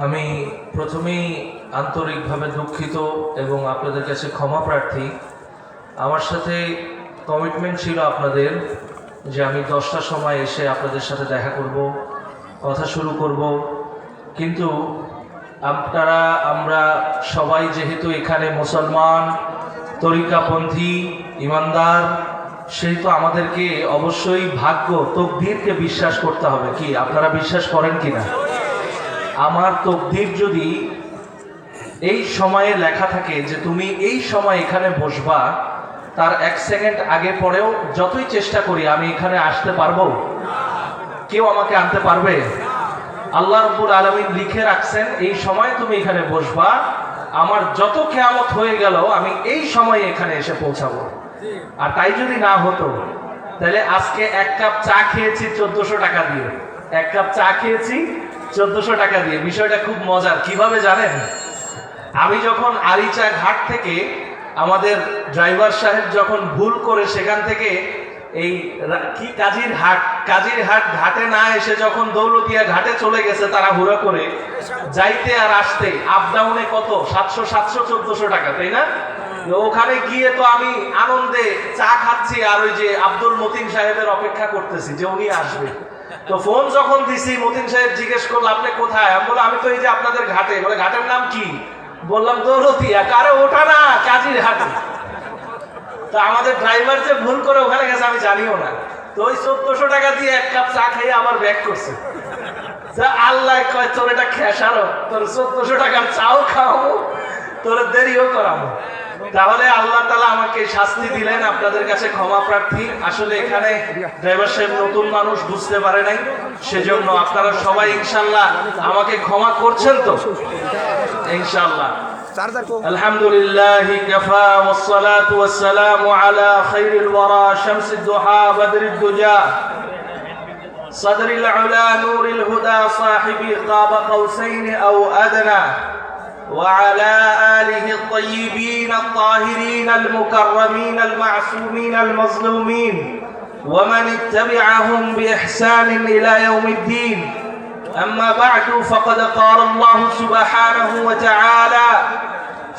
আমি প্রথমেই আন্তরিকভাবে দুঃখিত এবং আপনাদের কাছে ক্ষমা প্রার্থী। আমার সাথে কমিটমেন্ট ছিল আপনাদের যে আমি 10টার সময় এসে আপনাদের সাথে দেখা করব, কথা শুরু করব, কিন্তু আমরা সবাই যেহেতু এখানে মুসলমান, তরিকাপন্থী, ইমানদার, সেহেতু আমাদেরকে অবশ্যই ভাগ্য, তকদিরকে বিশ্বাস করতে হবে। কি আপনারা বিশ্বাস করেন কি না? আমার তকদির যদি এই সময়ে লেখা থাকে যে তুমি এই সময় এখানে বসবা, তার 1 সেকেন্ড আগে পরেও যতই চেষ্টা করি আমি এখানে আসতে পারবো? কেউ আমাকে আনতে পারবে? আল্লাহ রাব্বুল আলামিন লিখে রাখছেন এই সময় তুমি এখানে বসবা, আমার যত কিয়ামত হয়ে গেল আমি এই সময়ে এখানে এসে পৌঁছাবো। আর তাই যদি না হতো তাহলে আজকে 1 কাপ চা খেয়েছি 1400 টাকা দিয়ে, 1 কাপ চা খেয়েছি 1400 টাকা দিয়ে। বিষয়টা খুব মজার। কিভাবে জানেন? আমি যখন আরিচা ঘাট থেকে, আমাদের ড্রাইভার সাহেব যখন ভুল করে সেখান থেকে এই কি কাজিরহাট ঘাটে না এসে যখন দৌলতিয়া ঘাটে চলে গেছে তারা হুড়া করে, যাইতে আর আসতে আপ ডাউনে কত 700 1400 টাকা, তাই না? ওখানে গিয়ে তো আমি আনন্দে চা খাচ্ছি আর ওই যে আব্দুল মতিন সাহেবের অপেক্ষা করতেছি যে উনি আসবে। তো ফোন যখন দিছি, মতিন সাহেব জিজ্ঞেস করলো আপনি কোথায়? আমি বললাম আমি তো এই যে আপনাদের ঘাটে। বলে ঘাটের নাম কি? বললাম দৌলতিয়া। কারে ওঠা না, কাজিরহাটে। তো আমাদের ড্রাইভার যে ভুল করে ওখানে গেছে আমি জানিও না। তো ওই 1400 টাকা দিয়ে 1 কাপ চা খাইয়ে আবার ব্যাক করছে। আল্লাহ কয় তোর এটা খেসারো, তোর 1400 টাকার চাও খাওয়াবো, তোর দেরিও করাবো। তাহলে আল্লাহ তাআলা আমাকে শাস্তি দিলেন, আপনাদের কাছে ক্ষমা প্রার্থী। আসলে এখানে ড্রাইভার সাহেব নতুন মানুষ, বুঝতে পারে নাই, সেজন্য আপনারা সবাই ইনশাআল্লাহ আমাকে ক্ষমা করছেন তো? ইনশাআল্লাহ। আলহামদুলিল্লাহি কাফা ওয়াসসালাতু ওয়াসসালামু আলা খায়রিল ওয়ারা শামসিদ দুহা বদরিদ দুজা সাদরিল উলা নূরিল হুদা সাহিবি কাবা কাউসাইন আও আদনা وعلى آله الطيبين الطاهرين المكرمين المعصومين المظلومين ومن اتبعهم بإحسان إلى يوم الدين. أما بعد، فقد قال الله سبحانه وتعالى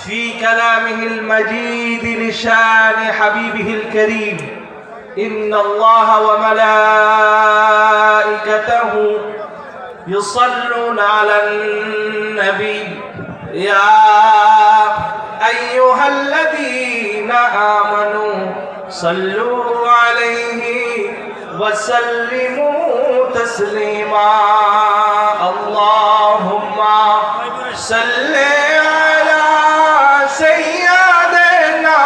في كلامه المجيد لشان حبيبه الكريم: إن الله وملائكته يصلون على النبي يا أيها الذين آمنوا صلوا عليه وسلموا تسليما. اللهم صل على سيدنا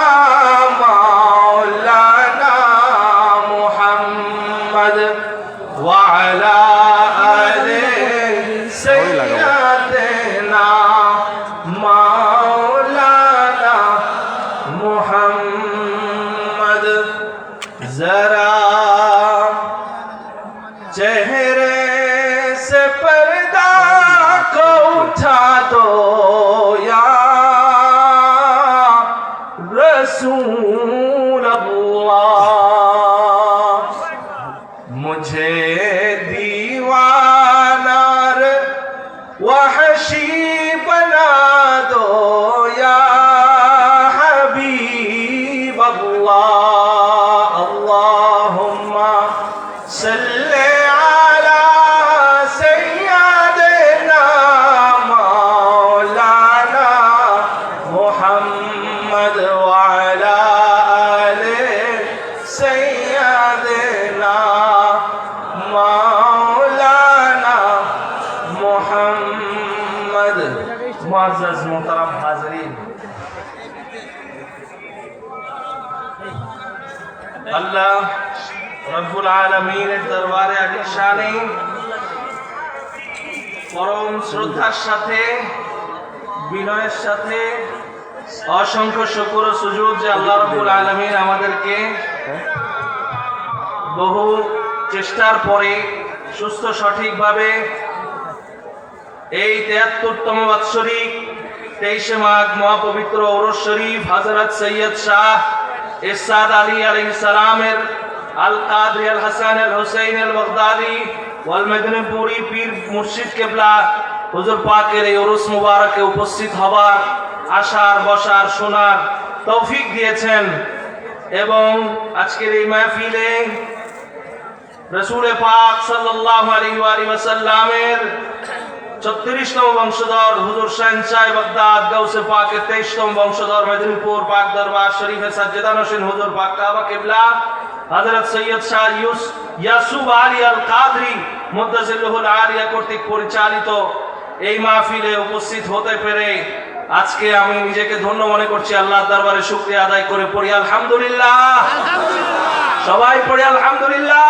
مولانا محمد وعلى آل سيدنا مولانا محمد. जरा चेहरे से पर्दा को उठा दो या रसूल अल्लाह, मुझे दीवाना वहशी बना दो या हबीब अल्लाह. अल्लाहुम्मा सल्ले अला सय्यिदना मौलाना मुहम्मद व अला आले सय्यिदना मौलाना मुहम्मद. मुअज़्ज़ज़ मोहतरम हाज़रीन, আল্লাহ রব্বুল আলামিনের দরবারে আলিশানে পরম শ্রদ্ধার সাথে, বিনয়ের সাথে অসংখ্য শুকর ও সুজুদ যে আল্লাহ রব্বুল আলামিন আমাদেরকে বহু চেষ্টার পরে সুস্থ সঠিকভাবে এই ৭৩তম বাৎসরিক 23শে মাঘ মহাপবিত্র ওরস শরীফ হযরত সৈয়দ শাহ ইরশাদ আলী আলাইহিস সালামের আল কাদরি আল হাসান আল হুসাইন আল বাগদাদি ওয়াল মেদিনীপুরি পীর মুর্শিদ কিবলা হুজুর পাকের এই উরুস মুবারকে উপস্থিত হবার, আসার, বসার, শোনার তৌফিক দিয়েছেন। এবং আজকের এই মাহফিলে রাসূল পাক সাল্লাল্লাহু আলাইহি ওয়াসাল্লামের 36তম বংশধর হুজুর শাহনশাহ বাগদাদ গাউসে পাকের 23তম বংশধর মেদিনীপুর পাক দরবার শরীফে সাজ্জাদা নশীন হুজুর পাক কাবা কিবলা হযরত সৈয়দ শাহ ইয়াসুফ আলী আল কাদরি মুদ্দাজিল্লাহুল আলিয়া কর্তৃক পরিচালিত এই মাহফিলে উপস্থিত হতে পেরে আজকে আমি নিজেকে ধন্য মনে করছি। আল্লাহর দরবারে শুকরিয়া আদায় করে পড়ি আলহামদুলিল্লাহ। সবাই পড়ি আলহামদুলিল্লাহ।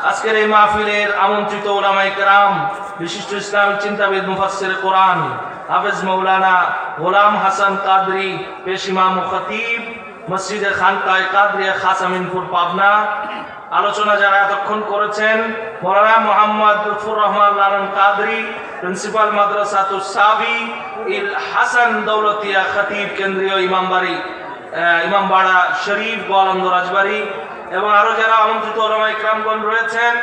আজকের এই মাহফিলের আমন্ত্রিত উলামায়ে কেরাম, বিশিষ্ট ইসলামিক চিন্তাবিদ, মুফাসসির কোরআন হাফেজ মাওলানা গোলাম হাসান কাদরি, পেশ ইমাম ও খতিব, মসজিদে খানকায়ে কাদরিয়া খাসামিনপুর পাবনা। আলোচনা যারা এতক্ষণ করেছেন, মাওলানা মোহাম্মদ লুৎফুর রহমান লালন কাদরি, প্রিন্সিপাল মাদ্রাসাতুস সাবি ইল হাসান দৌলতিয়া খতিব, কেন্দ্রীয় ইমামবাড়া শরীফ, গোয়ালন্দ রাজবাড়ী, এবং আরো যারা আমন্ত্রিত উলামা ইকরামগণ রয়েছেন,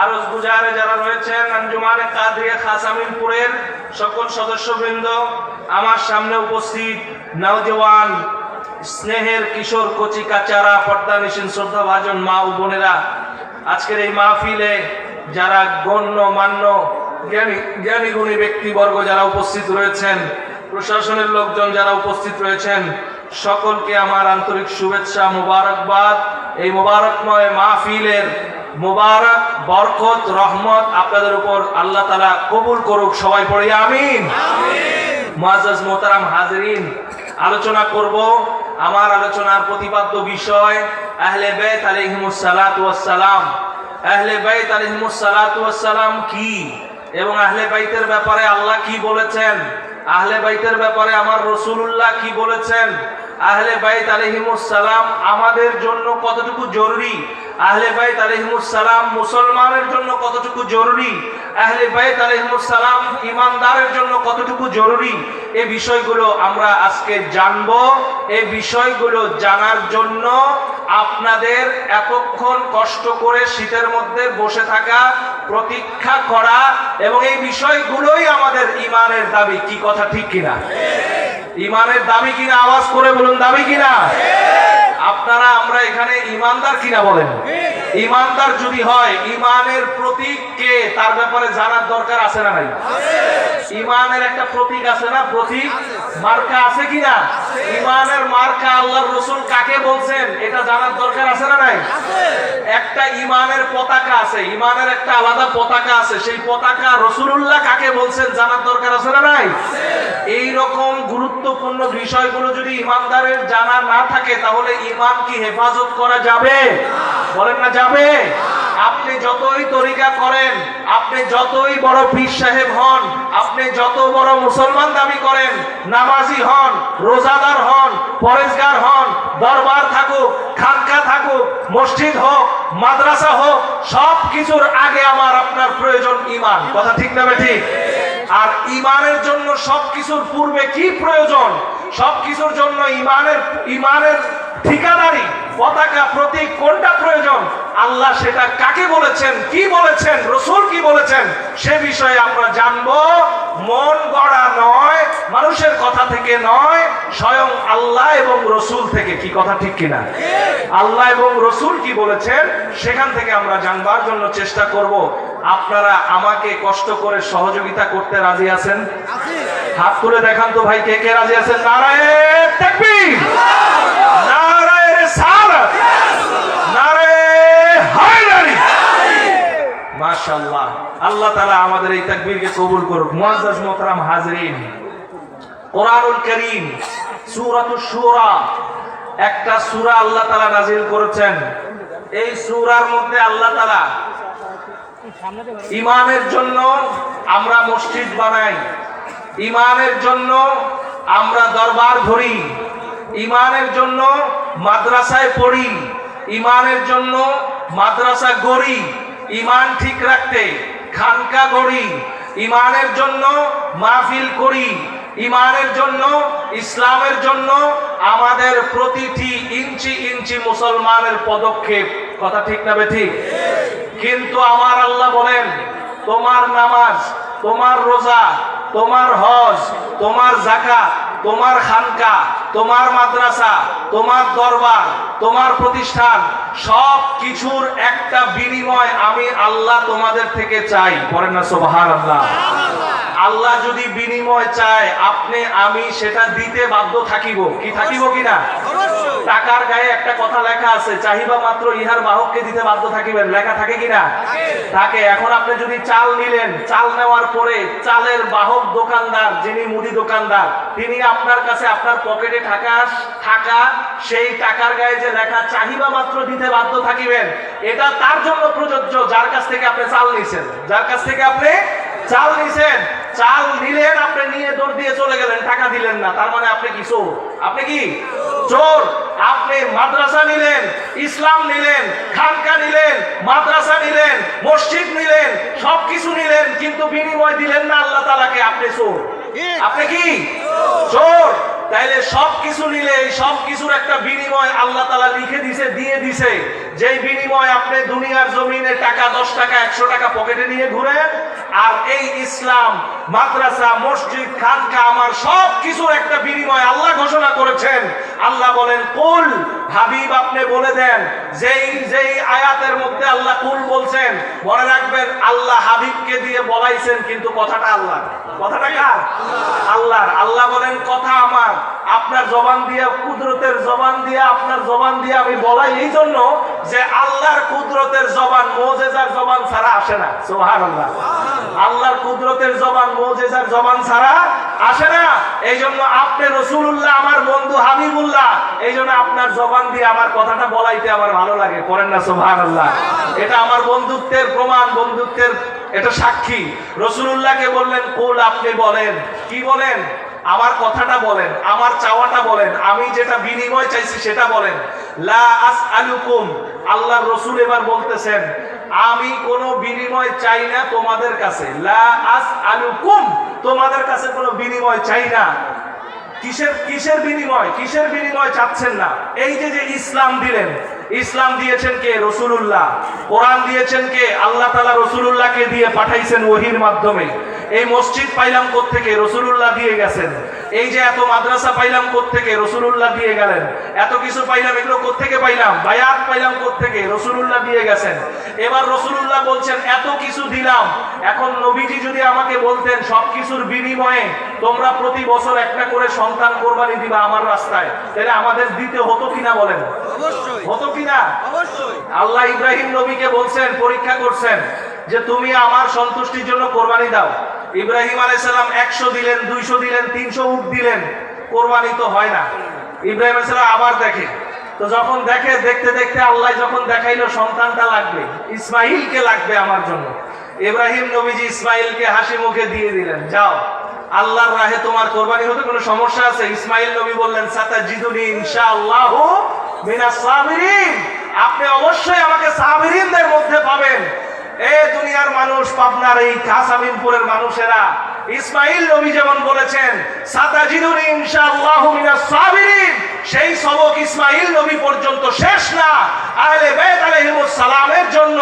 আরো গুজারে যারা রয়েছেন, আঞ্জুমানে কাদরিয়া খাসামিনপুরের সকল সদস্যবৃন্দ, আমার সামনে উপস্থিত নওজওয়ান, স্নেহের কিশোর, কচি কাচারা, পর্দানিশীন, শ্রদ্ধাভাজন মা ও বোনেরা, আজকের এই মাহফিলে যারা গণ্য মান্য জ্ঞানী গুণী ব্যক্তিবর্গ যারা উপস্থিত রয়েছেন, প্রশাসনের লোকজন যারা উপস্থিত রয়েছেন, সকলকে আমার আন্তরিক শুভেচ্ছা, মোবারকবাদ। এই মোবারকময় মাহফিলের মোবারক বরকত, রহমত আপনাদের উপর আল্লাহ তাআলা কবুল করুক। সবাই পড়ি আমিন। মুআজ্জাজ মোহতারাম হাজিরিন, আলোচনা করব। আমার আলোচনার প্রতিপাদ্য বিষয় আহলে বাইত আলাইহিমুস সালাতু ওয়াস সালাম। আহলে বাইত আলাইহিমুস সালাতু ওয়াস সালাম কি, এবং আহলে বাইতের ব্যাপারে আল্লাহ কি বলেছেন, আহলে বাইতের ব্যাপারে আমার রাসূলুল্লাহ কি বলেছেন, আহলে বাইত আলাইহিমুস সালাম আমাদের জন্য কতটুকু জরুরি, আহলে বাইত আলাইহিমুস সালাম মুসলমানের জন্য কতটুকু জরুরি, আহলে বাইত আলাইহিমুস সালাম ঈমানদারের জন্য কতটুকু জরুরি, এই বিষয়গুলো আমরা আজকে জানব। এই বিষয়গুলো জানার জন্য আপনাদের এতক্ষণ কষ্ট করে শীতের মধ্যে বসে থাকা, প্রতীক্ষা করা, এবং এই বিষয়গুলোই আমাদের ঈমানের দাবি। কি কথা ঠিক কিনা? ঈমানের দাবি কিনা? আওয়াজ করে বলুন, দাবি কিনা? আপনারা আমরা এখানে ঈমানদার কিনা বলেন? ঈমানদার যদি হয়, ঈমানের প্রতীক কে তার ব্যাপারে জানার দরকার আছে না নাই? ঈমানের একটা প্রতীক আছে না? প্রতীক মার্কা আছে কিনা? ঈমানের মার্কা আল্লাহর রাসূল কাকে বলছেন এটা জানার দরকার আছে না নাই? একটা ঈমানের পতাকা আছে, ঈমানের একটা আলাদা পতাকা আছে, সেই পতাকা রাসূলুল্লাহ কাকে বলছেন জানার দরকার আছে না নাই? এই রকম গুরুত্বপূর্ণ বিষয়গুলো যদি ঈমানদারের জানা না থাকে, তাহলে ঈমান কি হেফাজত করা যাবে? বলেন না যাবে? আপনি যতই তরিকা করেন, আপনি যতই বড় পীর সাহেব হন, আপনি যত বড় মুসলমান দাবি করেন, নামাজি হন, রোজাদার হন, পরেজগার হন, দরবার থাকুক, খানকা থাকুক, মসজিদ হোক, মাদ্রাসা হোক, সব কিছুর আগে আমার আপনার প্রয়োজন ঈমান। কথা ঠিক না ঠিক? আর ঈমানের জন্য সবকিছুর পূর্বে কি প্রয়োজন? সবকিছুর জন্য ঈমানের ঠিকাদারি, পতাকা, প্রতীক কোনটা প্রয়োজন? আল্লাহ সেটা কাকে বলেছেন, কি বলেছেন, রাসূল কি বলেছেন, সে বিষয়ে আমরা জানবো। মন গড়া নয়, মানুষের কথা থেকে নয়, স্বয়ং আল্লাহ এবং রাসূল থেকে। কি কথা ঠিক কিনা? আল্লাহ এবং রাসূল কি বলেছেন সেখান থেকে আমরা জানবার জন্য চেষ্টা করব। আপনারা আমাকে কষ্ট করে সহযোগিতা করতে রাজি আছেন? হাত তুলে দেখান তো ভাই, কে কে রাজি আছেন? নারায়ে তাকবীর, নারায়ে রিসালাত, নারায়ে হায়দারি। মাশাআল্লাহ, আল্লাহ তাআলা আমাদের এই তাকবীরকে কবুল করুক। মুআজ্জাজ মুহতারাম হাজিরিন, কোরআনুল কারীম সূরাতুশ শুরা একটা সূরা আল্লাহ তাআলা নাযিল করেছেন। এই সূরার মধ্যে আল্লাহ তাআলা ঈমানের জন্য আমরা মসজিদ বানাই, ঈমানের জন্য আমরা দরবার ধরি, ঈমানের জন্য মাদ্রাসায় পড়ি, ঈমানের জন্য মাদ্রাসা গড়ি, ঈমান ঠিক রাখতে খানকা গড়ি, ঈমানের জন্য মাহফিল করি, ঈমানের জন্য, ইসলামের জন্য আমাদের প্রতিটি ইঞ্চি ইঞ্চি মুসলমানের পদক্ষেপ। কথা ঠিক না ঠিক? কিন্তু আমার আল্লাহ বলেন, তোমার নামাজ, তোমার রোজা, তোমার হজ, তোমার যাকাত, তোমার খানকা, তোমার মাদ্রাসা, তোমার দরবার, তোমার প্রতিষ্ঠান, সব কিছুর একটা বিনিময় আমি আল্লাহ তোমাদের থেকে চাই। বলেন না সুবহানাল্লাহ। আল্লাহ যদি বিনিময় চায় আপনি আমি সেটা দিতে বাধ্য থাকিব, কি থাকিব কিনা? টাকার গায়ে একটা কথা লেখা আছে, চাহিবা মাত্র ইহার বাহককে দিতে বাধ্য থাকিবেন, লেখা থাকে কিনা? থাকে। এখন আপনি যদি চাল নিলেন, চাল নেওয়ার পরে চালের বাহক দোকানদার, যিনি মুদি দোকানদার, তিনি আপনার কাছে আপনার পকেটে থাকা সেই টাকার গায়ে যে লেখা চাহিবা মাত্র দিতে বাধ্য থাকিবেন, এটা তার জন্য প্রযোজ্য যার কাছ থেকে আপনি চাল নিছেন, যার কাছ থেকে আপনি চাল নিছেন। চাল নিলেন, আপনি নিয়ে দৌড় দিয়ে চলে গেলেন, টাকা দিলেন না, তার মানে আপনি কি চোর? আপনি কি চোর? আপনি মাদ্রাসা নিলেন, ইসলাম নিলেন, খানকা নিলেন, মাদ্রাসা নিলেন, মসজিদ নিলেন, সবকিছু নিলেন, কিন্তু বিনিময় দিলেন না আল্লাহ তাআলাকে, আপনি চোর। আপনি কি চোর? তাইলে সবকিছু নিলে এই সবকিছুর একটা বিনিময় আল্লাহ তাআলা লিখে দিছে, দিয়ে দিছে। যেই বিনিময় আপনি দুনিয়ার জমিনে টাকা 10 টাকা 100 টাকা পকেটে নিয়ে ঘুরেন, আর এই ইসলাম, মাদ্রাসা, মসজিদ, খানকা, আমার সব কিছুর একটা বিনিময় আল্লাহ ঘোষণা করেছেন। আল্লাহ বলেন কুল, হাবিব আপনি বলে দেন। যেই আয়াতের মধ্যে আল্লাহ কুল বলছেন, মনে রাখবেন আল্লাহ হাবিবকে দিয়ে বলাইছেন, কিন্তু কথাটা আল্লাহ। কথাটা কার? আল্লাহর। আল্লাহ বলেন কথা আমার, আপনার জবান দিয়ে, কুদরতের জবান দিয়ে, আপনার জবান দিয়ে আমি বলাই এই জন্য যে আল্লাহর কুদরতের জবান মুজিজার জবান ছাড়া আসে না। সুবহানাল্লাহ। আল্লাহর কুদরতের জবান মুজিজার জবান ছাড়া আসে না। এই জন্য আপনি রাসূলুল্লাহ, আমার বন্ধু হাবিবুল্লাহ, এই জন্য আপনার জবান দিয়ে আমার কথাটা বলাইতে আমার ভালো লাগে। করেন না সুবহানাল্লাহ? এটা আমার বন্ধুত্বের প্রমাণ, বন্ধুত্বের এটা সাক্ষী। রাসূলুল্লাহকে বললেন কুল, আপনি বলেন। কি বলেন? আমার কথাটা বলেন, আমার চাওয়াটা বলেন, আমি যেটা বিনিময় চাইছি সেটা বলেন। লা আসআলুকুম, আল্লাহর রাসূল এবার বলতেছেন আমি কোনো বিনিময় চাই না তোমাদের কাছে। লা আসআলুকুম, তোমাদের কাছে কোনো বিনিময় চাই না। কিসের বিনিময়? কিসের বিনিময় চাচ্ছেন না? এই যে ইসলাম দিলেন, ইসলাম দিয়েছেন কে? রাসূলুল্লাহ। কোরআন দিয়েছেন কে? আল্লাহ তাআলা রাসূলুল্লাহকে দিয়ে পাঠাইছেন ওহীর মাধ্যমে। এই মসজিদ পাইলাম কোত্থেকে? রাসূলুল্লাহ দিয়ে গেছেন। এই যে এত মাদ্রাসা পাইলাম কোত্থেকে? রাসূলুল্লাহ দিয়ে গেলেন। এত কিছু পাইলাম, এগুলো কোত্থেকে পাইলাম? বায়াত পাইলাম কোত্থেকে? রাসূলুল্লাহ দিয়ে গেছেন। এবার রাসূলুল্লাহ বলছেন এত কিছু দিলাম, এখন নবীজি যদি আমাকে বলতেন সবকিছুর বিনিময়ে তোমরা প্রতি বছর একটা করে সন্তান কোরবানি দিবা আমার রাস্তায়, তাহলে আমাদের দিতে হতো কিনা বলেন? অবশ্যই হতো কিনা? অবশ্যই। আল্লাহ ইব্রাহিম নবীকে বলছেন, পরীক্ষা করছেন যে তুমি আমার সন্তুষ্টির জন্য কোরবানি দাও। ইব্রাহিম আলাইহিস সালাম 100 দিলেন, 200 দিলেন, 300 উট দিলেন, কোরবানি তো হয় না। ইব্রাহিম আলাইহিস সালাম আবার দেখে, তো যখন দেখে, দেখতে দেখতে আল্লাহ যখন দেখাইলো সন্তানটা লাগবে, ইসমাইলকে লাগবে আমার জন্য, ইব্রাহিম নবীজি ইসমাইলকে হাসি মুখে দিয়ে দিলেন, যাও আল্লাহর রাহে তোমার কোরবানি হতে কোনো সমস্যা আছে? ইসমাইল নবী বললেন সাতাজিদুনি ইনশাআল্লাহু মিনাস সাবিরিন, আপনি অবশ্যই আমাকে সাবিরিনদের মধ্যে পাবেন। এই দুনিয়ার মানুষ, পাবনার এই কাসামিনপুরের মানুষেরা, ইসমাইল নবী যেমন বলেছেন সাতাজিদুনি ইনশাআল্লাহু মিনাস সাবিরিন, সেই সবক ইসমাইল নবী পর্যন্ত শেষ না। আহলে বাইত আলাইহিমুস সালামের জন্য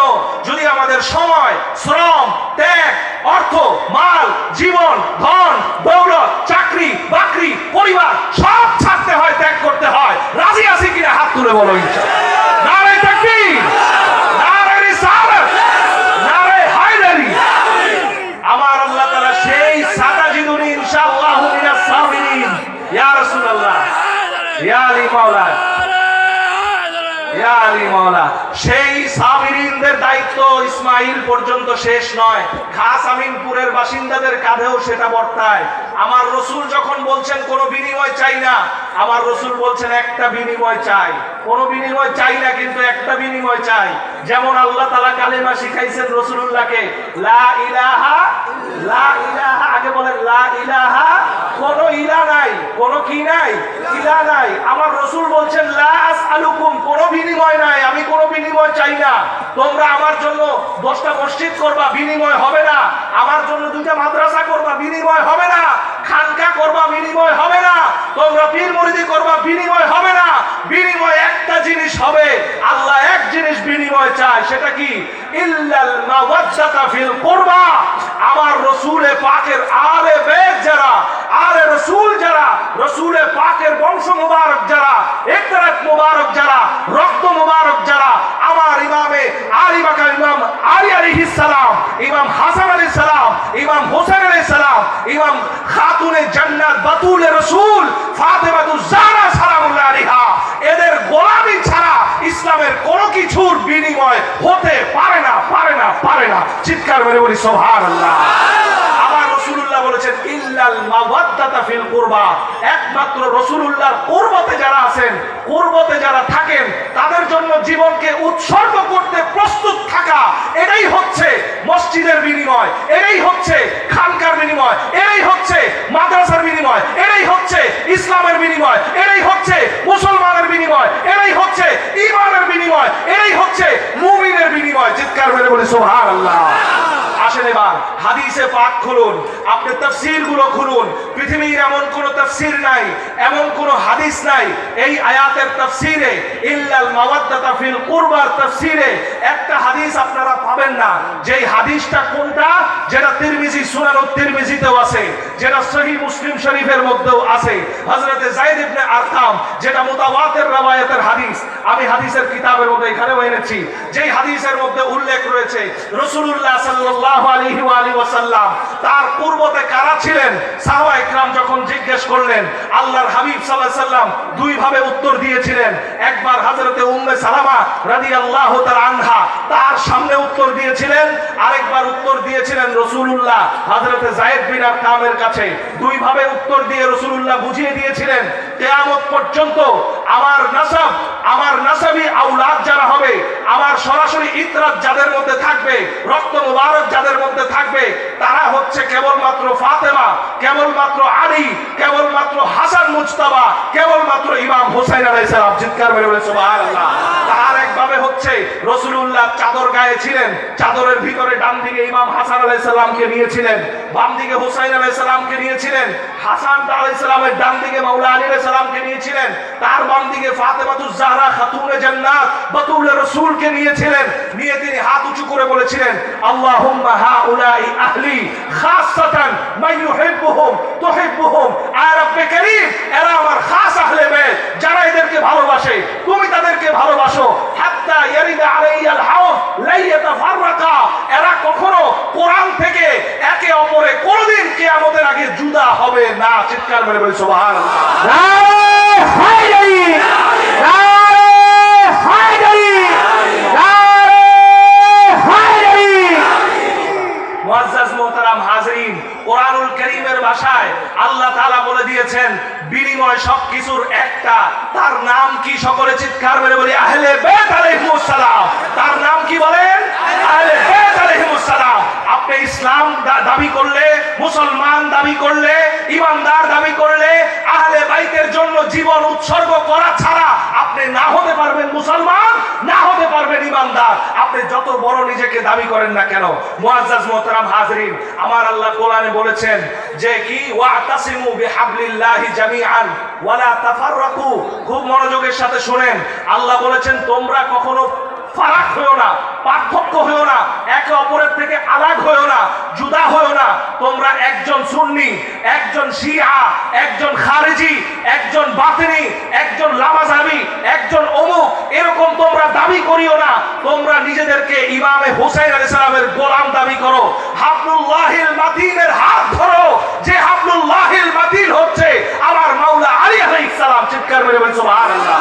যদি আমাদের সময়, শ্রম, ত্যাগ, অর্থ, মাল, জীবন, ধন, দৌলত, চাকরি বাকরি, পরিবার সব ছাড়তে হয়, ত্যাগ করতে হয়, রাজি আছি কিনা হাত তুলে বলো ইনশাআল্লাহ। নারে তাকবীর, নারে রিসালাত, নারে হায়দারি। আমার আল্লাহ তাআলা সেই সাতাজিদুনি ইনশাআল্লাহু মিনাস সাবিরিন, ইয়া রাসূলুল্লাহ, ইয়া আলী মাওলা, ইয়া আলী মাওলা, সেই সাবিরিনদের দায়িত্ব ইসমাইল পর্যন্ত শেষ নয়, খাস আমিনপুরের বাসিন্দাদের কাঁধেও সেটা বর্তায়। আমার রাসূল যখন বলছেন কোনো বিনিময় চাই না, আমার রাসূল বলছেন একটা বিনিময় চাই। কোনো বিনিময় চাই না, কিন্তু একটা বিনিময় চাই। যেমন আল্লাহ তাআলা কালেমা শিখাইছেন রাসূলুল্লাহকে, লা ইলাহা, লা ইলাহা, আগে বলেন লা ইলাহা, কোনো ইলা নাই, কোনো কি নাই? ইলা নাই। আমার রাসূল বলছেন লা আসআলুকুম, কোনো বিনিময় নাই, আমি কোনো বিনিময় চাই না। তোমরা আমার জন্য 10টা মসজিদ করবা, বিনিময় হবে না। আমার জন্য 2টা মাদ্রাসা করবা, বিনিময় হবে না। খানকা করবা, বিনিময় হবে না। তোমরা পীর মুরিদি করবা, বিনিময় হবে না। বিনিময় একটা জিনিস হবে, আল্লাহ এক জিনিস বিনিময় চায়, সেটা কি? ইল্লাল মাওয়াজ্জাতা ফিল কুরবা। আমার রাসূল রসুলে পাকের আলে বেত যারা, আলে রসুল যারা, রসুলে পাকের বংশ মুবারক যারা, ইতরাত মুবারক যারা, রক্ত মুবারক যারা, আমার ইমামে আলী বাকা ইমাম আলী আলাইহিস সালাম, ইমাম হাসান আলাইহিস সালাম, ইমাম হোসেন আলাইহিস সালাম, ইমাম খাতুনে জান্নাত বাতুলে রসুল ফাতেমাতুজ জাহরা সালামুল্লাহ আলাইহা, এদের গোলামি ছাড়া ইসলামের কোনো কিছুর বিনিময় হতে পারে না, পারে না, পারে না। চিৎকার মেরে বলি সুবহানাল্লাহ। আবার রাসূলুল্লাহ বলেছেন ইল্লাল মাওয়াদ্দাতা ফিল কুরবা, একমাত্র রাসূলুল্লাহর কুরবতে যারা আছেন, কুরবতে যারা থাকেন, তাদের জন্য জীবনকে উৎসর্গ করতে প্রস্তুত থাকা, এটাই হচ্ছে মসজিদের বিনিময়, এটাই হচ্ছে খানকার বিনিময়, এটাই হচ্ছে মাদ্রাসার বিনিময়, এটাই হচ্ছে ইসলামের বিনিময়, এটাই হচ্ছে মুসলমানের বিনিময়, এটাই হচ্ছে ঈমানের বিনিময়, এটাই হচ্ছে মুমিনের বিনিময়। চিৎকার মেরে বলি সুবহানাল্লাহ। আসেন এবার হাদিসে পাক খুলুন, আপনি তাফসীর গুলো খুলুন। পৃথিবীর এমন কোন তাফসীর নাই, এমন কোন হাদিস নাই এই আয়াতের তাফসীরে, ইল্লাল মাওয়াদ্দাতা ফিল কুরবার তাফসীরে একটা হাদিস আপনারা পাবেন না। যেই হাদিসটা কোনটা? যেটা তিরমিজি সুনানুত তিরমিজিতেও আছে, যেটা সহিহ মুসলিম শরীফের মধ্যেও আছে, হযরতে যায়েদ ইবনে আরকাম, যেটা মুতাওয়াতির রওয়ায়াতের হাদিস। আমি হাদিসের কিতাবের মধ্যে এখানেও এনেছি, যেই হাদিসের মধ্যে উল্লেখ রয়েছে রাসূলুল্লাহ সাল্লাল্লাহু আলাইহি ওয়া আলিহি ওয়াসাল্লাম তার পূর্বতে কারা ছিলেন। সাহাবা ইকরাম যখন জিজ্ঞেস করলেন, আল্লাহর হাবিব সাল্লাল্লাহু আলাইহি ওয়াসাল্লাম দুই ভাবে উত্তর দিয়েছিলেন। একবার হযরতে উম্মে সালামা রাদিয়াল্লাহু তাআলা আনহা তার সামনে উত্তর দিয়েছিলেন, আরেকবার উত্তর দিয়েছিলেন রাসূলুল্লাহ হযরতে যায়েদ বিন আরকামের কাছে। দুই ভাবে উত্তর দিয়ে রাসূলুল্লাহ বুঝিয়ে দিয়েছিলেন কিয়ামত পর্যন্ত আমার নাসাব, আমার নাসাবী আওলাদ যারা হবে, আমার সরাসরি ইতরাত যাদের মধ্যে থাকবে, রক্ত মুবারক যাদের মধ্যে থাকবে, তারা হচ্ছে কেবলমাত্র ফাতেমা, কেবলমাত্র আলী, কেবলমাত্র হাসান মুজতাবা, কেবলমাত্র ইমাম হোসেন আলাইহিস সালাম। চিৎকার মেরে বলে সুবহানাল্লাহ। তার একভাবে হচ্ছে রাসূলুল্লাহ চাদর গায়ে ছিলেন, চাদরের ভিতরে ডান দিকে ইমাম হাসান আলাইহিস সালামকে নিয়েছিলেন, বাম দিকে হোসেন আলাইহিস সালামকে নিয়েছিলেন, হাসান আলাইহিস সালামের ডান দিকে মাওলা আলী আলাইহিস সালামকে নিয়েছিলেন, তার বাম দিকে ফাতেমাতুজ জাহরা খাতুনে জান্নাত বাতুল রাসূলকে নিয়েছিলেন। নিয়ে তিনি হাত উঁচু করে বলেছিলেন, আল্লাহুম্মা হাউলাই আহলি খাসসাতান মান ইউহিব্বুহুম তুহিব্বুহুম, আয় রব্বে কারীম, এরা আমার খাস আহলে বাইত, যারা এদেরকে ভালোবাসে তুমি তাদেরকে ভালোবাসো। হাত্তা ইয়ারিদা আলাইয়াল হাউজ লা ইয়াতাফাররাকা, এরা কখনো কোরআন থেকে একে অপরে কোনদিন কিয়ামতের আগে জুদা হবে না। চিৎকার করে বলি সুবহানাল্লাহ। নারে হায়দারি, নারে হায়দারি, নারে হায়দারি। মুআজ্জাজ মুহতারাম হাজিরিন, কোরআনুল কারীমের ভাষায় আল্লাহ তাআলা বলে দিয়েছেন বিনিময় সবকিছুর একটা, তার নাম কি? সকলে চিৎকার মেরে বলি আহলে বাইত আলাইহিমুস সালাম। তার নাম কি বলেন? আহলে বাইত আলাইহিমুস সালাম। আপনি ইসলাম দাবি করলে, মুসলমান দাবি করলে, ইমানদার দাবি করলে, আহলে বাইতের জন্য জীবন উৎসর্গ করা ছাড়া আপনি না হতে পারবেন মুসলমান, না হতে পারবেন ইমানদার, আপনি যত বড় নিজেকে দাবি করেন না কেন। মুআজ্জাজ মুহতারাম হাজিরিন, আমার আল্লাহ কোরআনে বলেছেন যে কি ওয়াতাসিমু বিহাবলিল্লাহি জামিআন ওয়ালা তাফাররাকু। খুব মনোযোগের সাথে শুনেন, আল্লাহ বলেছেন তোমরা কখনো ফারাক হয়েও না, পার্থক্য হয়েও না, একে অপরের থেকে আলাদা হয়েও না, জুদা হয়েও না। তোমরা একজন সুন্নি, একজন শিয়া, একজন খারেজি, একজন বাতিনি, একজন লামাজাবি, একজন অমুক, এরকম তোমরা দাবি করিও না। তোমরা নিজেদেরকে ইমামে হোসেন আলাইহিস সালামের গোলাম দাবি করো। হাবলুল্লাহিল মাতিনের হাত ধরো, যে হাবলুল্লাহিল মাতিন হচ্ছে আমার মাওলা আলী আলাইহিস সালাম। চিৎকার মেরে বলুন সুবহানাল্লাহ।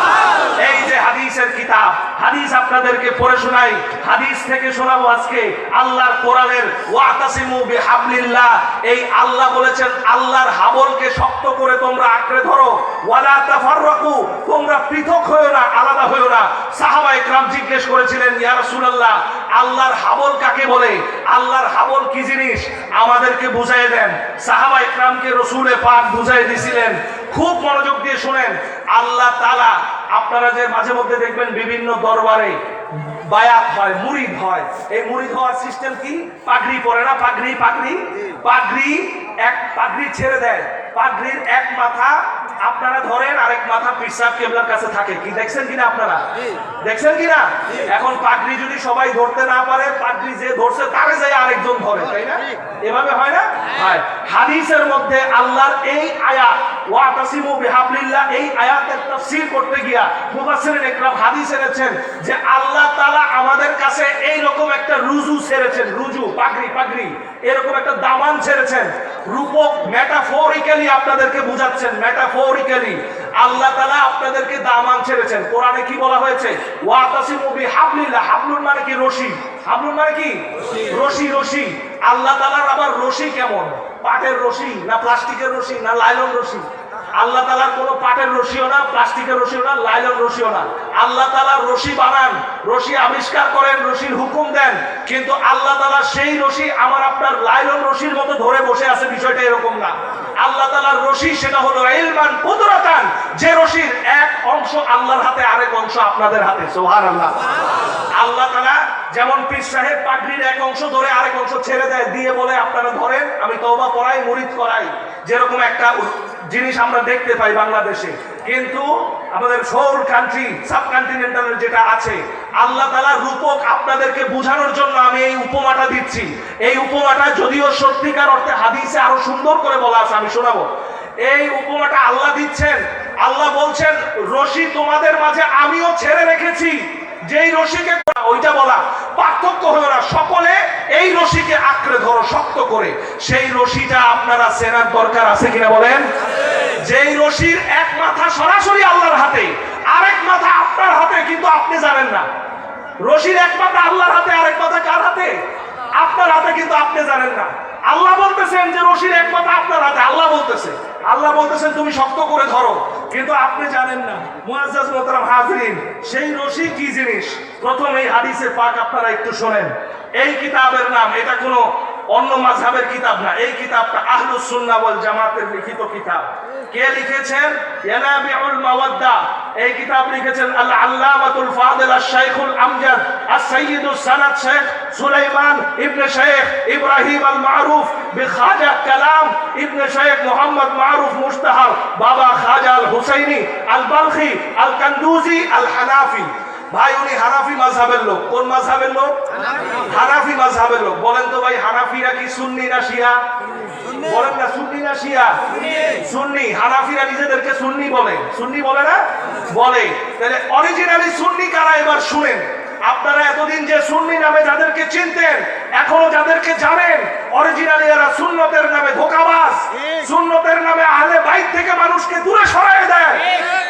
এই যে হাদিসের কিতাব, হাদিস আপনাদেরকে পড়ে শোনাই, হাদিস থেকে শোনাবো আজকে আল্লাহর কোরআনের ওয়াতাসিমু বিহাবলিল্লাহ। এই আল্লাহ বলেছেন আল্লাহর হাবলকে শক্ত করে তোমরা আঁকড়ে ধরো, ওয়ালা তাফাররাকু, তোমরা পৃথক হয়ো না, আলাদা হয়ো না। সাহাবা ইকরাম জিজ্ঞেস করেছিলেন, ইয়া রাসূলুল্লাহ, আল্লাহর হাবল কাকে বলে? আল্লাহর হাবল কি জিনিস আমাদেরকে বুঝাই দেন। সাহাবা ইকরামকে রাসূলে পাক বুঝাই দিয়েছিলেন। খুব মনোযোগ দিয়ে শুনেন, আল্লাহ তাআলা, আপনারা যে মাঝে মধ্যে দেখবেন বিভিন্ন দরবারে বায়াত হয়, মুরিদ হয়, এই মুরিদ হওয়ার সিস্টেম কি? পাগড়ি পরে না, পাগড়ি পাগড়ি পাগড়ি, এক পাগড়ি ছেড়ে দেয়, পাগড়ির এক মাথা আপনারা ধরেন, আরেক মাথা পীর সাহেব কেবলার কাছে থাকে। কি দেখছেন কিনা আপনারা? দেখছেন কিনা? এখন পাগড়ি যদি সবাই ধরতে না পারে, পাগড়ি যে ধরছে তারে যায় আরেকজন ধরে, তাই না? এভাবে হয় না? হাদিসের মধ্যে আল্লাহর এই আয়াত ওয়াতাসিমু বিহাবলিল্লাহ, এই আয়াতের তাফসীর করতে গিয়া মুফাসসিরিন ইকরাম হাদিস এনেছেন যে আল্লাহ তাআলা আমাদের কাছে এই রকম একটা রুজু ছেড়েছেন, রুজু পাগড়ি এরকম একটা দামান ছেড়েছেন। রূপক মেটাফরিক্যালি আপনাদেরকে বুঝাচ্ছেন, মেটাফরিক্যালি আল্লাহ তাআলা আপনাদেরকে দামান ছেড়েছেন। কোরআনে কি বলা হয়েছে? ওয়াতাসিমু বিহাবলিল্লাহ। হাবলুন মানে কি? রশি। হাবলুন মানে কি? রশি। রশি আল্লাহ তাআলার আবার রশি কেমন? পাটের রশি না প্লাস্টিকের রশি না লাইলন রশি? আল্লাহ তাআলার কোনো পাটের রশিও না, প্লাস্টিকের রশিও না, লাইলন রশিও না। আল্লাহ তাআলা রশি বানান, রশি আবিষ্কার করেন, রশির হুকুম দেন, কিন্তু আল্লাহ তাআলা সেই রশি আমার আপনার লাইলন রশির মতো ধরে বসে আছে, বিষয়টা এরকম না। আল্লাহ তাআলার রশি সেটা হলো ইলমান কুদরাতান, যে রশির এক অংশ আল্লাহর হাতে, আরেক অংশ আপনাদের হাতে। সুবহানাল্লাহ। আল্লাহ তাআলা যেমন পীর সাহেব পাগড়ির এক অংশ ধরে আরেক অংশ ছেড়ে দেয়, দিয়ে বলে আপনারা ধরেন, আমি তওবা পড়াই, মুরিদ করাই, যেরকম একটা জিনিস আমরা দেখতে পাই বাংলাদেশে। কিন্তু আমাদের সোল কান্ট্রি, সাবকন্টিনেন্টালের যেটা আছে, আল্লাহ তাআলার রূপক আপনাদেরকে বোঝানোর জন্য আমি এই উপমাটা দিচ্ছি। এই উপমাটা যদিও সত্যিকার অর্থে হাদিসে আরো সুন্দর করে বলা আছে, আমি শোনাবো। এই উপমাটা আল্লাহ দিচ্ছেন। আল্লাহ বলছেন, রশি তোমাদের মাঝে আমিও ছেড়ে রেখেছি, যেই রশিকে ওইটা বলা, পার্থক্য হলো না, সকলে এই রশিকে আঁকড়ে ধরো শক্ত করে। সেই রশিটা আপনারা চেনার দরকার আছে কিনা বলেন? যেই রশির এক মাথা সরাসরি আল্লাহর হাতে, আরেক মাথা আপনার হাতে, কিন্তু আপনি জানেন না। রশির এক মাথা আল্লাহর হাতে, আরেক মাথা কার হাতে? আপনার হাতে, কিন্তু আপনি জানেন না। আল্লাহ বলতেছেন যে রশির এক মাথা আপনার হাতে, আল্লাহ বলতেছেন তুমি শক্ত করে ধরো, কিন্তু আপনি জানেন না। মুআজ্জাজ মোহতারাম হাজিরিন, সেই রশি কি জিনিস? প্রথম এই হাদিসের পাক আপনারা একটু শোনেন। এই কিতাবের নাম, এটা কোনো অন্য মাযহাবের কিতাব না, এই কিতাবটা আহলুস সুন্নাহ ওয়াল জামাতের লিখিত কিতাব। কে লিখেছেন? ইয়ানাবিউল মাওয়াদ্দা। এই কিতাব লিখেছেন আল আল্লামাতুল ফাদিল আশ-শাইখুল আমজাদ আস-সাইয়্যিদুস সানাদ শেখ সুলাইমান ইবনে শেখ ইব্রাহিম আল মারুফ বিখাজা কালাম ইবনে শেখ মুহাম্মদ মারুফ মুস্তাহার বাবা খাজা আল হুসাইনি আল বালখি আল কান্দুজি আল হানাফি। ভাই উনি হানাফি মাযহাবের লোক। কোন মাযহাবের লোক? হানাফি মাযহাবের লোক। বলেন তো ভাই, হানাফিরা কি সুন্নি না শিয়া? বলেন না, সুন্নি না শিয়া? সুন্নি। হানাফিরা নিজেদেরকে সুন্নি বলে, সুন্নি বলে না? বলে। তাহলে অরিজিনালি সুন্নি কারা এবার শুনেন। আপনারা এতদিন যে সুন্নি নামে যাদেরকে চিনতেন, এখনো যাদেরকে জানেন, অরিজিনালি এরা সুন্নতের নামে ধোঁকাবাজ, সুন্নতের নামে আহলে বাইত থেকে মানুষকে দূরে সরায় দেয়।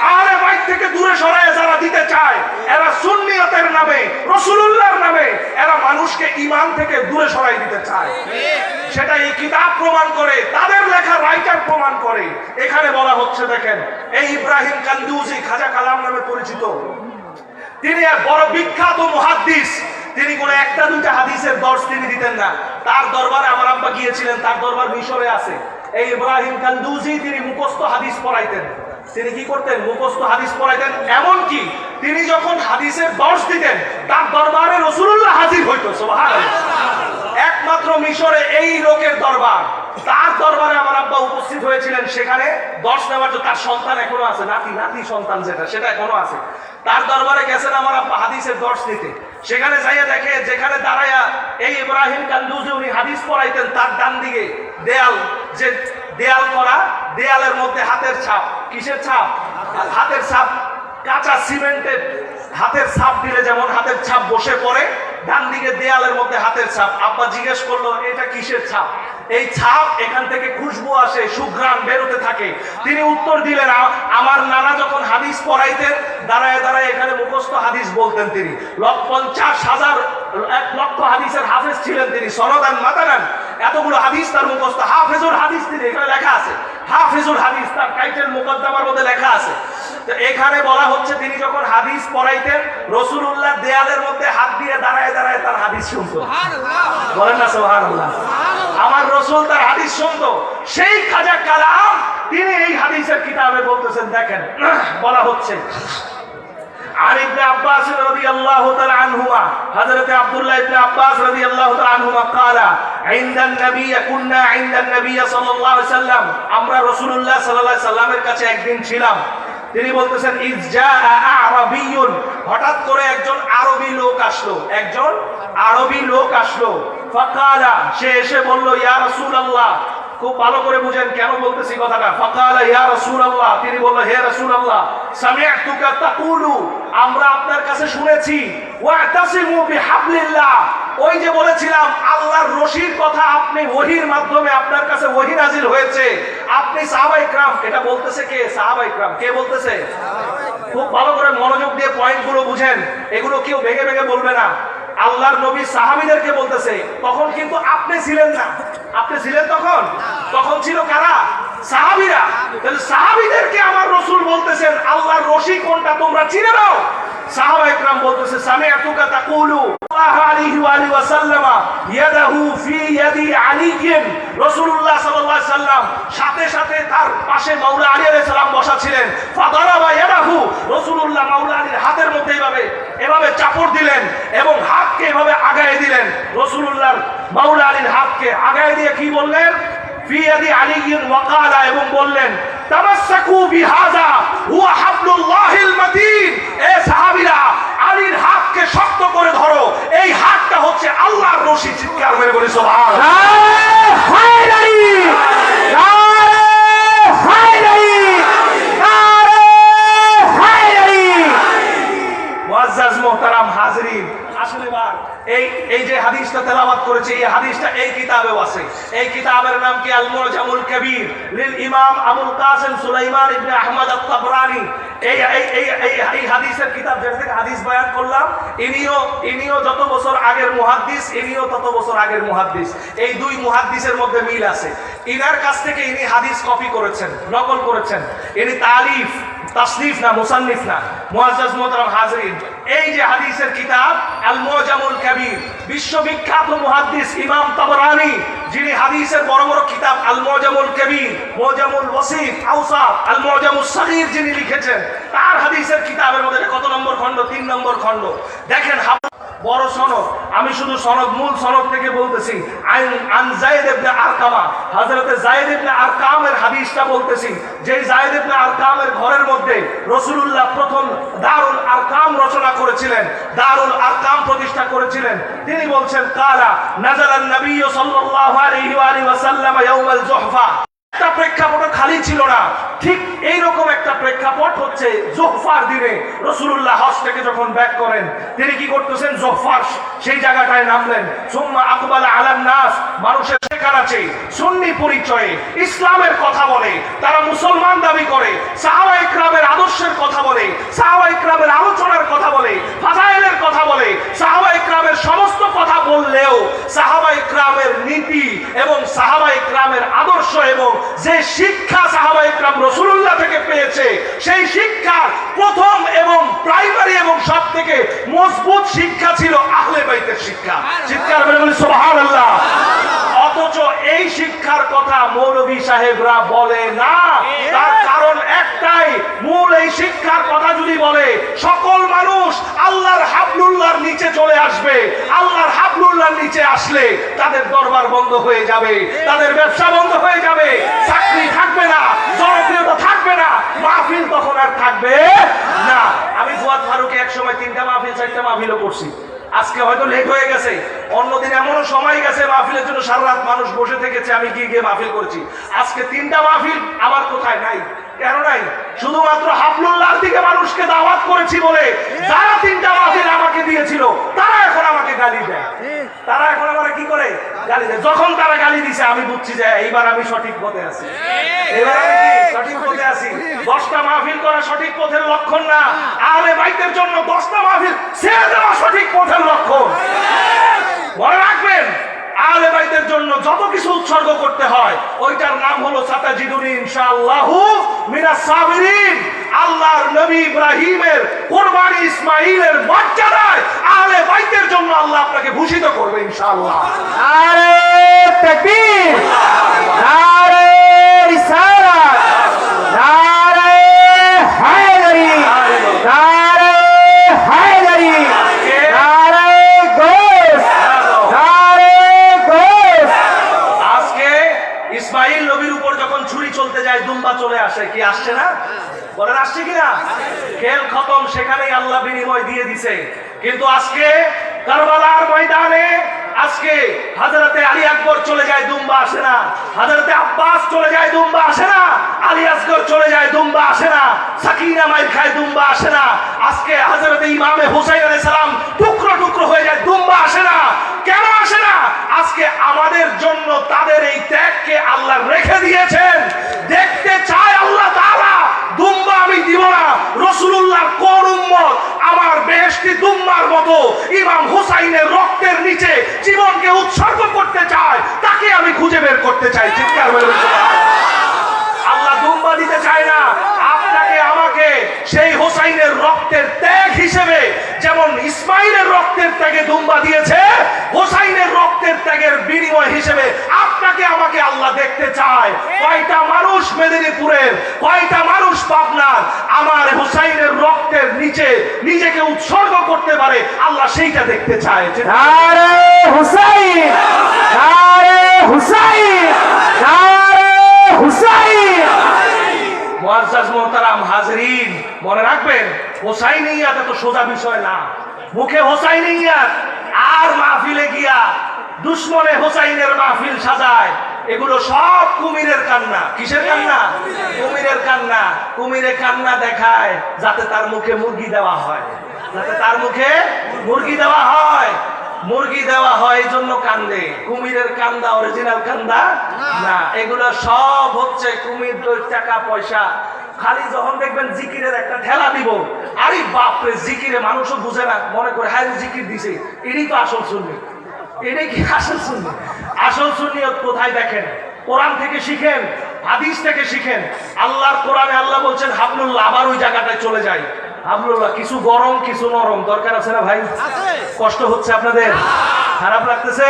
আহলে বাইত থেকে দূরে সরায় যারা দিতে চায়, এরা সুন্নিয়তের নামে, রাসূলুল্লাহর নামে এরা মানুষকে ঈমান থেকে দূরে সরাই দিতে চায়। সেটা এই কিতাব প্রমাণ করে, তাদের লেখা রাইটার প্রমাণ করে। এখানে বলা হচ্ছে, দেখেন, এই ইব্রাহিম কান্দুজি, খাজা কালাম নামে পরিচিত, তিনি এক বড় বিখ্যাত মুহাদ্দিস। তিনি কোনো একটা দুইটা হাদিসের দর্শ তিনি দিতেন না। তার দরবারে আমার আব্বা গিয়েছিলেন, তার দরবার মিশরে আছে। এই ইব্রাহিম কান্দুজি তিনি মুখস্থ হাদিস পড়াইতেন। তিনি কি করতেন? মুখস্থ হাদিস পড়াইতেন। এমন কি তিনি যখন হাদিসের দর্শ দিতেন, তার দরবারে রাসূলুল্লাহ হাজির হইতো। সুবহানাল্লাহ। একমাত্র মিশরে এই লোকের দরবার, তার দরবারে আমার আব্বা উপস্থিত হয়েছিলেন। সেখানে দর্শ নেওয়ার জন্য তার সন্তান এখনো আছে, নাতি সন্তান সেটা এখনো আছে। তার দরবারে গেছেন আমার আব্বা হাদিসের দর্শ নিতে। সেখানে যাইয়া দেখে, যেখানে দাঁড়াইয়া এই ইব্রাহিম কান্দুজি উনি হাদিস পড়াইতেন, তার ডান দিকে দেয়াল, যে দেয়াল করা, দেয়ালের মধ্যে হাতের ছাপ। কিসের ছাপ? হাতের ছাপ। কাঁচা সিমেন্টের হাতের ছাপ দিলে যেমন হাতের ছাপ বসে পড়ে, ডান দিকে দেয়ালের মধ্যে হাতের ছাপ। আব্বা জিজ্ঞেস করলো, এটা কিসের ছাপ? এই ছাপ, এখান থেকে খুশবু আসে, সুঘ্রাণ বেরোতে থাকে। তিনি উত্তর দিলেন, আমার নানা যখন হাদিস পড়াইতেন, দাঁড়ায় দাঁড়ায় এখানে মুখস্থ হাদিস বলতেন। তিনি 50,000 1 লক্ষ হাদিসের হাফেজ ছিলেন তিনি, সনদান মাতানান। এতগুলো হাদিস তার মুখস্থ। হাফেজুল হাদিস তিনি, এখানে লেখা আছে হাফেজুল হাদিস, তার টাইটেল মুকদ্দমার মধ্যে লেখা আছে। তো এখানে বলা হচ্ছে, তিনি যখন হাদিস পড়াইতেন, রাসূলুল্লাহ দেয়ালের মধ্যে হাত দিয়ে দাঁড়ায় দাঁড়ায় তার হাদিস শুনতো। বলেন না সুবহানাল্লাহ। আমার রাসূল তার হাদিস শুনতো। সেই খাজা কালাম তিনি এই হাদিসের কিতাবে বলতেছেন, দেখেন বলা হচ্ছে, আর ইবনে আব্বাস রাদিয়াল্লাহু তাআলা আনহুমা, হযরত আব্দুল্লাহ ইবনে আব্বাস রাদিয়াল্লাহু তাআলা আনহুমা قالا عند النبي كنا عند النبي صلى الله عليه وسلم, আমরা রাসূলুল্লাহ সাল্লাল্লাহু আলাইহি সাল্লামের কাছে একদিন ছিলাম। তিনি বলতেছেন, ইজজা আরাবিয়ুন, হঠাৎ করে একজন আরবি লোক আসলো, একজন আরবি লোক আসলো। ফাকালা, সে এসে বলল, ইয়া রাসূলুল্লাহ খুব ভালো করে বুঝেন কেন বলতেছি কথাটা। ফাকালা ইয়া রাসূলুল্লাহ, তিনি বললেন হে রাসূলুল্লাহ, সামি'তুকা তাকুলু, আমরা আপনার কাছে শুনেছি, ওয়াতাসিমু বিহাবলিল্লাহ, ওই যে বলেছিলাম আল্লাহর রশির কথা, আপনি ওহীর মাধ্যমে আপনার কাছে ওহী নাজিল হয়েছে, আপনি সাহাবায়ে کرام, এটা বলতেছে কে? সাহাবায়ে کرام। কে বলতেছে? খুব ভালো করে মনোযোগ দিয়ে পয়েন্টগুলো বুঝেন, এগুলো কেউ ভেঙে ভেঙে বলবে না। আল্লাহর নবী সাহাবীদেরকে বলতেছে, তখন কিন্তু আপনি ছিলেন না। আপনি ছিলেন তখন? তখন ছিল কারা? সাহাবীরা। তাহলে সাহাবীদেরকে আমার রাসূল বলতেছেন আল্লাহর রশি কোনটা তোমরা চিনে নাও। সাহাবায়ে کرام বলতেছে, সামি'তুকা তাকুলু সাল্লাল্লাহু আলাইহি ওয়া আলিহি ওয়াসাল্লাম ইয়াদাহু ফি ইয়াদি আলিয়্যিন, রাসূলুল্লাহ সাল্লাল্লাহু আলাইহি সাল্লাম সাথে সাথে তার পাশে মাওলা আলী আলাইহিস সালাম বসা ছিলেন। ফাদারাবা ইয়াদাহু, রাসূলুল্লাহ মাওলা আলীর হাতের মধ্যে এভাবে চাপড় দিলেন এবং হাতকে এভাবে আগায় দিলেন। রাসূলুল্লাহ মাওলা আলীর হাতকে আগায় দিয়ে কি বললেন? ফি ইয়াদি আলিয়্যিন ওয়াকালা, এবং বললেন তামাসসাকু বিহাযা হুয়া হাবলুল্লাহিল মাতিন, এ সাহাবীরা আলীর হাতকে শক্ত করে ধরো, এই হাতটা হচ্ছে আল্লাহর রশি। চিৎকার করে বলি সুবহানাল্লাহ। হায়দারি নারে হায়দারি নারে হায়দারি। মুআজ্জাজ মুহতারাম হাজিরিন, আসলে বার এই যে হাদিসটা তেলাওয়াত করেছে, এই হাদিসটা এই কিতাবেও আছে। এই কিতাবের নাম কি? আল মুআজামুল কবির লিল ইমাম আবুল কাসিম সুলাইমান ইবনে আহমদ আত-তাবরানী। এই হাদিসের কিতাব, যেটা থেকে হাদিস বয়ান করলাম, ইনিও যত বছর আগের মুহাদ্দিস, ইনিও তত বছর আগের মুহাদ্দিস। এই দুই মুহাদ্দিসের মধ্যে মিল আছে। ইনার কাছ থেকে ইনি হাদিস কপি করেছেন, নকল করেছেন। ইনি তালিফ, তাসনিফ না, মুসান্নিফ না। মুআজ্জাজ মুহতারাম হাজিরিন, এই যে হাদিসের কিতাব আল মুআজামুল কবির, বিশ্ববিখ্যাত মুহাদ্দিস ইমাম তাবরানী, যিনি হাদিসের বড় বড় কিতাব আল মুআজামুল কবির, মুআজামুল ওয়াসিত, আওসাত, আল মুআজামুস সাগীর যিনি লিখেছেন, তার হাদিসের কিতাবের মধ্যে কত নম্বর খণ্ড? 3 নম্বর খণ্ড। দেখেন বড় সনদ, আমি শুধু সনদ, মূল সনদ থেকে বলতেছি। আন যায়েদ ইবনে আরকামা, হযরত যায়েদ ইবনে আরকামের হাদিসটা বলতেছি। যেই যায়েদ ইবনে আরকামের ঘরের মধ্যে রাসূলুল্লাহ প্রথম দারুল আরকাম রচনা করেছিলেন, দারুল আরকাম প্রতিষ্ঠা করেছিলেন, তিনি বলছেন কালা নাযালান নবী সাল্লাল্লাহু আলাইহি ওয়া আলিহি ওয়াসাল্লাম ইয়াউমাল জুহফা। একটা প্রেক্ষাপট খালি ছিল না, ঠিক এইরকম একটা প্রেক্ষাপট হচ্ছে জুহফার দিনে রাসূলুল্লাহ হজ থেকে যখন ব্যাক করেন, তিনি কি করতেছেন? জুহফার সেই জায়গাটায় নামলেন। সুম্মা আকবালা আলান নাস, মানুষের শেখার আছে, সুন্নি পরিচয়ে ইসলামের কথা বলে, তারা মুসলমান দাবি করে, সাহাবায়ে কেরামের আদর্শের কথা বলে, সাহাবায়ে কেরামের আলোচনার কথা বলে, ফাজাইলের কথা বলে, সাহাবায়ে কেরামের সমস্ত কথা বললেও সাহাবায়ে কেরামের নীতি এবং সাহাবায়ে কেরামের আদর্শ এবং যে শিক্ষা সাহাবায়ে কেরাম রাসূলুল্লাহ থেকে পেয়েছে, সেই শিক্ষার প্রথম এবং প্রাইমারি এবং সবথেকে মজবুত শিক্ষা ছিল আহলে বাইতের শিক্ষা। চিৎকার করে বলি সুবহানাল্লাহ। অথচ এই শিক্ষার কথা মৌলভী সাহেবরা বলে না। তার কারণ একটাই, মূল এই শিক্ষার কথা যদি বলে, সকল মানুষ আল্লাহর হাবলুল্লাহর নিচে চলে আসবে। আল্লাহর হাবলুল্লাহর নিচে আসলে তাদের দরবার বন্ধ হয়ে যাবে, তাদের ব্যবসা বন্ধ হয়ে যাবে, চাকরি থাকবে না, জনপ্রিয়তা থাকবে না, মাহফিল তখন আর থাকবে না। আমি ফুয়াদ ফারুকে এক সময় 3টা মাহফিল 4টা মাহফিলও করছি। আজকে হয়তো লেট হয়ে গেছে, অন্যদিন এমনও সময় গেছে মাহফিলের জন্য সারা রাত মানুষ বসে থেকেছে, আমি গিয়ে মাহফিল করেছি। আজকে 3টা মাহফিল আমার কোথায় নাই, কেন নাই? শুধুমাত্র হাবলুল্লাহর দিকে মানুষকে দাওয়াত করেছি বলে যারা 3টা মাহফিল আমাকে দিয়েছিল তারা এখন আমাকে গালি দেয়। তারা এখন আমাকে কি করে? গালি দেয়। যখন তারা গালি দিছে আমি বুঝছি যে এইবার আমি সঠিক পথে আছি, এবার আমি কি সঠিক পথে আছি। 10টা মাহফিল করা সঠিক পথের লক্ষণ না, আহলে বাইতের জন্য 10টা মাহফিল ছেড়ে দেওয়া সঠিক পথের লক্ষণ। মনে রাখবেন, আহলে বাইতের জন্য যত কিছু উৎসর্গ করতে হয় ওইটার নাম হলো সাতাজিদুনি ইনশাআল্লাহু মিনাস সাবিরিন। আল্লাহর নবী ইব্রাহিমের কুরবানি ইসমাঈলের মর্যাদায় আহলে বাইতের জন্য আল্লাহ আপনাকে ভূষিত করবে ইনশাআল্লাহ। নারে তাকবীর, নারে রিসালাত, নারে হায়দারি, নারে হায়দারি, নারে গোস, নারে গোস। আজকে ইসমাঈল নবীর উপর যখন ছুরি চলতে যায় দুম্বা চলে আসে, কি আসছে না? বলেন আসছে কিনা? খেল খতম, সেখানেই আল্লাহ বিনিময় দিয়ে দিছে। কিন্তু আজকে কারবালার ময়দানে আজকে হযরতে আলী আকবর চলে যায় দুম্বা দুম্বা আসে না, হযরতে আব্বাস চলে যায় দুম্বা আসে না, আলী আসগর চলে যায় দুম্বা আসে না, সাকিনা মাইর খায় দুম্বা আসে না, আজকে হযরতে ইমামে হুসাইন আলাইহিস সালাম টুকরো টুকরো হয়ে যায় দুম্বা আসে না। কেন আসে না? আজকে আমাদের জন্য তাদের এই ত্যাগকে আল্লাহ রেখে দিয়েছেন। দেখতে চায় আল্লাহ তাআলা দুম্বা আমি দিব না, রাসূলুল্লাহর কোন উম্মত আমার বেহেশতি দুম্বার মতো ইমাম হুসাইনের রক্তের নিচে জীবনকে উৎসর্গ করতে চায়, তাকে আমি খুঁজে বের করতে চাই। চিৎকার করে বলুন সুবহানাল্লাহ। আল্লাহ দুম্বা দিতে চায় না আপনাকে আমাকে সেই হুসাইনের রক্তের ত্যাগ হিসেবে, যেমন ইসমাইলের রক্তের ত্যাগে দুম্বা দিয়েছে, হুসাইনের রক্তের ত্যাগের বিনিময় হিসেবে আপনাকে আমাকে আল্লাহ দেখতে চায়। কয়টা মানুষ মেদিনীপুরের, কয়টা মানুষ পাবনার আমার হুসাইনের রক্তের নিচে নিজেকে উৎসর্গ করতে পারে, আল্লাহ সেইটা দেখতে চায়। নারে হুসাইন, নারে হুসাইন, নারে হুসাইন। মুআজ্জাজ মোহতারাম হাজরিন, মনে রাখবেন হোসাইনিয়াত এত সোজা বিষয় না। মুখে হোসাইনিয়াত আর মাহফিলে গিয়া দুশ্মনে হোসাইনের মাহফিল সাজায়, এগুলো সব কুমিরের কান্না। কিসের কান্না? কুমিরের কান্না। কুমিরে কান্না দেখায় যাতে তার মুখে মুরগি দেওয়া হয়, যাতে তার মুখে মুরগি দেওয়া হয়। মুরগি দেওয়া হয় এই জন্য কান্দে। কুমিরের কান্দা অরিজিনাল কান্দা না। এগুলো সব হচ্ছে কুমির টাকা পয়সা। খালি যখন দেখবেন জিকিরের একটা ঠেলা দিব, আরে বাপরে জিকিরে মানুষও বুঝে না, মনে করে হ্যাঁ জিকির দিছে, এটাই তো আসল সুন্নি। এটাই কি আসল সুন্নি? আসল সুন্নিয়ত কোথায় দেখেন? কোরআন থেকে শিখেন, হাদিস থেকে শিখেন। আল্লাহর কোরআনে আল্লাহ বলছেন হাবলুল্লাহ, আবার ওই জায়গাটায় চলে যায়। হাবলুল্লাহ কিছু গরম কিছু নরম, দরকার আছে না ভাই? কষ্ট হচ্ছে আপনাদের? খারাপ লাগতেছে?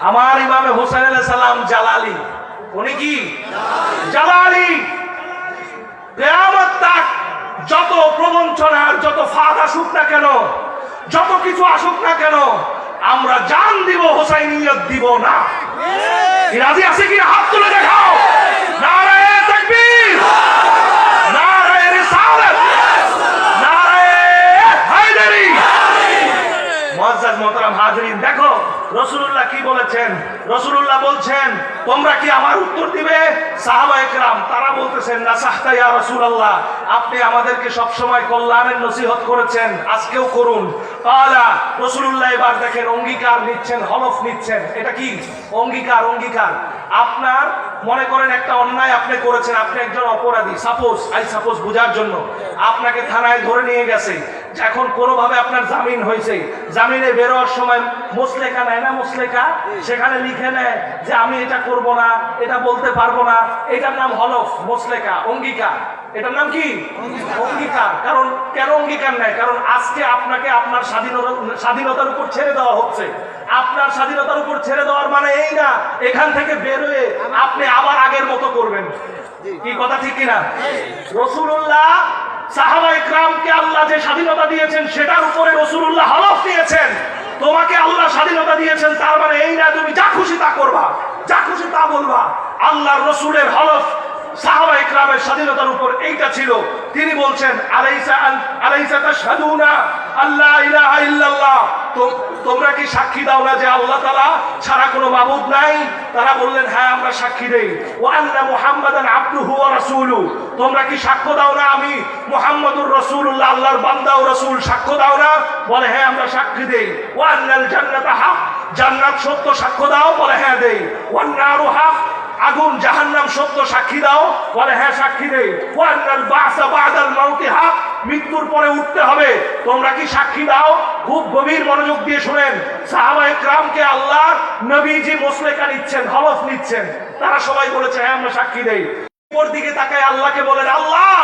আমার ইমামে হোসেন আলাইহিস সালাম জালালি, উনি কি জালালি। কিয়ামত তাক যত প্রবঞ্চনার যত ফাঁদ আসুক না কেন, যত কিছু আসুক না কেন, আমরা জান দিব, হোসাইনিয়ত দিব না। রাজি আছে কি? হাত তুলে দেখাও। নারায়ে তাকবীর, নারায়ে রিসালাত, নারায়ে হায়দারি। মুআজ্জাজ মুহতারাম হাজরিন, দেখো রাসূলুল্লাহ কি বলেছেন। রাসূলুল্লাহ বলছেন তোমরা কি আমার উত্তর দিবে? সাহাবায়ে কেরাম তারা বলতেছেন নাসাহতা ইয়া রাসূলুল্লাহ, আপনি আমাদেরকে সব সময় কল্যাণের নসিহত করেছেন, আজকেও করুন। কালা, রাসূলুল্লাহ এবার দেখেন অঙ্গীকার নিচ্ছেন, হলফ নিচ্ছেন। এটা কি? অঙ্গীকার। অঙ্গীকার আপনার মনে করেন একটা অন্যায় আপনি করেছেন, আপনি একজন অপরাধী, সাপোজ বোঝার জন্য আপনাকে থানায় ধরে নিয়ে গেছে। এখন কোনোভাবে আপনার জামিন হয়েছে, জামিনে বেরোয়ার সময় মুসলেখা নেয় না, মুসলেখা, সেখানে লিখে নেয় যে আমি এটা করব না, এটা বলতে পারবো না। এটার নাম হলফ, মুসলেখা, অঙ্গীকার। এটার নাম কি? অঙ্গীকার। কারণ কেন অঙ্গীকার নেয়? কারণ আজকে আপনাকে আপনার স্বাধীনতার উপর ছেড়ে দেওয়া হচ্ছে। আপনার স্বাধীনতার উপর ছেড়ে দেওয়ার মানে এই না এখান থেকে বেরোয় আপনি আবার আগের মতো করবেন। কি কথা ঠিক কিনা? রাসূলুল্লাহ সাহাবায়ে কেরামকে আল্লাহ যে স্বাধীনতা দিয়েছেন সেটার উপরে রাসূলুল্লাহ হলফ দিয়েছেন। তোমাকে আল্লাহ স্বাধীনতা দিয়েছেন, তার মানে এই না তুমি যা খুশি তা করবা, যা খুশি তা বলবা। আল্লাহর রাসূলের হলফ সাহাবায়ে কেরামের স্বাধীনতার উপর এইটা ছিল। তিনি বলছেন আলাইসা তাশহাদুনা আল্লা ইলাহা ইল্লাল্লাহ, তোমরা কি সাক্ষী দাও না যে আল্লাহ তাআলা ছাড়া কোনো মাবুদ নাই? তারা বললেন হ্যাঁ আমরা সাক্ষী দেই। ওয়া আন্না মুহাম্মাদান আবদুহু ওয়া রাসূলুহু, তোমরা কি সাক্ষ্য দাও না আমি মুহাম্মদুর রাসূলুল্লাহ আল্লাহর বান্দা ও রাসূল? সাক্ষ্য দাও না? বলে হ্যাঁ আমরা সাক্ষী দেই। ওয়া আন্নাল জান্নাতা হক, জান্নাত সত্য, সাক্ষ্য দাও? বলে হ্যাঁ দেই। ওয়ান নারু হক, আগুন জাহান্নাম সত্য, সাক্ষী দাও? বলে হ্যাঁ সাক্ষী দেই। ওয়া আন্নাল বাসা বাদাল মাউতি হক, মৃত্যুর পরে উঠতে হবে, তোমরা কি সাক্ষী দাও? খুব গভীর মনোযোগ দিয়ে শুনেন। সাহাবায়ে কেরামকে আল্লাহ নবীজি মুসলেকা নিচ্ছেন, হলফ নিচ্ছেন। তারা সবাই বলেছে হ্যাঁ আমরা সাক্ষী দেই। উপর দিকে তাকায় আল্লাহকে বলেন আল্লাহ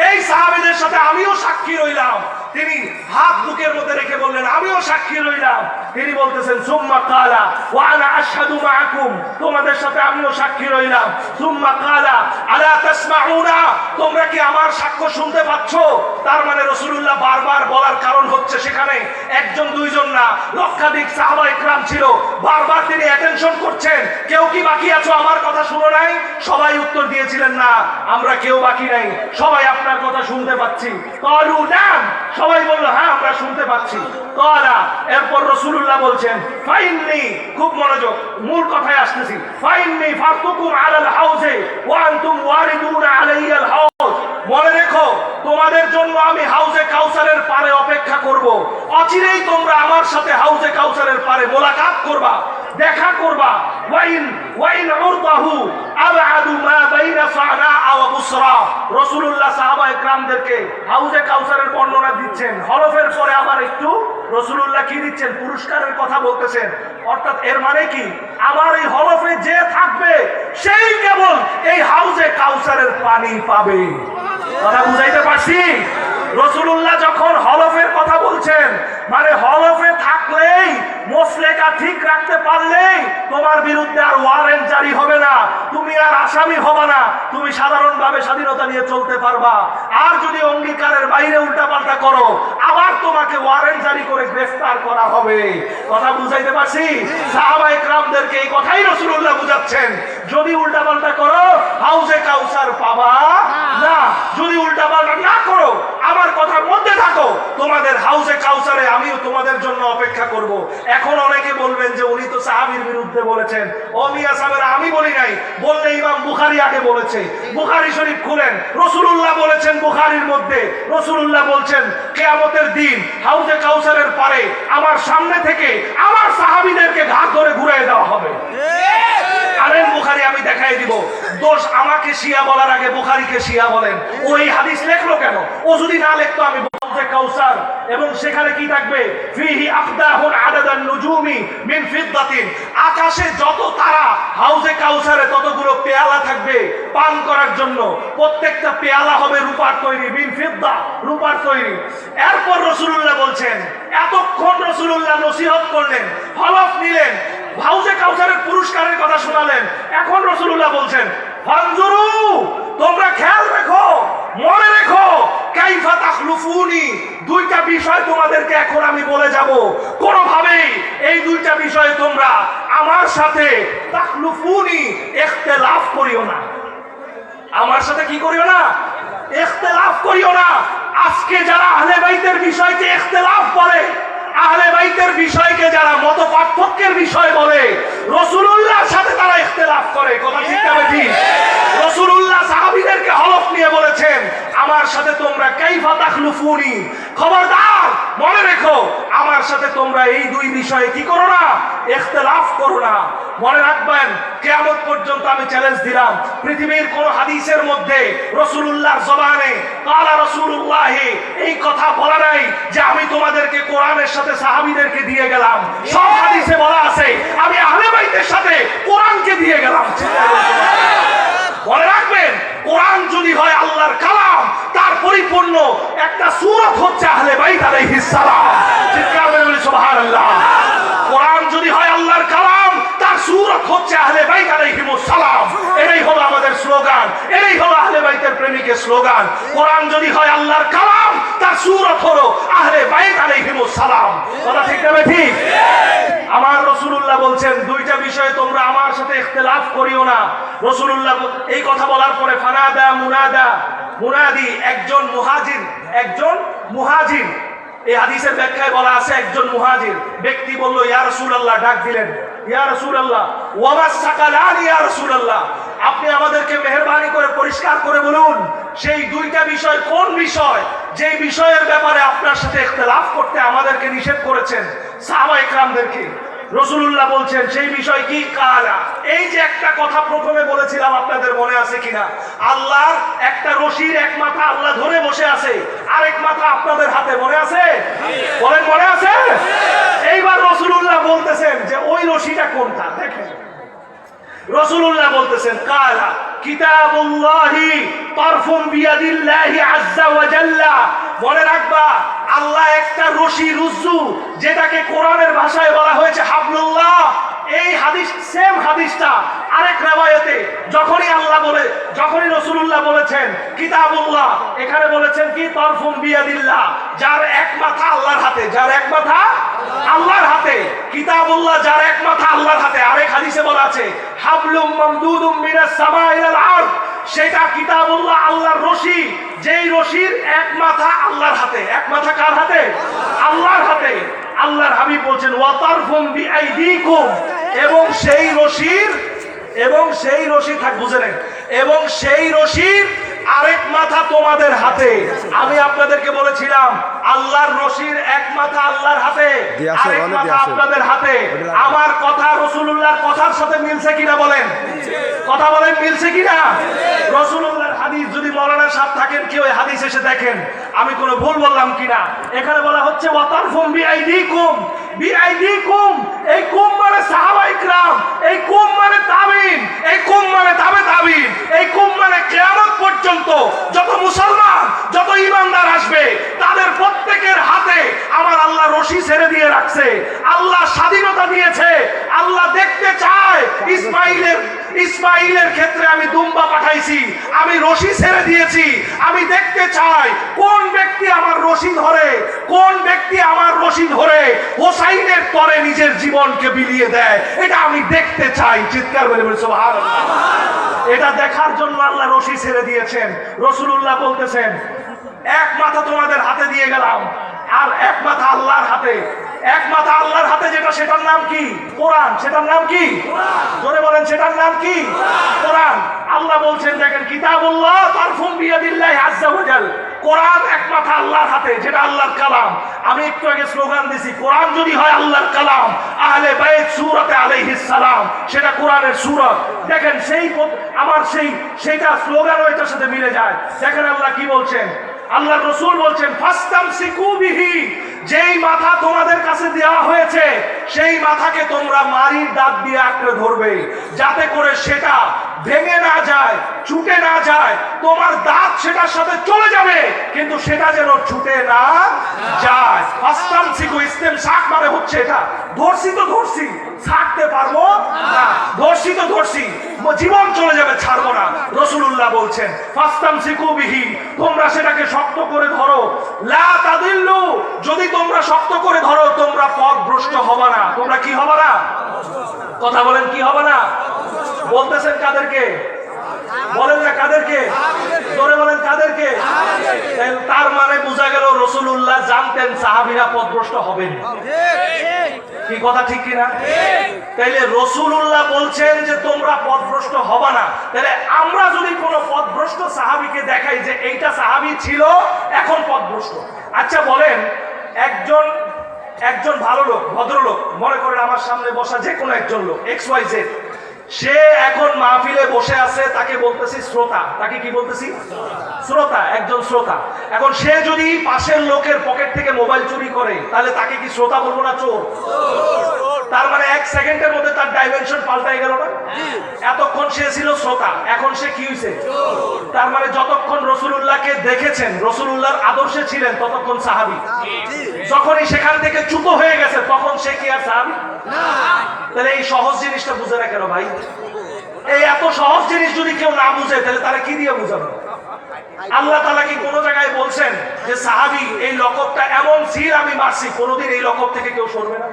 এই সাহাবীদের সাথে আমিও সাক্ষী রইলাম। তিনি হাত বুকের মধ্যে রেখে বললেন আমিও সাক্ষী রইলাম। তিনি বলতেছেন সুম্মা কালা ওয়া আনা আশহাদু মাআকুম, তোমাদের সাথে আমিও সাক্ষী রইলাম। সুম্মা কালা আলা তাসমাউনা, তোমরা কি আমার সাক্ষ্য শুনতে পাচ্ছ? তার মানে রাসূলুল্লাহ বারবার বলার কারণ হচ্ছে সেখানে একজন দুইজন না, লক্ষাধিক সাহাবায়ে কেরাম ছিল। বারবার তিনি অ্যাটেনশন করছেন, কেউ কি বাকি আছো আমার কথা শুনো নাই? সবাই উত্তর দিয়েছিলেন না, আমরা কেউ বাকি নাই, সবাই আপনার কথা শুনতে পাচ্ছি। ক্বালু নাম, সবাই বলল হ্যাঁ আমরা শুনতে পাচ্ছি। ক্বালা, এরপর রাসূলুল্লাহ বলছেন ফাইন্নি, খুব মনোযোগ, মূল কথায় আসতেছি। ফাইন্নি ফারতুকুম আলাল হাউজে ওয়া আনতুম ওয়ারিদুনা আলাইয়াল হাউজ। মনে রেখো, তোমাদের জন্য আমি হাউজে কাউসারের পারে অপেক্ষা করব। অচিরেই তোমরা আমার সাথে হাউজে কাউসারের পারে মোলাকাত করবা, দেখা করবা। ওয়াইন উরতাহু আবআদু মা বাইনা সানা ওয়া বুসরা। রাসূলুল্লাহ সাহাবায়ে কেরামদেরকে হাউজে কাউসারের বর্ণনা দিচ্ছেন। হরফের পরে আবার একটু রাসূলুল্লাহ কি দিচ্ছেন? পুরস্কারের কথা বলতেছেন। অর্থাৎ এর মানে কি, আমার এই হরফে যে থাকবে সেই কেবল এই হাউজে কাউসারের পানি পাবে। কথা বুঝাইতে পারছি? রাসূলুল্লাহ যখন হলফের কথা বলছেন, মানে হলফে থাকলেই, মসলেকা ঠিক রাখতে পারলেই তোমার বিরুদ্ধে আর ওয়ারেন্ট জারি হবে না, তুমি আর আসামি হবে না, তুমি সাধারণভাবে স্বাধীনতা নিয়ে চলতে পারবা। আর যদি অঙ্গীকারের বাইরে উল্টাপাল্টা করো, আবার তোমাকে ওয়ারেন্ট জারি করে গ্রেফতার করা হবে। কথা বুঝাইতে পারছি? সাহাবায়ে কেরামদেরকে এই কথাই রাসূলুল্লাহ বুঝাচ্ছেন। যদি উল্টাপাল্টা করো, হাউজে কাউসার পাবা না। যদি উল্টাপাল্টা না করো, আমার কথার মধ্যে থাকো, তোমাদের হাউজে কাউসারে আমিও তোমাদের জন্য অপেক্ষা করব। এখন অনেকে বলবেন যে উনি তো সাহাবীর বিরুদ্ধে বলেছেন। ও মিয়া সাহেবেরা, আমি বলি নাই, বললে ইমাম বুখারী আগে বলেছে। বুখারী শরীফ খুলেন, রাসূলুল্লাহ বলেছেন বুখারীর মধ্যে, রাসূলুল্লাহ বলছেন কিয়ামতের দিন হাউজে কাউসারের পারে আমার সামনে থেকে আমার সাহাবীদেরকে ঘাট ধরে ঘুরিয়ে দেওয়া হবে। আলেন বুখারী, আমি দেখাই দিব। দোষ আমাকে শিয়া বলার আগে বুখারীকে শিয়া বলেন। ও এই হাদিস লেখলো কেন? ও যদি না লিখতো আমি হাউজে কাউসার, এবং সেখানে কি থাকবে? ফিহি আকদাহুন আদাদান নুজুমি মিন ফিদ্দাতিন। আকাশে যত তারা, হাউজে কাউসারে ততগুলো পেয়ালা থাকবে পান করার জন্য। প্রত্যেকটা পেয়ালা হবে রূপার তৈরি, মিন ফিদ্দা, রূপার তৈরি। এরপর রাসূলুল্লাহ বলছেন, এতক্ষণ রাসূলুল্লাহ নসিহত করলেন, হলফ নিলেন, হাউজে কাউসারের পুরস্কারের কথা শোনালেন। এখন রাসূলুল্লাহ বলছেন, ফানজুরু, তোমরা খেয়াল রেখো, মনে রেখো, কাইফা তাখলুফুনি। দুইটা বিষয় তোমাদেরকে এখন আমি বলে যাব। কোনোভাবেই এই দুইটা বিষয়ে তোমরা আমার সাথে তাখলুফুনি, ইখতিলাফ করিও না। আমার সাথে কি করিও না? ইখতিলাফ করিও না। আজকে যারা আহলে বাইতের বিষয়কে ইখতিলাফ বলে, আহলে বাইতের বিষয়কে যারা মত পার্থক্যের বিষয় বলে, রাসূলুল্লাহর সাথে তারা ইখতিলাফ করে। কথা ঠিক না ঠিক? রাসূলুল্লাহ সাহাবীদেরকে হলফ নিয়ে বলেছেন, আমার সাথে তোমরা কাইফা তাখলুফুনি, খবরদার মনে রেখো, আমার সাথে তোমরা এই দুই বিষয়ে কি করো না? ইখতিলাফ করো না। মনে রাখবেন, কিয়ামত পর্যন্ত আমি চ্যালেঞ্জ দিলাম, পৃথিবীর কোন হাদিসের মধ্যে রাসূলুল্লাহর জবানে কালা রাসূলুল্লাহ এই কথা বলা নাই যে আমি তোমাদেরকে কোরআনের সাথে সাহাবীদেরকে দিয়ে গেলাম। সব হাদিসে বলা আছে আমি আহলে বাইতের সাথে কোরআনকে দিয়ে গেলাম। মনে রাখবেন, কোরআন যদি হয় আল্লাহর কালাম, তার পরিপূর্ণ একটা সূরত হচ্ছে আহলে বাইত আলাইহিস সালাম। চিৎকার করে বলি সুবহানাল্লাহ। কোরআন যদি হয় আল্লাহর কালাম, তার সূরত হচ্ছে আহলে বাইত আলাইহিমুস সালাম। এটাই হলো আমাদের স্লোগান, এটাই হলো আহলে বাইতের প্রেমিকের স্লোগান। কোরআন যদি হয় আল্লাহর কালাম, তার সূরত হলো আহলে বাইত আলাইহিমুস সালাম। কথা ঠিক না ঠিক? আমার রাসূলুল্লাহ বলছেন, দুইটা বিষয়ে তোমরা আমার সাথে ইখতিলাফ করিও না। রাসূলুল্লাহ এই কথা বলার পরে ফানাদা মুনাদা, মুনাদি, একজন মুহাজির, একজন মুহাজির। এই হাদিসের ব্যাখ্যায় বলা আছে একজন মুহাজির ব্যক্তি বলল, ইয়া রাসূলুল্লাহ, ডাক দিলেন, ইয়া রাসূলুল্লাহ, ওয়া মাসাকালান, ইয়া রাসূলুল্লাহ, আপনি আমাদেরকে মেহেরবানি করে পরিষ্কার করে বলুন, সেই দুইটা বিষয় কোন বিষয়, যে বিষয়ের ব্যাপারে আপনার সাথে ইখতিলাফ করতে আমাদেরকে নিষেধ করেছেন সাহাবায়ে কেরামদেরকে। রাসূলুল্লাহ বলছেন, সেই বিষয় কি? কালা, এই যে একটা কথা প্রথমে বলেছিলাম, আপনাদের মনে আছে কিনা? আল্লাহর একটা রশির এক মাথা আল্লাহ ধরে বসে আছে, আরেক মাথা আপনাদের হাতে, মনে আছে? বলেন মনে আছে? এইবার রাসূলুল্লাহ বলতেছেন যে ওই রশিটা কোনটা, দেখেন। রাসূলুল্লাহ বলতেছেন, কালা কিতাবুল্লাহি তারফুম বিয়াদিল্লাহি আযজা ওয়া জাল্লা। মনে রাখবা, আল্লাহ একটা রশি, রুজ্জু, যেটাকে কোরআনের ভাষায় বলা হয়েছে হাবলুল্লাহ। এই হাদিস, সেম হাদিসটা আরেক riwayate যখনই আল্লাহ বলে, যখনই রাসূলুল্লাহ বলেছেন কিতাবুল্লাহ, এখানে বলেছেন কি? তারফুম বিয়াদিল্লাহ, যার এক মাথা আল্লাহর হাতে, যার এক মাথা আল্লাহর হাতে। কিতাবুল্লাহ, যার এক মাথা আল্লাহর হাতে। আরেক হাদিসে বলা আছে হাবলুম মামদুদুম মিনাস সামা ইলাল আরদ, সেটা কিতাবুল্লাহ, আল্লাহর রশি, যেই রশির এক মাথা আল্লাহর হাতে। এক মাথা কার হাতে? আল্লাহর হাতে। আল্লাহর হাবিব বলছেন, ওয়া তারফুম বিআইদিকুম, এবং সেই রশি থাক, বুঝে নেন, এবং সেই রশির আরেক মাথা তোমাদের হাতে। আমি আপনাদেরকে বলেছিলাম আল্লাহর রশির এক মাথা আল্লাহর হাতে, আরেক মাথা আপনাদের হাতে। আমার কথা রাসূলুল্লাহর কথার সাথে মিলছে কিনা বলেন, কথা বলেন, মিলছে কিনা? রাসূলুল্লাহর হাদিস যদি মাওলানা সাহেব থাকেন কেউ এই হাদিস এসে দেখেন আমি কোনো ভুল বললাম কিনা। এখানে বলা হচ্ছে ওয়াতারফুম বিআইদিকুম, বিআইদিকুম, এই কুম মানে সাহাবায়ে কিরাম, এই কুম মানে তাবিঈন, এই কুম মানে তাবে তাবিঈন, এই কুম মানে কিয়ামত পর্যন্ত যত মুসলমান, যত ঈমানদার আসবে তাদের প্রত্যেকের হাতে আমার আল্লাহ রশি ছেড়ে দিয়ে রাখছে। আল্লাহ স্বাধীনতা দিয়েছে। আল্লাহ দেখতে চায় ইসমাইলের ক্ষেত্রে আমি দুম্বা পাঠাইছি, আমি রশি ছেড়ে দিয়েছি। আমি দেখতে চাই কোন ব্যক্তি আমার রশি ধরে, কোন ব্যক্তি আমার রশি ধরে হোসাইনের তরে নিজের জীবনকে বিলিয়ে দেয়। এটা আমি দেখতে চাই। চিৎকার করে বলে সুবহানাল্লাহ। এটা দেখার জন্য আল্লাহ রশি ছেড়ে দিয়েছেন। রাসূলুল্লাহ বলতেছেন এক মাথা তোমাদের হাতে দিয়ে গেলাম, আর এক মাথা আল্লাহর হাতে। এক মাথা আল্লাহর হাতে যেটা, সেটার নাম কি? কোরআন। সেটার নাম কি? জোরে বলেন, সেটার নাম কি? কোরআন। আল্লাহ বলছেন দেখেন, কিতাবুল্লাহ তারফুম বিয়াদিল্লাহি আযজা ওয়া জাল। কোরআন এক মাথা আল্লাহর হাতে, যেটা আল্লাহর কালাম। আমি একটু আগে স্লোগান দিছি, কোরআন যদি হয় আল্লাহর কালাম, আহলে বাইত সূরাতে আলাইহিস সালাম, সেটা কোরআনের সূরত। দেখেন আমার সেইটা স্লোগানও এটার সাথে মিলে যায়। দেখেন আল্লাহ কি বলছেন, আল্লাহর রাসূল বলছেন ফাস্তামসিকু বিহি, যেই মাথা তোমাদের কাছে দেওয়া হয়েছে সেই মাথাকে তোমরা মারির দাঁত দিয়ে আঁকড়ে ধরবে, যাতে করে সেটা ভেঙে না যায়, ছুটে না যায়। তোমার দাঁত সেটার সাথে চলে যাবে, কিন্তু সেটা যেন ছুটে না যায়। ফাস্তামসিকু, ইসতিমসাক মানে হচ্ছে এটা, ধরছি তো ধরছি, ছাড়তে পারবো না, ধরছি তো ধরছি, জীবন চলে যাবে, ছাড়বো না। রাসূলুল্লাহ বলছেন ফাস্তামসিকু বিহি, তোমরা সেটাকে শক্ত করে ধরো। লা তাদিল্লু, যদি তোমরা শক্ত করে ধরো তোমরা পথভ্রষ্ট হবে না। তোমরা কি হবে না? কথা বলেন, কি হবে না? বলতেছেন কাদেরকে? বলেন না কাদেরকে? জোরে বলেন কাদেরকে? তার মানে বোঝা গেল রাসূলুল্লাহ জানতেন সাহাবীরা পথভ্রষ্ট হবেন। কি কথা ঠিক কিনা? তাইলে রাসূলুল্লাহ বলছেন যে তোমরা পথভ্রষ্ট হবে না। তাহলে আমরা যদি কোনো পথভ্রষ্ট সাহাবীকে দেখাই যে এইটা সাহাবী ছিল এখন পথভ্রষ্ট, আচ্ছা বলেন একজন ভালো লোক, ভদ্রলোক, মনে করেন আমার সামনে বসা যে কোনো একজন লোক XYZ, সে এখন মাহফিলে বসে আছে, তাকে বলতেছি শ্রোতা। তাকে কি বলতেছি? শ্রোতা, একজন শ্রোতা। এখন সে যদি পাশের লোকের পকেট থেকে মোবাইল চুরি করে তাহলে তাকে কি শ্রোতা বলবো না চোর? তার মানে এক সেকেন্ডের মধ্যে তার ডাইমেনশন পাল্টাই গেল না? এতক্ষণ সে ছিল শ্রোতা, এখন সে কি হয়েছে? তার মানে যতক্ষণ রাসূলুল্লাহকে দেখেছেন, রাসূলুল্লাহর আদর্শে ছিলেন, ততক্ষণ সাহাবী। যখনই সেখান থেকে চ্যুত হয়ে গেছে তখন সে কি আর সাহাবী না? তাহলে এই সহজ জিনিসটা বুঝে না কেন ভাই? এই এত সহজ জিনিস যদি কেউ না বুঝে তাহলে তারা কি দিয়ে বুঝাবে? আল্লাহ তাআলা কি কোনো জায়গায় বলছেন যে সাহাবী এই লকবটা এমন ছিল আমি মারছি, কোনোদিন এই লকব থেকে কেউ সরবে না?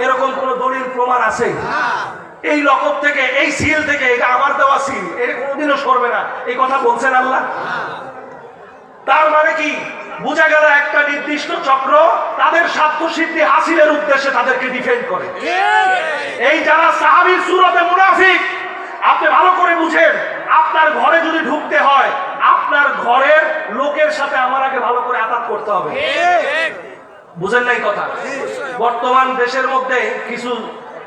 এরকম কোন দলিল প্রমাণ আছে? এই লকব থেকে, এই সিল থেকে, এটা আমার দেওয়া সিল, এটা কোনোদিনও সরবে না, এই কথা বলছেন আল্লাহ? তার মানে কি বোঝা গেল একটা নির্দিষ্ট চক্র তাদের স্বার্থ সিদ্ধি হাসিলের উদ্দেশ্যে তাদেরকে ডিফেন্ড করে। এই যারা সাহাবীর সূরতে মুনাফিক, আপনি ভালো করে বুঝেন, আপনার ঘরে যদি ঢুকতে হয় আপনার ঘরের লোকের সাথে আমার আগে ভালো করে আতাত করতে হবে। বুঝেন নাই কথা? বর্তমান দেশের মধ্যে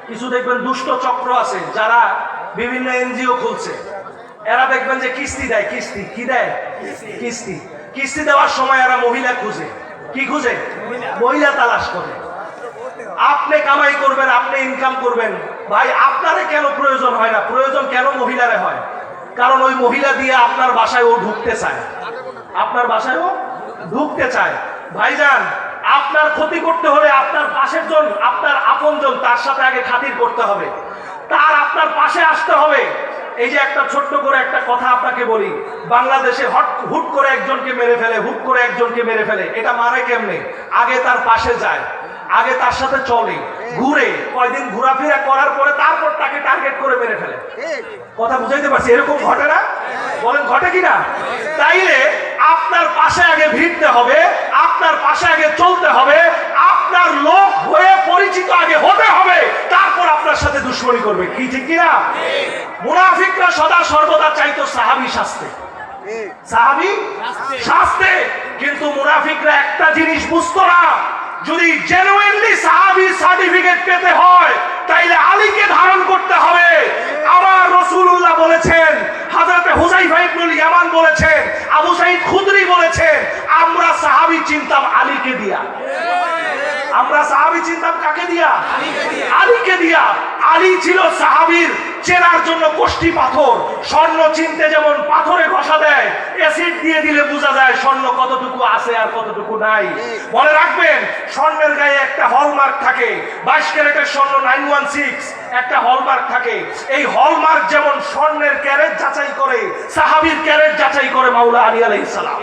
কিছু দেখবেন দুষ্ট চক্র আছে যারা বিভিন্ন এনজিও খুলছে। এরা দেখবেন যে কিস্তি দেয়, কিস্তি কি দেয়? কিস্তি দেওয়ার সময় এরা মহিলা খুঁজে। কি খুঁজে? মহিলা তালাশ করে। আপনি কামাই করবেন, আপনি ইনকাম করবেন, ভাই আপনারে কেন প্রয়োজন হয় না? প্রয়োজন কেন মহিলারে হয়? কারণ ওই মহিলা দিয়ে আপনার বাসায় ও ঢুকতে চায়, আপনার বাসায় ও ঢুকতে চায়। ভাইজান, আপনার ক্ষতি করতে হলে আপনার পাশের জন, আপনার আপনজন, তার সাথে আগে খাতির করতে হবে, তার আপনার পাশে আসতে হবে। এই যে একটা ছোট্ট করে একটা কথা আপনাকে বলি, বাংলাদেশে হুট করে একজনকে মেরে ফেলে, হুট করে একজনকে মেরে ফেলে, এটা মারে কেমনে? আগে তার পাশে যায়, আগে তার সাথে চলে, ঘুরে, কয়দিন ঘোরাফেরা করার পরে তারপর তাকে টার্গেট করে মেরে ফেলে। কথা বুঝাইতে পারছি? এরকম ঘটে না? বলেন ঘটে কিনা? তাইলে আপনার পাশে আগে ভিড়তে হবে, আপনার পাশে আগে চলতে হবে, আপনার লোক হয়ে পরিচিত আগে হতে হবে, তারপর আপনার সাথে দুশ্মনী করবে। কি ঠিক কিনা? মুনাফিকরা সদা সর্বদা চাইতো সাহাবী শাস্তে, সাহাবী শাস্তে, কিন্তু মুনাফিকরা একটা জিনিস বুঝতো না, যদি জেনুইনলি সাহাবী সার্টিফিকেট পেতে হয় তাইলে আলীকে ধারণ করতে হবে। আমার রাসূলুল্লাহ বলেছেন, হযরত হুযায়ফা ইবনুল ইয়ামান বলেছেন, আবু সাঈদ খুদরি বলেছেন, আমরা সাহাবী চিনতাম আলীকে দিয়া। আমরা সাহাবী চিনতাম কাকে দিয়া? আলীকে দিয়া। আলী ছিল সাহাবীর চেনার জন্য কোষ্ঠী পাথর। স্বর্ণ চিনতে যেমন পাথরে ঘষা দেয়, অ্যাসিড দিয়ে দিলে বোঝা যায় স্বর্ণ কতটুকু আছে আর কতটুকু নাই। মনে রাখবেন, স্বর্ণের গায়ে একটা হলমার্ক থাকে। 22 ক্যারেটের স্বর্ণ 916 একটা হলমার্ক থাকে। এই হলমার্ক যেমন স্বর্ণের ক্যারেট যাচাই করে, সাহাবীর ক্যারেট যাচাই করে মাওলা আলী আলাইহিস সালাম।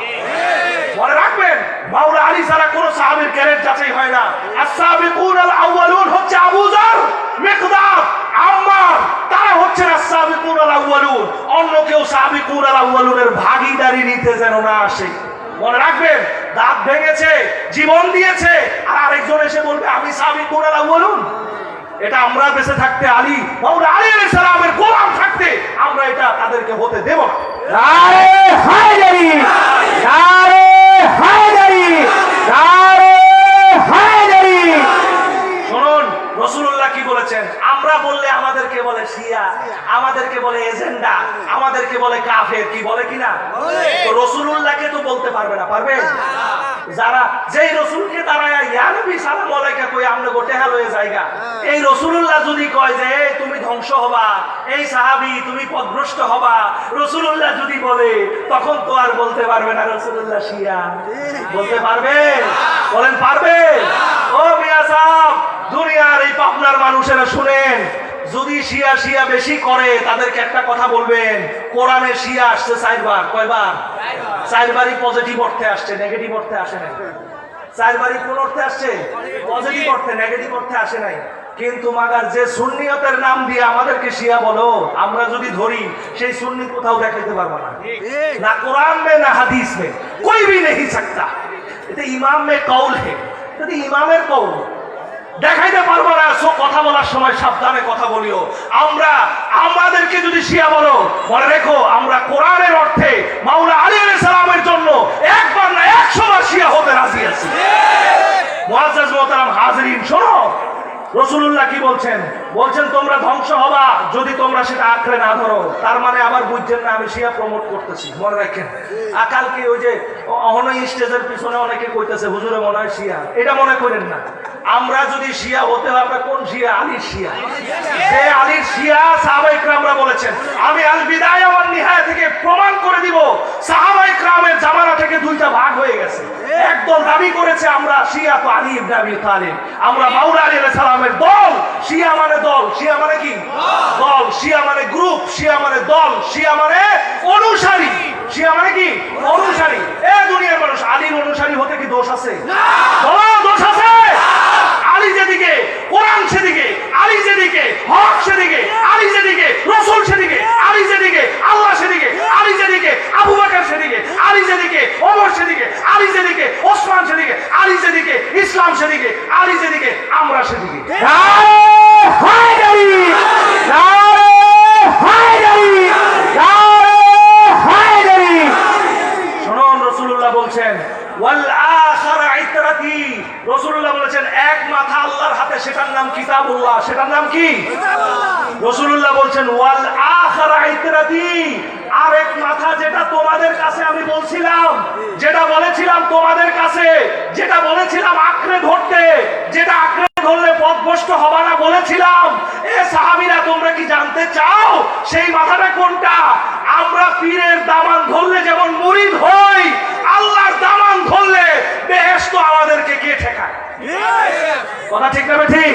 মনে রাখবেন, মাওলা আলী ছাড়া কোন সাহাবীর ক্যারেট যাচাই হয় না। as-সাবিকুন আল-আউয়ালুন হচ্ছে আবু যর, মিকদাদ, আম্মার, তারা হচ্ছে as-সাবিকুন আল-আউয়ালুন। অন্য কেউ সাবিকুন আল-আউয়ালুনের ভাগীদারি নিতে যেন না আসে। মনে রাখবেন, দাঁত ভেঙেছে, জীবন দিয়েছে, আর আরেকজন এসে বলবে আমি সাবিকুন আল-আউয়ালুন। এটা আমরা বেঁচে থাকতে, আলী মাওলা আলী আলাইহিস সালামের গোলাম থাকতে আমরা এটা তাদেরকে হতে দেব না। নারে হায়দারি, নারে হায়দারি, নারে হায়দারি। শুনুন, রাসূলুল্লাহ কি বলেছেন? আমরা বললে আমাদেরকে বলে শিয়া, আমাদেরকে বলে এজেন্ডা, আমাদেরকে বলে কাফের। কি বলে কিনা? তো রাসূলুল্লাহকে তো বলতে পারবে না, পারবে? যারা যেই রাসূলকে দাঁড়ায় ইয়া নবী সালাম আলাইকা কই আমরা গোটে হাল হয়ে জায়গা, এই রাসূলুল্লাহ যদি কয় যে এই তুমি ধ্বংস হবা, এই সাহাবী তুমি পথভ্রষ্ট হবা, রাসূলুল্লাহ যদি বলে, তখন তো আর বলতে পারবে না রাসূলুল্লাহ শিয়া। বলতে পারবে? বলেন পারবে? ও মিয়া সাহেব, দুনিয়ার এই পাবনার মানুষেরা শুনেন, যদি শিয়া শিয়া বেশি করে তাদেরকে একটা কথা বলবেন, কোরআনে শিয়া আসছে 4 বার। কয়বার? 4 বারই পজিটিভ অর্থে আসছে, নেগেটিভ অর্থে আসে নাই। 4 বারই কোন অর্থে আসছে? পজিটিভ অর্থে, নেগেটিভ অর্থে আসে নাই। কিন্তু মাগার যে সুন্নিয়তের নাম দিয়ে আমাদেরকে শিয়া বলো, আমরা যদি ধরি সেই সুন্নি কোথাও দেখাইতে পারবো না, না কোরআন में ना হাদিস में, कोई भी नहीं सकता। এটা ইমাম में কৌল है, এটা ইমামের কৌল, দেখাইতে পারবো না। সো কথা বলার সময় সাবধানে কথা বলিও। আমরা আমাদেরকে যদি শিয়া বলো, মনে রেখো আমরা কোরআনের অর্থে মাওলা আলী আলাইহিস সালামের জন্য একবার না 100 বার শিয়া হতে রাজি আছি। মুআজ্জাজ মোহতারাম হাজিরিন, শোনো রাসূলুল্লাহ কি বলছেন? বলছেন তোমরা ধ্বংস হবা যদি তোমরা সেটা আঁকড়ে না ধরো। তার মানে আবার বুঝছেন না আমি শিয়া প্রমোট করতেছি। মনে রাখেন, কালকে ওই যে অহনই স্টেজের পিছনে অনেকে কইতেছে হুজুরে মনে হয় শিয়া, এটা মনে করেন না। আমরা যদি শিয়া হতে হয়, আমরা কোন শিয়া? আলীর শিয়া। যে আলীর শিয়া সাহাবায়ে কেরামরা বলেছেন, আমি আল বিদায়া ওয়ান নিহায়া থেকে প্রমাণ করে দিব সাহাবায়ে কেরামের জামানা থেকে 2টা ভাগ হয়ে গেছে। একদল দাবি করেছে আমরা শিয়া তো আলী ইবনে আবি তালিব, আমরা মাওলা আলী আলাইহিস সালামের দল। শিয়া মানে দল, শিয়া মানে কি? দল। শিয়া মানে গ্রুপ, শিয়া মানে দল, শিয়া মানে অনুসারী। শিয়া মানে কি? অনুসারী। এ দুনিয়ার মানুষ, আলীর অনুসারী হতে কি দোষ আছে? বলো, দোষ আছে? আলী যেদিকে, কোরআন সেদিকে, আলী যেদিকে, হক সেদিকে, আলী যেদিকে, রাসূল সেদিকে, আলী যেদিকে, আল্লাহ সেদিকে, আলী যেদিকে, আবু বকর সেদিকে, আলী যেদিকে, ওমর সেদিকে, আলী যেদিকে, ওসমান সেদিকে, আলী যেদিকে, ইসলাম সেদিকে, আলী যেদিকে, আমরা সেদিকে। নারে হায়দারি, নারে হায়দারি, নারে হায়দারি। শুনুন, রাসূলুল্লাহ বলছেন ওয়াল আখিরা ইতরাতি, রাসূলুল্লাহ বলেছেন এক মাথা আল্লাহর হাতে, সেটার নাম কিতাবুল্লাহ। সেটার নাম কি? রাসূলুল্লাহ বলছেন ওয়াল আখিরা ইতরাতি, আরেক মাথা যেটা তোমাদের কাছে আমি বলছিলাম, যেটা বলেছিলাম তোমাদের কাছে, যেটা বলেছিলাম আঁকড়ে ধরতে, যেটা আঁকড়ে ধরলে পথভ্রষ্ট হবা না বলেছিলাম। এ সাহাবীরা, তোমরা কি জানতে চাও সেই মাথাটা কোনটা? আমরা পীরের দামান ধরলে যেমন মুরিদ হই, আল্লাহর দামান ধরলে বেহেশত আমাদেরকে কে ঠেকায়? কথা ঠিক না ঠিক?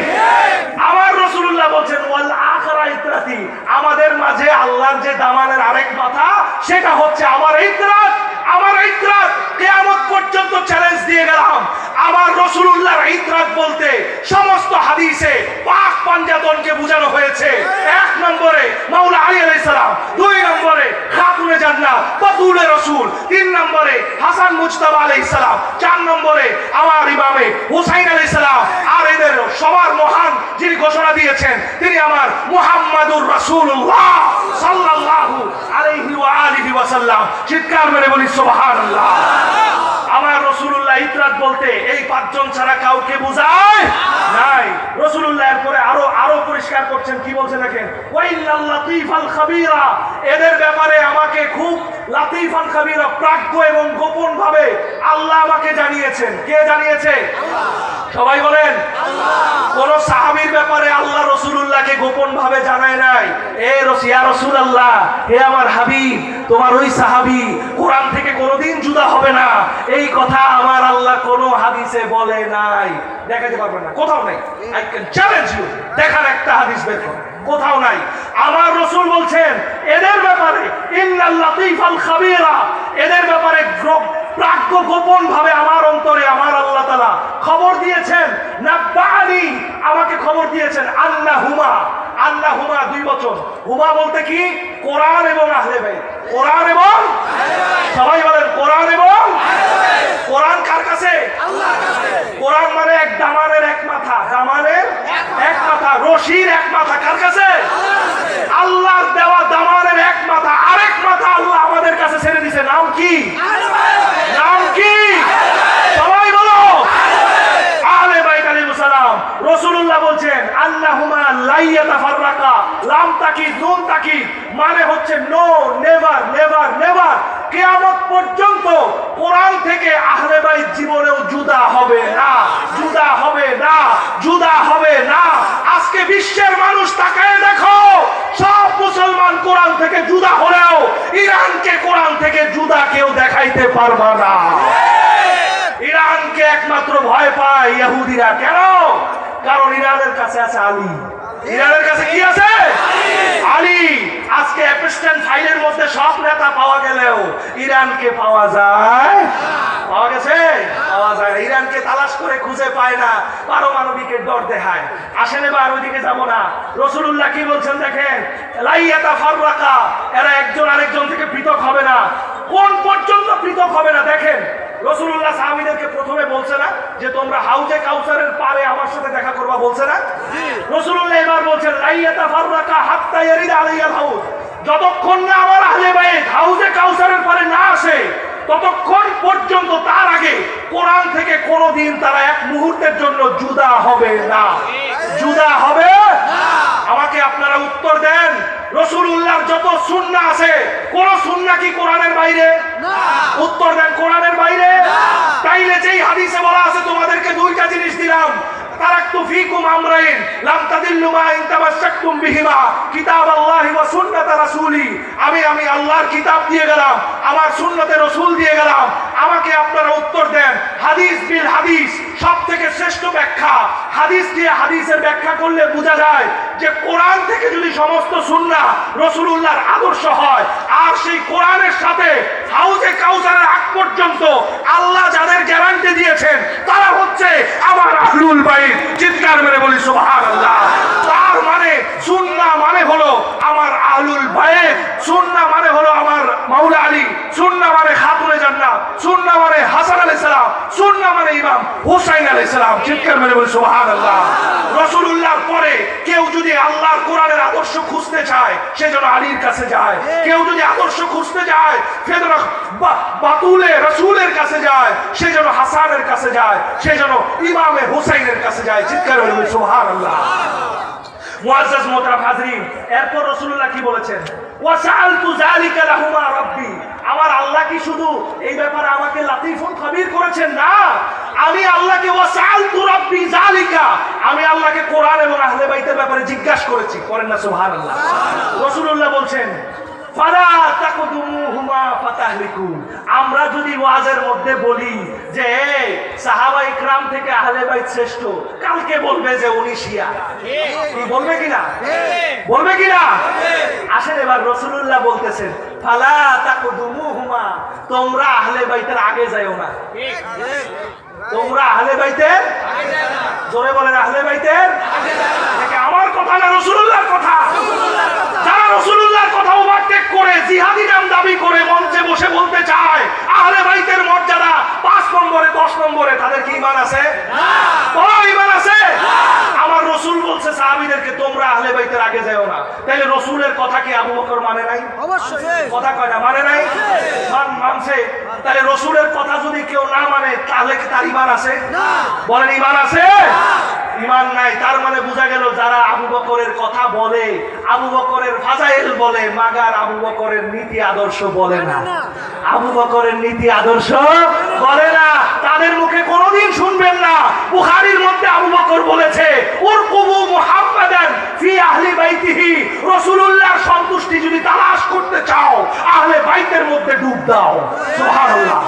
আমার রাসূলুল্লাহ বলছেন ওয়াল আখিরা ইতরাতি, আমাদের মাঝে আল্লাহর যে দামানের আরেক মাথা, সেটা হচ্ছে আমার ইতরাত। আমার ইতরাত কিয়ামত পর্যন্ত চ্যালেঞ্জ দিয়ে গেলাম। আমার রাসূলুল্লাহর ইতরাত বলতে সমস্ত হাদিসে পাক পাঞ্জাতনকে বোঝানো হয়েছে। 1 নম্বরে মাওলা আলী আলাইহিস সালাম, 2 নম্বরে খাতুনে খাতুনে জান্নাত বাতুলে রাসূল, 3 নম্বরে হাসান মুজতাবা আলাইহিস সালাম, 4 নম্বরে আমার ইমামে হুসাইন আলাইহিস সালাম, আর এদের সবার মহান যিনি ঘোষণা দিয়েছেন তিনি আমার মুহাম্মাদুর রাসূলুল্লাহ সাল্লাল্লাহু আলাইহি ওয়া আলিহি ওয়াসাল্লাম। চিৎকার মেরে বলি সুবহানাল্লাহ। আমার রাসূলুল্লাহ ইতরাত বলতে এই 5 জন ছাড়া কাউকে বোঝায় নাই। রাসূলুল্লাহ এরপরে আরো পরিষ্কার করছেন, কি বলছেন দেখেন, ওয়াইল্লাল লাতীফাল খাবীরা, এদের ব্যাপারে আমাকে খুব লাতীফাল খাবীরা প্রাজ্ঞ এবং গোপন ভাবে আল্লাহ আমাকে জানিয়েছেন। কে জানিয়েছে? সবাই বলেন আল্লাহ। কোন সাহাবীর ব্যাপারে আল্লাহ রাসূলুল্লাহকে গোপন ভাবে জানায় নাই। ইয়া রাসূলুল্লাহ, হে আমার হাবিব, তোমার ওই সাহাবী কোরআন থেকে কোনোদিন জুদা হবে না, এই কথা আমার আল্লাহ কোন হাদিসে বলে নাই। দেখাতে পারবেন না, কোথাও নাই। আই ক্যান চ্যালেঞ্জ ইউ, দেখার একটা হাদিস বের করুন, কোথাও নাই। আমার রাসূল বলছেন এদের ব্যাপারে ইন্নাল লাতীফাল খাবীরা, এদের ব্যাপারে প্রাজ্ঞ গোপন ভাবে আমার অন্তরে আমার আল্লাহ তাআলা খবর দিয়েছেন। নাব্বানি, আমাকে খবর দিয়েছেন। আন্নাহুমা, আন্নাহুমা 2 বচন। হুমা বলতে কি? কোরআন এবং আহলে বাইত। কোরআন এবং সবাই বলেন কোরআন এবং কোরআন কার কাছে? আল্লাহর কাছে। কোরআন মানে এক দামানের এক মাথা, দামানের এক মাথা, রশির এক মাথা কার কাছে? আল্লাহর দেওয়া দামানের এক মাথা, আরেক মাথা আল্লাহ আমাদের কাছে ছেড়ে দিয়েছে। নাম কি? নাম কি? সবাই বলো আহলে বাইত আলাইহিস সালাম। রাসূলুল্লাহ বলছেন আন্নাহুমা লা ইয়াতাফাররাকা, লাম তাকিদ নুন তাকিদ, মানে হচ্ছে নো, নেভার নেভার নেভার, কিয়ামত পর্যন্ত কোরআন থেকে আহলে বাইত জীবনেও জুদা হবে না, জুদা হবে না, জুদা হবে না। আজকে বিশ্বের মানুষ তাকায় দেখো, সব মুসলমান কোরআন থেকে জুদা হলেও ইরানকে কোরআন থেকে জুদা কেউ দেখাইতে পারবে না। ইরানকে একমাত্র ভয় পায় ইহুদিরা। কেন? কারণ ইরানের কাছে আছে আলী। ইরানের কাছে কি আছে? আলী। আজকে অ্যাপস্টেন ফাইলের মধ্যে সব নেতা পাওয়া গেলেও ইরানকে পাওয়া যায়? পাওয়া গেছে? পাওয়া যায় না। ইরানকে তালাশ করে খুঁজে পায় না, পারমাণবিকের ডর দেখায়। আসেন এবার ওইদিকে যাব না। রাসূলুল্লাহ কি বলছেন দেখেন, লা ইয়াতাফাররাকা, এরা একজন আরেকজন থেকে পৃথক হবে না। কোন পর্যন্ত পৃথক হবে না? দেখেন রাসূলুল্লাহ সাহাবীদেরকে প্রথমে বলছে না যে তোমরা হাউজে কাউসারের পারে আমার সাথে দেখা করবা, বলছে না? রাসূলুল্লাহ এবার বলছেন লা ইয়াতাফাররাকা হাত্তা ইয়ারিদা আলাইয়াল হাউজ, যতক্ষণ না আমার আহলে বাইত হাউজে কাউসারের পারে না আসে ততক্ষণ পর্যন্ত, তার আগে কোরআন থেকে কোনোদিন তারা এক মুহূর্তের জন্য জুদা হবে না, জুদা হবে না। আমাকে আপনারা উত্তর দেন, রাসূলুল্লাহর যত সুন্নাহ আছে কোন সুন্নাহ কি কোরআনের বাইরে? না। উত্তর দেন, কোরআনের বাইরে? না। তাইলে যেই হাদিসে বলা আছে, তোমাদেরকে 2টা জিনিস দিলাম, তারাকতু ফীকুম আমরাইন লাম তাদিল্লু মা ইন তামাসসাকতুম বিহিমা, কিতাবাল্লাহি ওয়া সুন্নাত রাসূলি, আমি আল্লাহর কিতাব দিয়ে গেলাম, আমার সুন্নতে রাসূল দিয়ে গেলাম। আমাকে আপনারা উত্তর দেন, হাদিস বিল হাদিস, সবথেকে শ্রেষ্ঠ ব্যাখ্যা হাদিস দিয়ে হাদিসের ব্যাখ্যা করলে বোঝা যায় যে কোরআন থেকে যদি সমস্ত সুন্নাহ রাসূলুল্লাহর আদর্শ হয়, আর সেই কোরআনের সাথে হাউজে কাউসারের আগ পর্যন্ত আল্লাহ যাদের গ্যারান্টি দিয়েছেন তারা হচ্ছে আমার আহলুল বাইত। চিৎকার মেরে বলি সুবহানাল্লাহ। তার মানে সুন্নাহ মানে হলো আমার আহলুল বাইত, সুন্নাহ মানে হলো আমার মাওলা আলী, সুন্নাহ মানে খাতুনে জান্নাত, সুন্নাহ মানে হাসান আলাইহিস সালাম, সুন্নাহ মানে ইমাম হুসাইন আলাইহিস সালাম। চিৎকার মেরে বলি সুবহানাল্লাহ। রাসূলুল্লাহর পরে কেউ যদি আল্লাহর কোরআনের আদর্শ খুঁজতে চায় সে যেন আলীর কাছে যায়, কেউ যদি আদর্শ খুঁজতে যায় সে যেন বাতুলে রাসূলের কাছে যায়, সে যেন হাসানের কাছে যায়, সে যেন ইমামে হুসাইনের কাছে যায়। চিৎকার মেরে বলি সুবহানাল্লাহ। মুআজ্জাজ মোহতারাম হাজরিন, এরপর রাসূলুল্লাহ কি বলেছেন? ওয়াসালতু যালিকা লাহুমা রাব্বি, আমার আল্লাহ কি শুধু এই ব্যাপারে আমাকে লাতীফুল খাবীর করেছেন? না, আমি আল্লাহকে ওয়াসালতু রাব্বি যালিকা, আমি আল্লাহকে কোরআন এবং আহলে বাইতের ব্যাপারে জিজ্ঞাসা করেছি। করেন না সুবহানাল্লাহ? রাসূলুল্লাহ বলছেন ফালা তাকদুমুহুমা ফাতাহলিকু, আমরা যদি ওয়াজের মধ্যে বলি যে সাহাবায়ে ইকরাম থেকে আহলে বাইত শ্রেষ্ঠ, কালকে বলবে যে উনি শিয়া। কি বলবে কিনা? বলবে কিনা? আসেন এবার রাসূলুল্লাহ বলতেছেন ফালা তাকদুমুহুমা, তোমরা আহলে বাইতের আগে যাও না। তোমরা আহলে বাইতের আগে যাও না। জোরে বলেন আহলে বাইতের আগে যাও না। এটা আমার কথা না, রাসূলুল্লাহর কথা। যারা রাসূলুল্লাহর কথা ওভারটেক করে জিহাদি নাম দাবি করে মঞ্চে বসে বলতে চায় আহলে বাইতের মর্যাদা 5 নম্বরে 10 নম্বরে, তাদের কি ঈমান আছে? বলো ঈমান আছে? আমার রাসূল বলছে সাহাবীদেরকে তোমরা আহলে বাইতের আগে যাও না। তাহলে রাসূলের কথা কি আবু বকর মানে নাই? অবশ্যই কথা কয় না, মানে নাই? মানছে। তাহলে রাসূলের কথা যদি কেউ না মানে তাহলে কি তার ঈমান আছে? বলেন ঈমান আছে? ঈমান নাই। তার মানে বোঝা গেল যারা আবু বকরের কথা বলে, আবু বকরের ফাজাইল বলে, মাগার আবু বকরের নীতি আদর্শ বলে না, আবু বকরের নীতি আদর্শ বলে না, তাদের মুখে কোনোদিন শুনবেন না। বুখারীর মধ্যে আবু বকর বলেছে উরকুবু মুহাম্মাদান ফি আহলি বাইতিহি, রাসূলুল্লাহর সন্তুষ্টি যদি তালাশ করতে চাও আহলে বাইতের মধ্যে ডুব দাও। সুবহানাল্লাহ।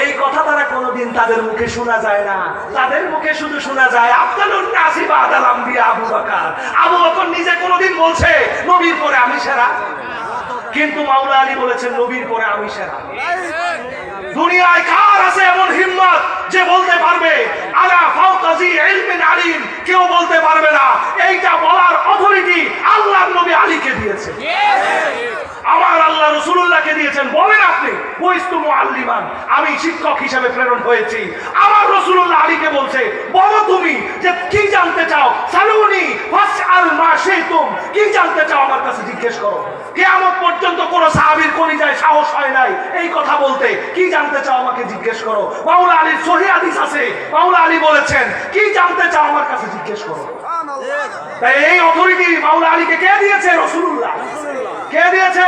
এই কথা তারা কোনোদিন তাদের মুখে শোনা যায় না। তাদের মুখে শুধু শোনা যায় আফদালুন নাসি বাদাল আম্বিয়া আবু বকর। আবু বকর নিজে কোনোদিন বলছে নবীর পরে আমি সেরা? কিন্তু মাওলা আলী বলেছেন নবীর পরে আমি সেরা। দুনিয়ায় কার আছে এমন হিম্মত যে বলতে পারবে আলা ফাওকাজি ইলমিন আলিম? কেউ বলতে পারবে না। এইটা বলার অথরিটি আল্লাহর নবী আলীকে দিয়েছে, আমার আল্লাহ রাসূলুল্লাহকে দিয়েছেন। বলেন আপনি বইস্তু মুআল্লিমান, আমি শিক্ষক হিসেবে প্রেরণ হয়েছি। আমার রাসূলুল্লাহ আলীকে বলছে বলো তুমি যে কি জানতে চাও, সালুনি ফাসআল মা শাইতুম, কি জানতে চাও আমার কাছে জিজ্ঞেস করো। কিয়ামত পর্যন্ত কোন সাহাবীর কলিজায় সাহস হয় নাই এই কথা বলতে, কি জানতে চাও আমাকে জিজ্ঞেস করো। মাওলা আলীর সহিহ হাদিস আছে, মাওলা আলী বলেছেন কি জানতে চাও আমার কাছে জিজ্ঞেস করো। তাই এই অথরিটি মাওলা আলীকে কে দিয়েছে? রাসূলুল্লাহ। কে দিয়েছে?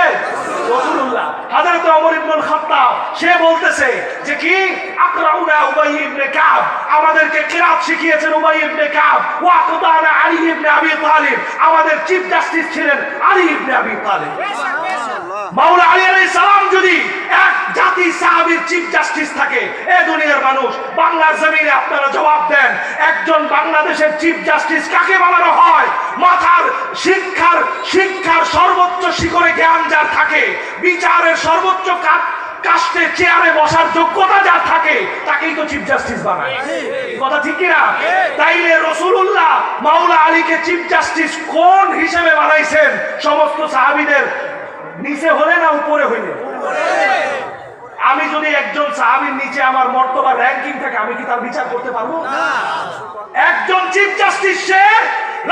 রাসূলুল্লাহ। হযরত ওমর ইবনে খাত্তাব সে বলতেছে যে কি আকরাউনা উবাই ইবনে কাব, আমাদেরকে কিরাত শিখিয়েছেন উবাই ইবনে কাব, ওয়া আকদানা আলী ইবনে আবি তালিব, আমাদের চিফ জাস্টিস ছিলেন আলী ইবনে আবি তালিব। মাওলা আলী আলাইহিস সালাম যদি এক জাতি সাহাবীর চিফ জাস্টিস থাকে, এই দুনিয়ার মানুষ বাংলার জমিনে আপনারা জবাব দেন একজন বাংলাদেশের চিফ জাস্টিস কাকে বানানো হয়? মাথার শিক্ষার সর্বোচ্চ শিখরে জ্ঞান যার থাকে, বিচারের সর্বোচ্চ কাস্টে চেয়ারে বসার যোগ্যতা যার থাকে, তাকেই তো চিফ জাস্টিস বানায়। কথা ঠিক কিনা? তাইলে রাসূলুল্লাহ মাওলা আলীকে চিফ জাস্টিস কোন হিসেবে বানাইছেন? সমস্ত সাহাবীদের নিচে হলে না উপরে হইলে? আমি যদি একজন সাহাবীর নিচে আমার মর্তবা র‍্যাঙ্কিং থাকে আমি কি তার বিচার করতে পারবো? একজন চিফ জাস্টিস সে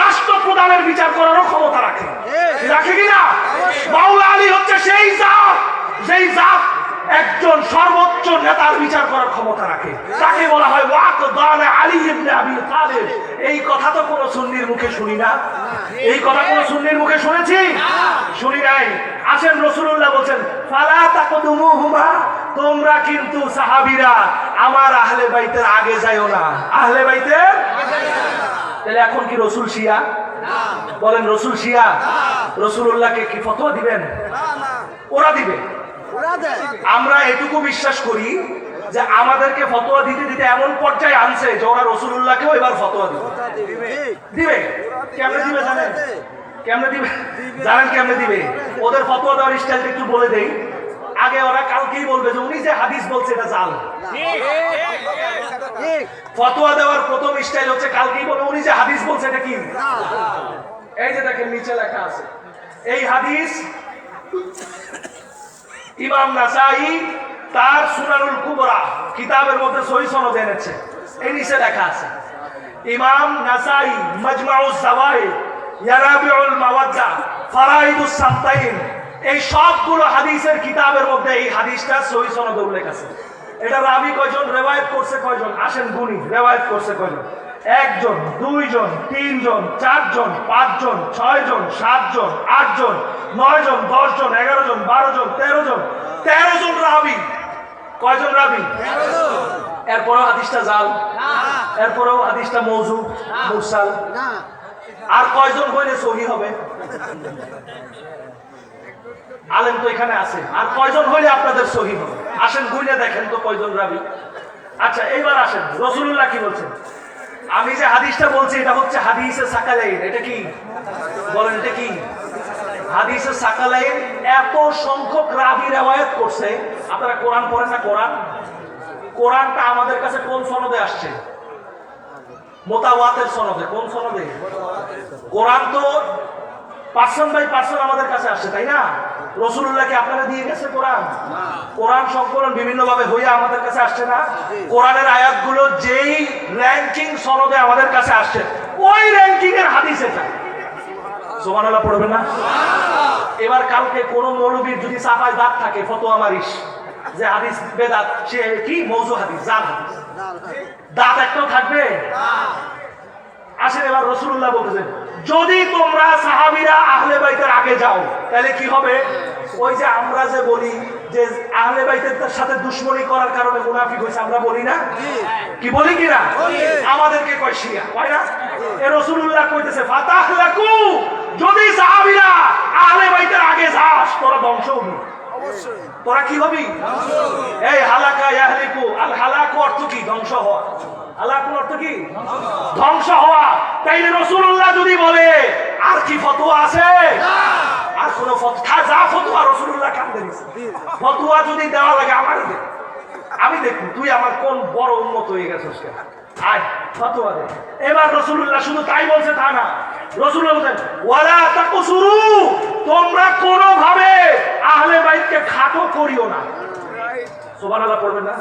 রাষ্ট্রপ্রধানের বিচার করারও ক্ষমতা রাখে, রাখে কিনা? মাওলা আলী হচ্ছে সেই জাত একজন সর্বোচ্চ নেতার বিচার করার ক্ষমতা রাখে, তাকে বলা হয় ওয়াকদানা আলী ইবনে আবি তালিব। এই কথা তো কোনো সুন্নির মুখে শুনি না। এই কথা কোনো সুন্নির মুখে শুনেছি? শুনি নাই। আসেন রাসূলুল্লাহ বলেন ফালা তাকদুমুহুমা, তোমরা কিন্তু সাহাবীরা আমার আহলে বাইতের আগে যাইও না। আহলে বাইতের তাহলে এখন কি রাসূল শিয়া? বলেন রাসূল শিয়া? রাসূলুল্লাহকে কি ফতোয়া দিবেন? ওরা দিবে। আমরা এটুকু বিশ্বাস করি যে আমাদেরকে ফতোয়া দিতে দিতে এমন পর্যায়ে আনছে যে ওরা রাসূলুল্লাহকেও এবার ফতোয়া দিবে। কেমনে দিবে জানেন? কেমনে দিবে জানেন? কেমনে দিবে? ওদের ফতোয়া দেওয়ার স্টাইলটা একটু বলে দেই। আগে ওরা কালকেই বলবে যে উনি যে হাদিস বলছে এটা জাল। ফতোয়া দেওয়ার প্রথম স্টাইল হচ্ছে কালকেই বলবে উনি যে হাদিস বলছে এটা কি। এই যে দেখেন নিচে লেখা আছে এই হাদিস ইমাম নাসাই তার সুনানুল কুবরা কিতাবের মধ্যে সহিহ সনদ এনেছে। এই নিচে লেখা আছে ইমাম নাসাই মাজমাউজ জাওয়াইদ, ইয়ারাবিউল মাওয়াজ্জা, ফারাইদুস সামতাইন, এই সবগুলো হাদিসের কিতাবের মধ্যে এই হাদিসটা সহিহ সনদে উল্লেখ আছে। এটা রাবি কয়জন রিওয়ায়াত করছে? কয়জন? আসেন গুনি। রিওয়ায়াত করছে কয়জন? 1 জন, 2 জন, 3 জন, 4 জন, 5 জন, 6 জন, 7 জন, 8 জন, 9 জন, 10 জন, 11 জন, 12 জন, 13 জন, 13 জন রাবি। কয়জন রাবি? 13 জন। এরপরেও হাদিসটা জাল, এরপরেও হাদিসটা মওযূ, মুরসাল। আর কয়জন হইলে সহিহ হবে? আলেম তো এখানে আছে। আর কয়জন হইলে আপনাদের সহিহ হবে? আসেন গুনে দেখেন তো কয়জন রাবি। আচ্ছা এইবার আসেন রাসূলুল্লাহ কি বলছেন। আমি যে হাদিসটা বলছি এটা হচ্ছে হাদিসে সাকালাইন। এটা কি বলেন? এটা কি হাদিসে সাকালাইন? এত সংখ্যক রাবি রিওয়ায়াত করছে। আপনারা কোরআন পড়েন না? কোরআনটা আমাদের কাছে কোন সনদে আসছে? মুতাওয়াতির সনদে। কোন সনদে? কোরআন তো পার্সন বাই পার্সন আমাদের কাছে আসছে, তাই না? রাসূলুল্লাহকে আপনারা দিয়ে গেছে কোরআন, কোরআন সংকলন বিভিন্ন ভাবে হইয়া আমাদের কাছে আসছে না? কোরআনের আয়াতগুলো যেই র্যাঙ্কিং সনদে আমাদের কাছে আসছে, ওই র্যাঙ্কিং এর হাদিস এটা। সুবহানাল্লাহ পড়বে না? এবার কালকে কোন মৌলবীর যদি সাফায় দাঁত থাকে, ফতোয়া মারিস যে হাদিস বেদাত, সে কি মওযু হাদিস, জাল হাদিস, দাঁত একটাও থাকবে? আসেন, এবার রাসূলুল্লাহ বলতেছেন, যদি তোমরা সাহাবীরা আহলে বাইতের আগে যাও তাহলে কি হবে? ওই যে আমরা যে বলি যে আহলে বাইতের সাথে দুশমনি করার কারণে মুনাফিক হয়েছে, আমরা বলি না? কি বলি কিনা? আমাদেরকে কয় শিয়া, কয় না? এ রাসূলুল্লাহ কইতেছে ফাতাহলাকু, যদি সাহাবীরা আহলে বাইতের আগে যাস তোরা ধ্বংস হবি। তোরা কি হবি? এই হালাকা ইয়াহলিকু, আল হালাকু অর্থ কি? ধ্বংস হওয়া। হালাকুর অর্থ কি? ধ্বংস হওয়া। তাইলে রাসূলুল্লাহ যদি বলে আর কি ফতোয়া আছে? আর কোন ফতোয়া, যা ফতোয়া রাসূলুল্লাহ কান্দে দিছে, ফতোয়া যদি দেওয়া লাগে আমার দে, আমি দেখব তুই আমার কোন বড় উম্মত হয়ে গেছিস, আয় ফতোয়া দে। এবার রাসূলুল্লাহ শুধু তাই বলছে তা না, রাসূলুল্লাহ বলেন ওয়ালা তাকসুরু, তোমরা কোন ভাবে আহলে বাইতকে খাটো করিও না। সুবহানাল্লাহ পড়বেন না?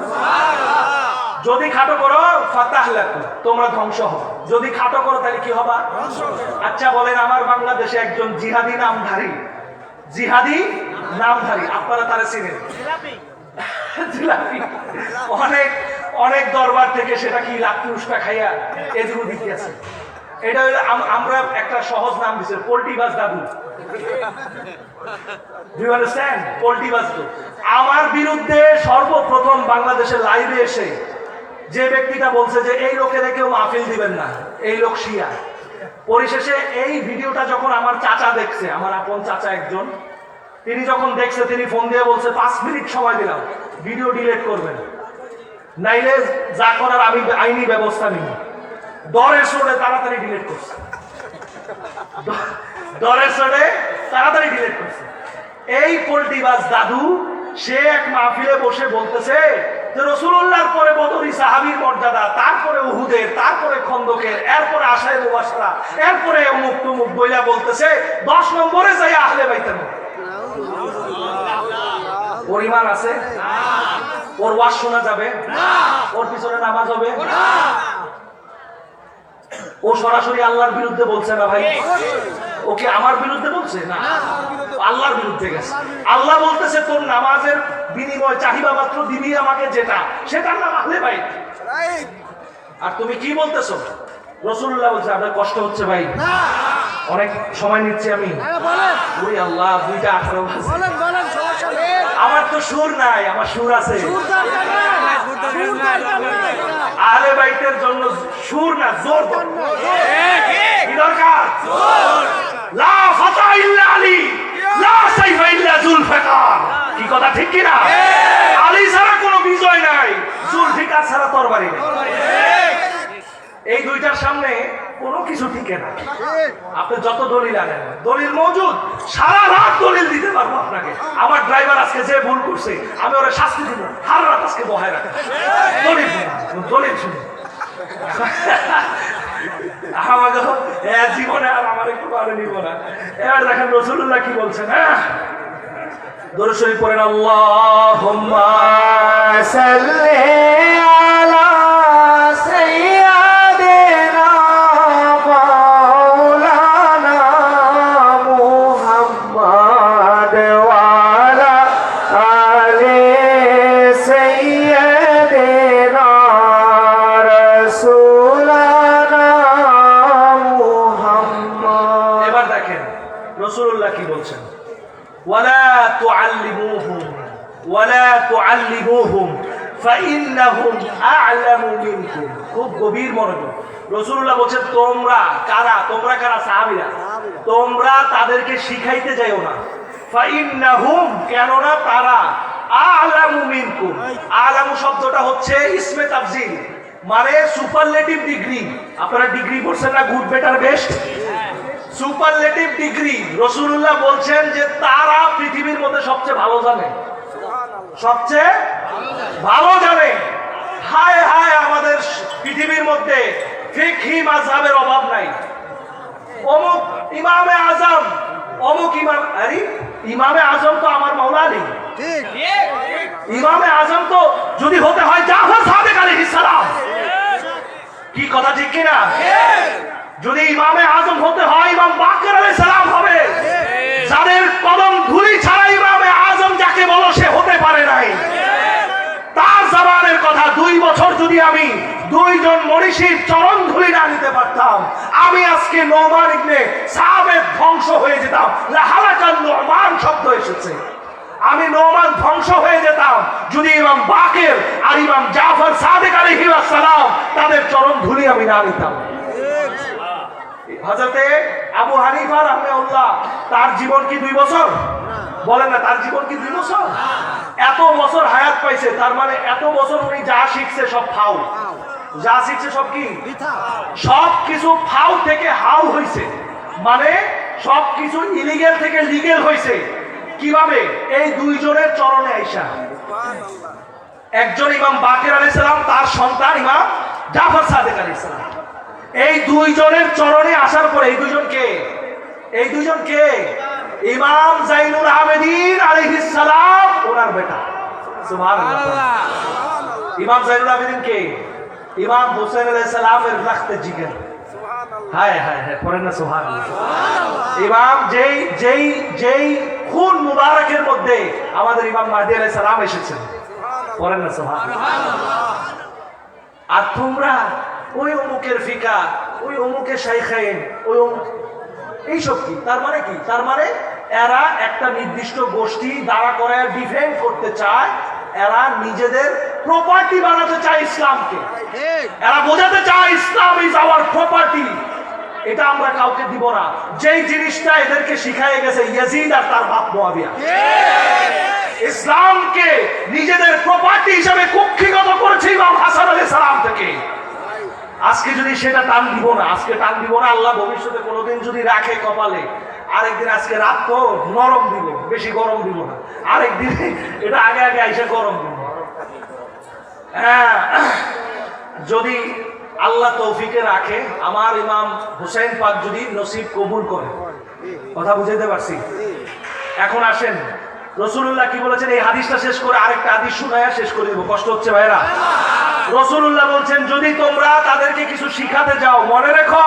যদি খাটো করো ফাতাহলাকু, তোমরা ধ্বংস হবে। যদি খাটো করো তাহলে কি হবা? আচ্ছা বলেন, আমার বাংলাদেশে একজন জিহাদি নামধারী, জিহাদি নামধারী, আপনারা তারা চিনেন, জিলাপি, অনেক অনেক দরবার থেকে সেটা কি লাত্তি উস্কা খাইয়া এদিকে দিতে আছে। এটা আমরা একটা সহজ নাম দিছি, পোল্টিবাজ দাদু। Do you understand? পোল্টিবাজ। আমার বিরুদ্ধে সর্বপ্রথম বাংলাদেশের লাইভে এসে যে ব্যক্তিটা বলছে যে এই লোকের কেউ মাহফিল দিবেন না, এই লোক শিয়া, পরিশেষে এই ভিডিওটা যখন আমার চাচা দেখছে, আমার আপন চাচা একজন, তিনি যখন দেখছে তিনি ফোন দিয়ে বলছে 5 মিনিট সময় দিলাম, ভিডিও ডিলিট করবেন, নাইলে যা করার আমি আইনি ব্যবস্থা নিব। ডরের সোডে তাড়াতাড়ি ডিলিট করছে, ডরের সোডে তাড়াতাড়ি ডিলিট করছে। এই পোল্টিবাজ দাদু সে এক মাহফিলে বসে বলতেছে যে রাসূলুল্লাহর পরে বদরি সাহাবীর মর্যাদা, তারপরে উহুদের, তারপরে খন্দকের, এরপরে আশায়ে মুবাশশারা, এরপরে অমুক তমুক বইলা বলতেছে 10 নম্বরে যাই আহলে বাইতের মত। পরিমাণ আছে? ওর ওয়াজ শোনা যাবে? ওর পিছনে নামাজ হবে? ও সরাসরি আল্লাহর বিরুদ্ধে বলছে না ভাই? ওকে আমার বিরুদ্ধে বলছে না, আল্লাহর বিরুদ্ধে গেছে। আল্লাহ বলতেছে তোর নামাজের বিনিময় চাহিদা মাত্র দিবি আমাকে যেটা, সেটার নাম আহলে বাইত। আর তুমি কি বলতেছো? রাসূলুল্লাহ বলছে আপনার কষ্ট হচ্ছে ভাই, অনেক সময় নিচ্ছি আমি। ওই আল্লাহ, 2টা 18 বাজে, আমার তো সুর নাই, আমার সুর আছে। আহলে বাইতের জন্য সুর না, জোর কি দরকার? লা ফাতা ইল্লা আলী, লা সাইফা ইল্লা জুলফিকার। কি কথা ঠিক কি না? আলী ছাড়া কোনো বিজয় নাই, জুলফিকার ছাড়া তরবারি নেই। এই দুইটার সামনে কোনো কিছু টিকে না। আপনি যত দলিল আনেন, দলিল মজুদ, সারা রাত দলিল দিতে পারবো আপনাকে। আমার ড্রাইভার আজকে যে ভুল করছে আমি ওরা শাস্তি দিব, সারা রাত আজকে বহায় রাখা দলিল দলিল শুনে আমাকে জীবনে আর আমার একটু পারে নিব না। এবার দেখেন রাসূলুল্লাহ কি বলছেন। হ্যাঁ, দরুদ শরীফ পড়েন, আল্লাহুম্মা সাল্লি আলা সাইয়্যিদিনা মাওলানা মুহাম্মদ ওয়া আলা আলি সাইয়্যিদিনা রাসূলানা মুহাম্মদ। এবার দেখেন রাসূলুল্লাহ কি বলছেন, ওয়ালা তুআল্লিমুহুম ফাইন্নাহুম আ'লামু মিনকুম। খুব গভীর মনোযোগ। রাসূলুল্লাহ বলেন তোমরা কারা? তোমরা কারা? সাহাবীরা। তোমরা তাদেরকে শিখাইতে যাইও না। ফাইন্নাহুম, কেননা তারা, আ'লামু মিনকুম। আ'লামু শব্দটা হচ্ছে ইসমে তাফজিল, মানে সুপারলেটিভ ডিগ্রি। আপনারা ডিগ্রি পড়ছেন না, good better best, superlative degree. রাসূলুল্লাহ বলছেন যে তারা পৃথিবীর মধ্যে সবচেয়ে ভালো জানে, সবচেয়ে ভালো জানে। হায় হায়, আমাদের পৃথিবীর মধ্যে ফিকহি মাযহাবের অভাব নাই। অমুক ইমামে আজম অমুক ইমাম, আরে ইমামে আজম তো আমার মাওলা আলী। ইমামে আজম তো যদি হতে হয় জাফর সাদিক আলাইহিস সালাম। কি কথা ঠিক কিনা? যদি ইমামে আজম হতে হয় ইমাম বাকের আলাইহিস সালাম হবে। যাদের কদম ধুলি ছাড়া ইমামে আজম যাকে বলো সে হতে পারে নাই। তার জামানের কথা, 2 বছর যদি আমি 2 জন মনীষীর চরণ ধুলি না নিতে পারতাম, আমি আজকে নোমান ইবনে সাবেত ধ্বংস হয়ে যেতাম। লাহালাকান নোমান শব্দ এসেছে, আমি নোমান ধ্বংস হয়ে যেতাম যদি ইমাম বাকের আর ইমাম জাফর সাদিক আলাইহিস সালাম তাদের চরণ ধুলি আমি না নিতাম। হযরতে আবু হানিফা রাহমাহুল্লাহ, তার জীবন কি 2 বছর? বলেন না, তার জীবন কি 2 বছর? এত বছর হায়াত পাইছে, তার মানে এত বছর উনি যা শিখছে সব ফাউ। যা শিখছে সব কি? সব কিছু ফাউ থেকে হাউ হইছে, মানে সব কিছু ইলিগেল থেকে লিগেল হইছে। কিভাবে? এই 2 জনের চরণে আইসা। একজন ইমাম বাকের আলাইহিস সালাম, তার সন্তান ইমাম জাফর সাদিক আলাইহিস সালাম। এই 2 জনের চরণে আসার পরে এই 2 জন কে? এই 2 জন কে? ইমাম জাইনুল আবেদিন আলাইহিস সালাম ওনার বেটা। সুবহানাল্লাহ। ইমাম জাইনুল আবেদিন কে? ইমাম হোসেন আলাইহিস সালামের রক্তে জিগর। হায় হায় হায়, পড়েন না সুবহানাল্লাহ। ইমাম যেই খুন মুবারকের মধ্যে আমাদের ইমাম মাহদী আলাইহিস সালাম এসেছেন। পড়েন না সুবহানাল্লাহ। আর তোমরা ওই অমুকের ফিকা, ওই অমুকের শাইখাইন, ওই এইসব কি? তার মানে কি? তার মানে এরা একটা নির্দিষ্ট গোষ্ঠী দাঁড়া করে ডিফেন্ড করতে চায়। এরা নিজেদের প্রপার্টি বানাতে চায় ইসলামকে। এরা বোঝাতে চায় ইসলাম ইজ আওয়ার প্রপার্টি। এটা আমরা কাউকে দিব না। যেই জিনিসটা এদেরকে শিখায় গেছে ইয়াজিদ আর তার বাপ মুয়াবিয়া, ইসলামকে নিজেদের প্রপার্টি হিসেবে কুক্ষিগত করেছে ইমাম হাসান আলাইহিস সালাম থেকে। আজকে যদি সেটা টান দিব না, আজকে টান দিব না, আল্লাহ ভবিষ্যতে কোনোদিন যদি রাখে কপালে, আরেকদিন আজকে রাত তো নরম দিব, বেশি গরম দিব না, আরেকদিন এটা আগে আগে আইসা গরম দিব। যদি আল্লাহ তৌফিকে রাখে, আমার ইমাম হুসাইন পাক যদি নসিব কবুল করে, কথা বুঝাইতে পারছি? এখন আসেন রাসূলুল্লাহ কি বলেছেন, এই হাদিসটা শেষ করে আরেকটা হাদিস শুনায়া শেষ করে দেব। কষ্ট হচ্ছে ভাইরা? রাসূলুল্লাহ বলছেন, যদি তোমরা তাদেরকে কিছু শিখাতে যাও, মনে রেখো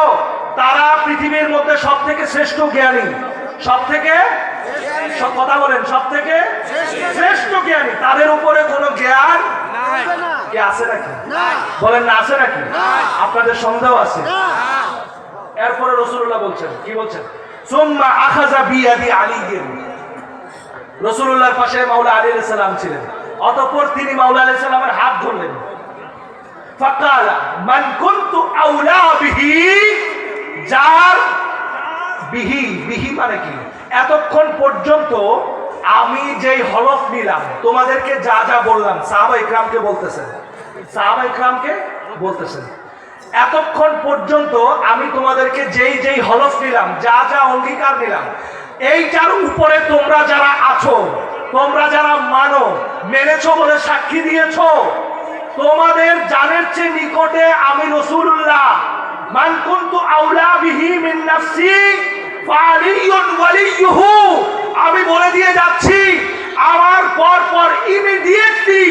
তারা পৃথিবীর মধ্যে সবথেকে শ্রেষ্ঠ জ্ঞানী। সবথেকে, সব কথা বলেন, সবথেকে শ্রেষ্ঠ জ্ঞানী। তাদের উপরে কোনো জ্ঞান কি আছে নাকি? বলেন না, আছে নাকি? আপনাদের সন্দেহ আছে? এরপরে রাসূলুল্লাহ বলছেন, কি বলছেন? সুম্মা আখাযা বিয়াদি আলীয়িন। রাসূলুল্লাহর পাশে মাওলা আলী আলাইহিস সালাম ছিলেন। অতঃপর তিনি মাওলা আলাইহিস সালামের হাত ধরলেন। ফাকালা মান কুনতু আউলা বিহি, যার বিহি, বিহি মানে কি? এতক্ষণ পর্যন্ত আমি যেই হলফ নিলাম, তোমাদেরকে যা যা বললাম, সাহাবা ইকরামকে বলতেছেন, সাহাবা ইকরামকে বলতেছেন, এতক্ষণ পর্যন্ত আমি তোমাদেরকে যেই হলফ নিলাম, যা যা অঙ্গীকার নিলাম, এইটার উপরে তোমরা যারা আছো, তোমরা যারা মানো, মেনেছো বলে সাক্ষী দিয়েছো, তোমাদের জানের চেয়ে নিকটে আমি রাসূলুল্লাহ, মান কুনতু আউলা বিহি মিন নাফসি ফালিয়ুন ওয়ালিয়ুহু, আমি বলে দিয়ে যাচ্ছি, আমার পর ইমিডিয়েটলি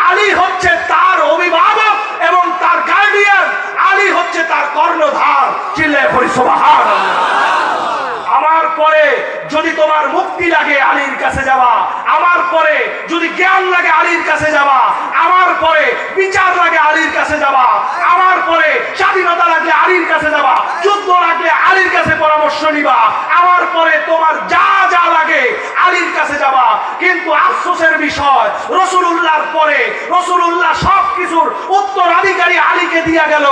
আলী হচ্ছে তার অভিভাবক এবং তার গার্ডিয়ান, আলী হচ্ছে তার কর্ণধার। চিল্লায়ে পড়ি সুবহানাল্লাহ। আমার পরে যদি তোমার মুক্তি লাগে আলীর কাছে যাবা, আমার পরে যদি জ্ঞান লাগে আলীর কাছে যাবা, আমার পরে বিচার লাগে আলীর কাছে যাবা, আমার পরে স্বাধীনতা লাগলে আলীর কাছে যাবা, যুদ্ধ লাগলে আলীর কাছে পরামর্শ নিবা, আমার পরে তোমার যা যা লাগে আলীর কাছে যাবা। কিন্তু আফসোসের বিষয়, রাসূলুল্লাহর পরে রাসূলুল্লাহ সবকিছুর উত্তরাধিকারী আলীকে দিয়া গেল,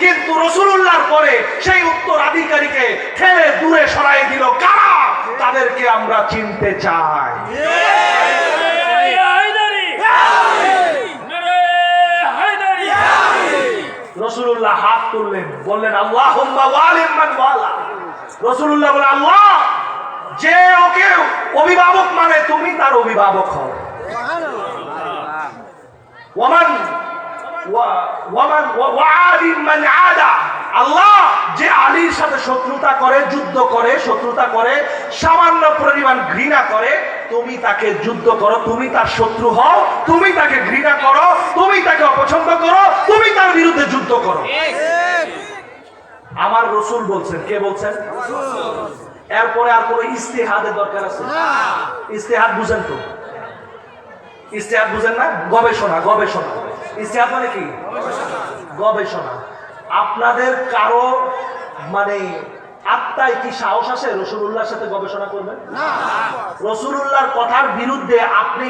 কিন্তু রাসূলুল্লাহর পরে সেই উত্তরাধিকারীকে ঠেলে দূরে সরাই দিল কারা? তাদেরকে আমরা চিনতে চাই। রাসূলুল্লাহ হাত তুললেন, বললেন আল্লাহুম্মা ওয়ালিম মান ওয়ালা। রাসূলুল্লাহ বলেন, আল্লাহ যে ওকে অভিভাবক মানে তুমি তার অভিভাবক হও। ওয়ামান ওয়ালিম মান আদা, আল্লাহ যে আলীর সাথে শত্রুতা করে, যুদ্ধ করে, শত্রুতা করে, সামান্য পরিমাণ ঘৃণা করে, তুমি তাকে যুদ্ধ করো, তুমি তার শত্রু হও, তুমি তাকে ঘৃণা করো, তুমি তাকে অপছন্দ করো, তুমি তার বিরুদ্ধে যুদ্ধ করো। আমার রসুল বলছেন। কে বলছেন? এরপরে আর কোনো ইস্তেহাদের দরকার আছে? ইস্তেহাদ বুঝেন তো? ইস্তেহাদ বুঝেন না? গবেষণা। গবেষণা ইস্তেহাদ মানে কি? গবেষণা। আপনাদের কারো মানে আত্মায় কি সাহস আছে রাসূলুল্লাহর সাথে গবেষণা করবেন? রাসূলুল্লাহর কথার বিরুদ্ধে আপনি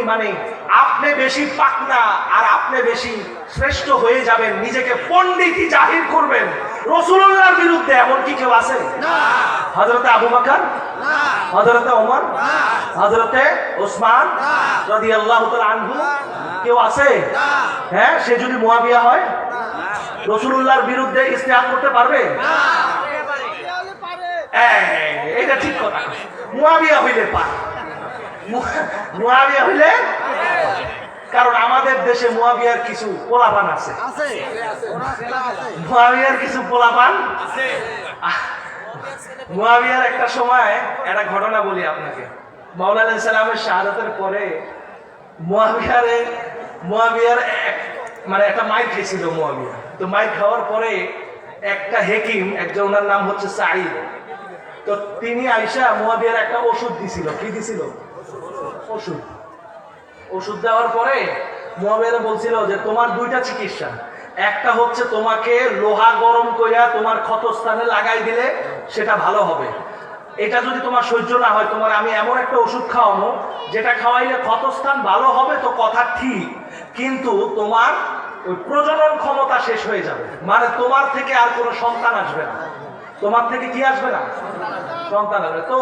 আপনি বেশি পাকনা আর আপনি বেশি শ্রেষ্ঠ হয়ে যাবেন, নিজেকে পণ্ডিতই জাহির করবেন রাসূলুল্লাহর বিরুদ্ধে, এমন কি কেউ আছে? হযরতে আবু বকর, হযরতে ওমর, হযরতে ওসমান রাদিয়াল্লাহু তাআলা আনহু, কেউ আছে? হ্যাঁ, সে যদি মুয়াবিয়া হয় রাসূলুল্লাহর বিরুদ্ধে ইস্তেহাদ করতে পারবে? এটা ঠিক কথা। মুয়াবিয়া হইলে পারে, মুয়াবিয়া হইলে, কারণ আমাদের দেশে মুয়াবিয়ার কিছু পোলাপান আছে, মুয়াবিয়ার কিছু পোলাপান। মুয়াবিয়ার একটা সময় একটা ঘটনা বলি আপনাকে। মাওলানা আলাইহিস সালামের শাহাদাতের পরে মুয়াবিয়ার একটা মাইর খেয়েছিল মুয়াবিয়া। তো মাইর খাওয়ার পরে একটা হেকিম, একজন, ওনার নাম হচ্ছে সাঈদ, তো তিনি আয়েশা মুয়াবিয়ার একটা ওষুধ দিছিল। কি দিছিল? ওষুধ। ওষুধ দেওয়ার পরে মুয়াবিয়া বলছিল যে তোমার দুইটা চিকিৎসা, একটা হচ্ছে তোমাকে লোহা গরম কইরা তোমার ক্ষতস্থানে লাগাই দিলে সেটা ভালো হবে, এটা যদি তোমার সহ্য না হয় তোমার আমি এমন একটা ওষুধ খাওয়াবো যেটা খাওয়াইলে ক্ষতস্থান ভালো হবে। তো কথা ঠিক, কিন্তু তোমার ওই প্রজনন ক্ষমতা শেষ হয়ে যাবে, মানে তোমার থেকে আর কোনো সন্তান আসবে না। তোমার থেকে কি আসবে না? সন্তান আসবে। তো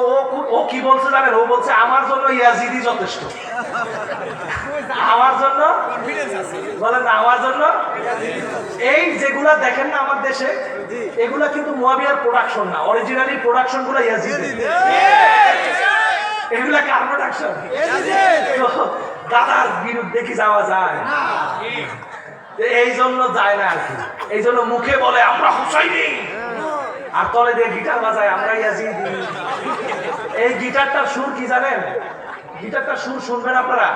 ও কি বলছে জানেন? ও বলছে আমার জন্য ইয়াজিদি যথেষ্ট। আমার জন্য বলেন না, আমার জন্য। এই যেগুলা দেখেন না আমার দেশে, এগুলা কিন্তু মুয়াবিয়ার প্রোডাকশন না, অরিজিনালি প্রোডাকশন গুলো ইয়াজিদি। এগুলা কার প্রোডাকশন? দাদার বিরুদ্ধে কি যাওয়া যায়? এই জন্য যায় না আর কি। এই জন্য মুখে বলে আমরা হুসাইনি, আর তলে দিয়ে গিটার বাজায় আমরা ইয়াজিদি। এই গিটারটার সুর কি জানেন? গিটারটার সুর শুনবেন আপনারা?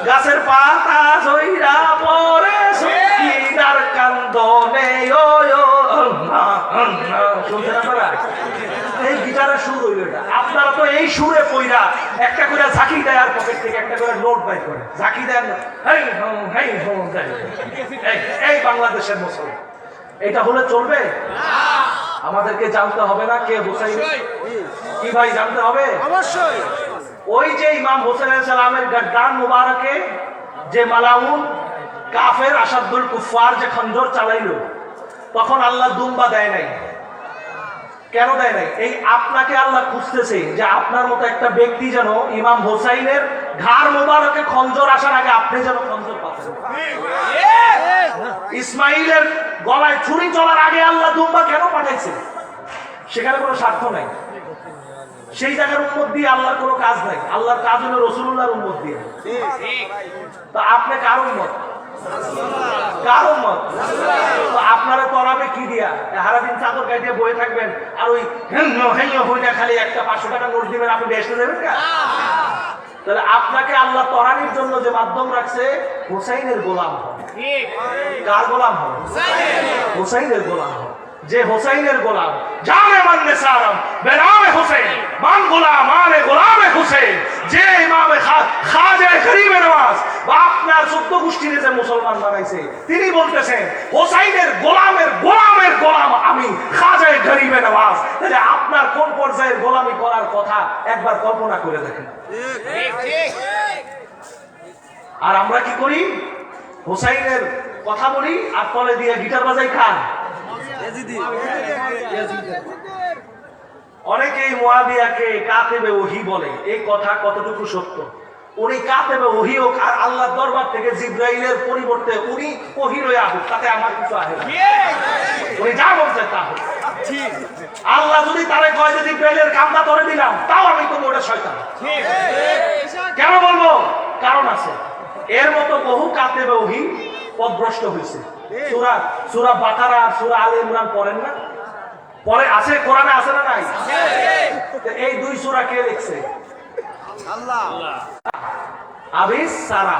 গাছের পাতা ঝইরা পড়ে সখীদার কান্দনে, শুনছেন আপনারা? এই গিটারের সুর হইল এটা। আপনারা তো এই সুরে পইরা একটা করে ঝাঁকি দেয়, আর পকেট থেকে একটা করে নোট বাই করে ঝাঁকি দেন, এই বাংলাদেশের মুসলমান। এটা হলে চলবে? আমাদেরকে জানতে হবে না কে হোসাইন? কি ভাই, জানতে হবে অবশ্যই। ওই যে ইমাম হোসেন আলাইহিস সালামের গান মুবারকে যে মালাউন কাফের আসাদুল কুফার যে খঞ্জর চালাইলো, তখন আল্লাহ দুম্বা দেয় নাই। কেন দেয় নাই? এই আপনাকে আল্লাহ খুঁজতেছে যে আপনার মতো একটা ব্যক্তি যেন ইমাম হোসাইনের ঘাড় মুবারকে খঞ্জর আসার আগে আপনি যেন খঞ্জর পাচ্ছেন। ইসমাইলের গলায় ছুরি চলার আগে আল্লাহ দুম্বা কেন পাঠাইছে? সেখানে কোনো স্বার্থ নাই। সেই জায়গার উম্মত দিয়ে আল্লাহর কোনো কাজ নাই। আল্লাহর কাজ হলো রাসূলুল্লাহর উম্মত দিয়ে। তো আপনি কার উম্মত? কার উম্মত? তো আপনারা পড়াবে কি দিয়া? সারাদিন চাদর গায়ে দিয়ে বয়ে থাকবেন আর ওই হইনা খালি একটা 500 টাকা নোট দিবেন, আপনি বেহেশতে যাবেন না? তাহলে আপনাকে আল্লাহ তরানির জন্য যে মাধ্যম রাখছে, হোসাইনের গোলাম হন। কার গোলাম হন? হোসাইনের গোলাম হন। যে হোসাইনের গোলাম, জানে মাননে সারাম বেনামে হোসেন মান গোলাম মানে গোলামে হোসেন, যে ইমামে খাজা গরিবে নওয়াজ বা আপনার 14 গোষ্ঠীর যে মুসলমান বানাইছে, তিনি বলতেছেন হোসাইনের গোলামের গোলামের গোলাম আমি, খাজা গরিবে নওয়াজ। তাহলে আপনার কোন পর্যায়ের গোলামি করার কথা একবার কল্পনা করে দেখেন। আর আমরা কি করি? হোসাইনের কথা বলি আর তলে দিয়ে গিটার বাজাই খান। অনেকেই মুয়াবিয়াকে কাতেবে ওহী বলে। এই কথা কতটুকু সত্য? উনি কাতেবে ওহী হোক আর আল্লাহর দরবার থেকে জিবরাইলের পরিবর্তে উনি ওহী লয়ে আসুক, তাতে আমার কিছু আসে না। উনি যা বলছে তা হোক। আল্লাহ যদি তারে কয় যে জিবরাইলের কামটা ধরে দিলাম, তাও আমি তো ওটা শয়তান। কেন বলবো? কারণ আছে। এর মতো বহু কাতেবে ওহী পথভ্রষ্ট হয়েছে। সূরা সূরা বাকারা আর সূরা আলে ইমরান পড়েন না? পরে আছে, কোরআনে আছে না নাই? তো এই দুই সূরা কে লিখছে? আল্লাহ। আবিস সারা,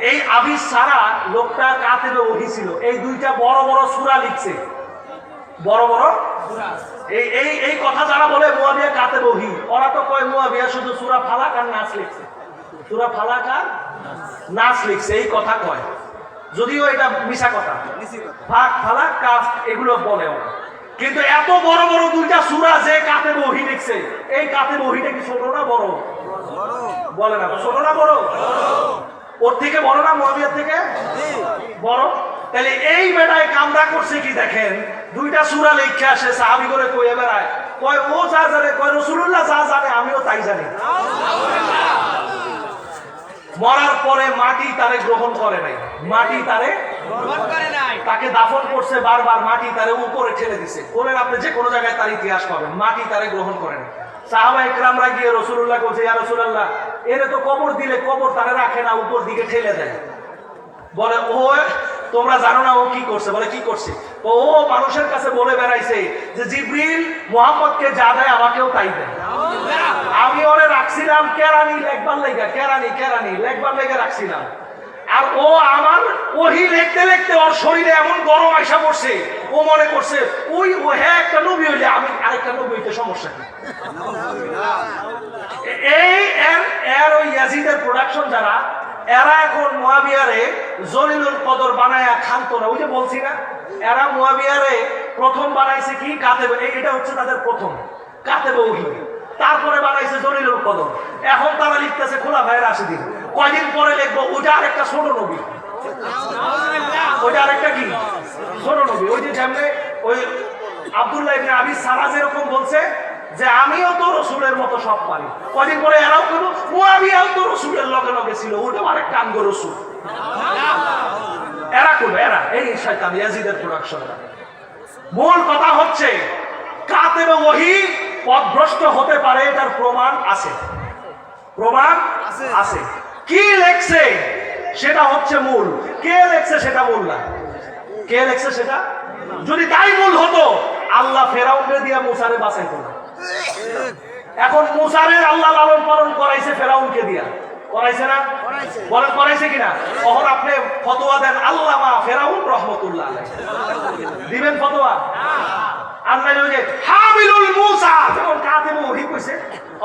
এই আবিস সারা লোকটা কাতেবে ওহী ছিল, এই দুইটা বড় বড় সূরা লিখছে, বড় বড় এই এই এই কথা যারা বলে মুয়াবিয়া কাতেবে ওহী, ওরা তো কয় মুয়াবিয়া শুধু সূরা ফালাক আর নাস লিখছে, সূরা ফালাক আর নাস লিখছে, এই কথা কয়। যদিও এটা মিছা কথা, ফাক ফালাক কাফ এগুলো বলে ওরা, কিন্তু এত বড় বড় দুইটা সূরা যে কাতেবে ওহী লিখছে, এই কাতেবে ওহীটা কি ছোট না বড়? বলে না, ছোট না বড়? ওর থেকে বড় না মুয়াবিয়ার থেকে বড়? তাহলে এই বেটায় কামরা করছে কি দেখেন, দুইটা সূরা লেখা আসে, সাহাবী করে কইয়া বেড়ায়, কয় ও যা জানে, কয় রাসূলুল্লাহ যা জানে আমিও তাই জানি। মরার পরে মাটি তারে গ্রহণ করে নাই, মাটি তারে গ্রহণ করে নাই, তাকে দাফন করছে বারবার, মাটি তারে উপরে ঠেলে দিছে। কোন আপনি যে কোনো জায়গায় তার ইতিহাস পাবেন, মাটি তারে গ্রহণ করে নাই। সাহাবা ইকরামরা গিয়ে রাসূলুল্লাহ বলছে, ইয়া রাসূলুল্লাহ, এর তো কবর দিলে কবর তারে রাখে না, উপর দিকে ঠেলে দেয়। বলে ও তোমরা জানো না ও কি করছে? বলে কি করছে? ও মানুষের কাছে বলে বেড়াইছে যে জিবরিল মুহাম্মদকে যা দেয় আমাকেও তাই দেয়। আমি ওরে রাখছিলাম কেরানি লেখবার লেগে, কেরানি কেরানি লেখবার লেগে রাখছিলাম, আর ও আমার ওহি লিখতে লিখতে ওর শরীরে এমন গরম আইসা পড়ছে, ও মনে করছে ওই ও হ্যাঁ একটা নবী হইলে আমি আরেকটা নবী হইতে সমস্যা কি? এই এর ওই ইয়াজিদের প্রোডাকশন যারা, এরা এখন মুয়াবিয়ারে জলিলুল কদর বানায়া খান্ত না। ওই যে বলছি না, এরা মুয়াবিয়ারে প্রথম বানাইছে কি কাতেবে, এটা হচ্ছে তাদের প্রথম কাতেবে ওহী, তারপরে বানাইছে জলিলুল কদর, এখন তারা লিখতেছে খোলাফায়ে রাশিদিন। কয়দিন পরে লিখবো ওটা আরেকটা ছোট নবী, ওইটা আরেকটা কি ছোট নবী। ওই যে যেমনে ওই আব্দুল্লাহ ইবনে আবি সারা যেরকম বলছে যে আমিও তো রাসূলের মতো সব পারি, কয়দিন পরে এরাও কেন মুয়াবিয়াও তো রাসূলের লগে লগে ছিল, ওটাও আরেকটা আঙ্গ রাসূল। এরা কোন এরা এই শয়তান ইয়াজিদের প্রোডাকশন। মূল কথা হচ্ছে কাতেবে ওহী পথভ্রষ্ট হতে পারে, এটার প্রমাণ আছে, প্রমাণ আছে। কি লেখছে সেটা হচ্ছে মূল, কে লেখছে সেটা মূল না, কে লেখছে সেটা। যদি তাই মূল হতো আল্লাহ ফেরাউনকে দিয়ে মুসারে বাঁচাইতো না। এখন মুসারে আল্লাহ লালন পালন করাইছে ফেরাউনকে দিয়া, করাইছে না? বলেন করাইছে কিনা? তখন আপনি ফতোয়া দেন আল্লামা ফেরাউন রহমতুল্লাহ আলাইহি, দিবেন ফতোয়া? আল্লাহ যে হামিলুল মুসা যেমন কাতেবে ওহী কইছে,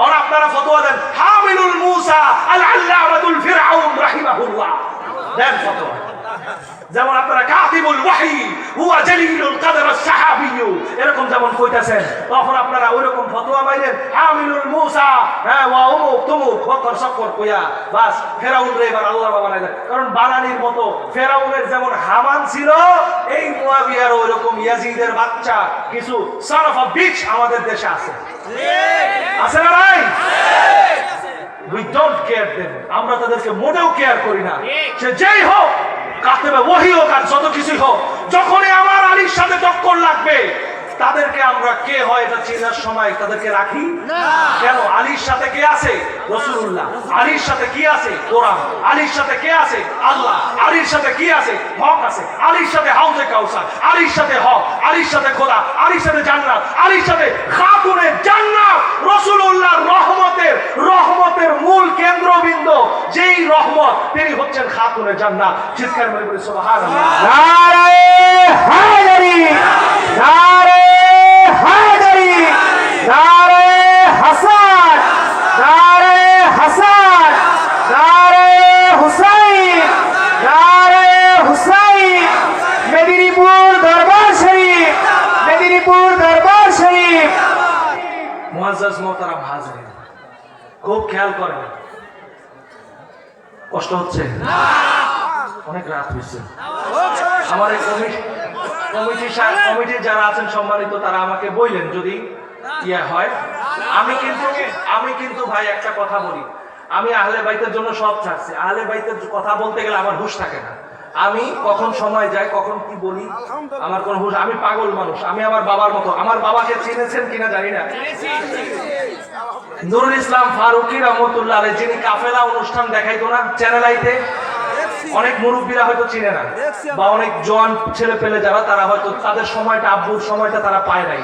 আর আপনারা ফতোয়া দেন হামিলুল মুসা আল আল্লামাতুল ফিরআউন রাহিমাহুল্লাহ, দেন ফতোয়া। যেমন আপনারা কাতিবুল ওয়াহী হুয়া জালিলুল কদর আস-সাহাবিয়্যু এরকম যেমন কইতাছেন, তখন আপনারা ওইরকম ফতোয়া পাইলেন হামিলুল মুসা হ্যাঁ ওয়া উমুক তুমুক ফকর সকর কইয়া বাস ফেরাউন রে এবার আল্লাহ বাবা বানাইলেন। কারণ বানানির মতো ফেরাউনের যেমন হামান ছিল, এই মুয়াবিয়ার ওইরকম ইয়াজিদের বাচ্চা কিছু সন অফ আ বিচ আমাদের দেশে আছে, আছে না ভাই? We don't care them, আমরা তাদেরকে মোটেও কেয়ার করি না, সে যেই হোক, কাতেবে ওহী হোক আর যত কিছুই হোক, যখনই আমার আলীর সাথে টক্কর লাগবে তাদেরকে আমরা কে হয় এটা চেনার সময় তাদেরকে রাখি না। কেন? আলীর সাথে কে আছে? রাসূলুল্লাহ। আলীর সাথে কি আছে? কোরআন। আলীর সাথে কে আছে? আল্লাহ। আলীর সাথে কি আছে? হক আছে। আলীর সাথে হাউজে কাউসার, আলীর সাথে হক, আলীর সাথে খোদা, আলীর সাথে জান্নাত, আলীর সাথে খাতুনে জান্নাত, রাসূলুল্লাহর রহমতের মূল কেন্দ্রবিন্দু যেই রহমত, তিনি হচ্ছেন খাতুনে জান্নাত। চিৎকার করে বলি সুবহানাল্লাহ। নারে হায়দারি, নারে হায়দারি, নারে হাসান, নারে হাসান, নারে হুসাইন, নারে হুসাইন। মেদিনীপুর দরবার শরীফ, মেদিনীপুর দরবার শরীফ। মুআজ্জাজ মোহতারাম হাজিরিন, খুব খেয়াল করেন, কষ্ট হচ্ছে? অনেক রাত হয়েছে। আমার এই কমিটির যারা আছেন সম্মানিত, তারা আমাকে বললেন যদি ইয়া হয়, আমি কিন্তু ভাই একটা কথা বলি, আমি আহলে বাইতের জন্য সব ছাড়ছি। আহলে বাইতের কথা বলতে গেলে আমার হুঁশ থাকে না, আমি কখন সময় যায় কখন কি বলি আমার কোন হুঁশ, আমি পাগল মানুষ, আমি আমার বাবার মতো। আমার বাবাকে চিনেছেন কিনা জানি না, নুরুল ইসলাম ফারুকী রহমতুল্লাহ আলাইহি, যিনি কাফেলা অনুষ্ঠান দেখাইতো না চ্যানেল আইতে, অনেক মুরব্বীরা হয়তো চিনে না, বা অনেক জোয়ান ছেলে পেলে যারা, তারা হয়তো তাদের সময়টা, আব্বুর সময়টা তারা পায় নাই।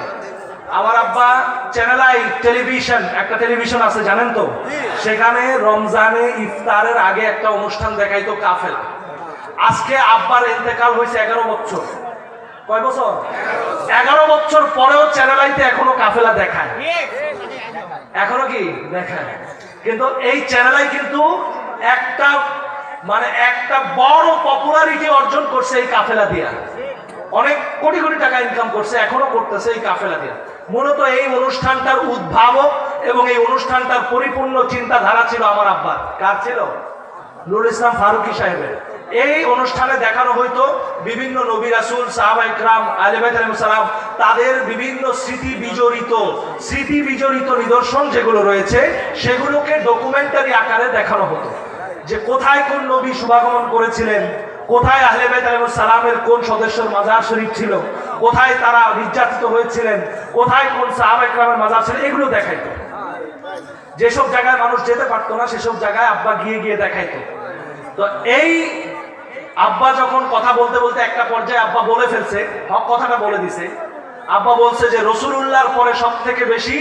আমার আব্বা চ্যানেল আই টেলিভিশন, একটা টেলিভিশন আছে জানেন তো, সেখানে রমজানে ইফতারের আগে একটা অনুষ্ঠান দেখাইতো কাফেলা। আজকে আব্বার ইন্তেকাল হয়েছে 11 বছর। কয় বছর? 11 বছর পরেও চ্যানেল আইতে এখনো কাফেলা দেখায়, এখনো কি দেখায়। কিন্তু এই চ্যানেল আই কিন্তু একটা একটা বড় পপুলারিটি অর্জন করছে এই কাফেলা দিয়া, অনেক কোটি কোটি টাকা ইনকাম করছে, এখনো করতেছে এই কাফেলা দিয়া। মূলত এই অনুষ্ঠানটার উদ্ভাবক এবং এই অনুষ্ঠানটার পরিপূর্ণ চিন্তাধারা ছিল আমার আব্বার। কার ছিল? নুরুল ইসলাম ফারুকী সাহেবের। এই অনুষ্ঠানে দেখানো হইতো বিভিন্ন নবী রাসূল, সাহাবা ইকরাম, আহলে বাইত আলাইহিস সালাম, তাদের বিভিন্ন স্মৃতি বিজড়িত নিদর্শন যেগুলো রয়েছে সেগুলোকে ডকুমেন্টারি আকারে দেখানো হতো, যে কোথায় কোন নবী শুভাগমন করেছিলেন, কোথায় আহলে বাইত আলাইহিস সালামের কোন সদস্যের মাজার শরীফ ছিল, কোথায় তারা নির্যাতিত হয়েছিলেন, কোথায় কোন সাহাবা ইকরামের মাজার ছিল, এগুলো দেখাইতো। যেসব জায়গায় মানুষ যেতে পারতো না সেসব জায়গায় আব্বা গিয়ে দেখাইতো। তো এই আব্বা যখন কথা বলতে বলতে একটা পর্যায়ে আব্বা বলে ফেলছে, হক কথাটা বলে দিছে। আব্বা বলছে যে রাসূলুল্লাহর পরে সব থেকে বেশি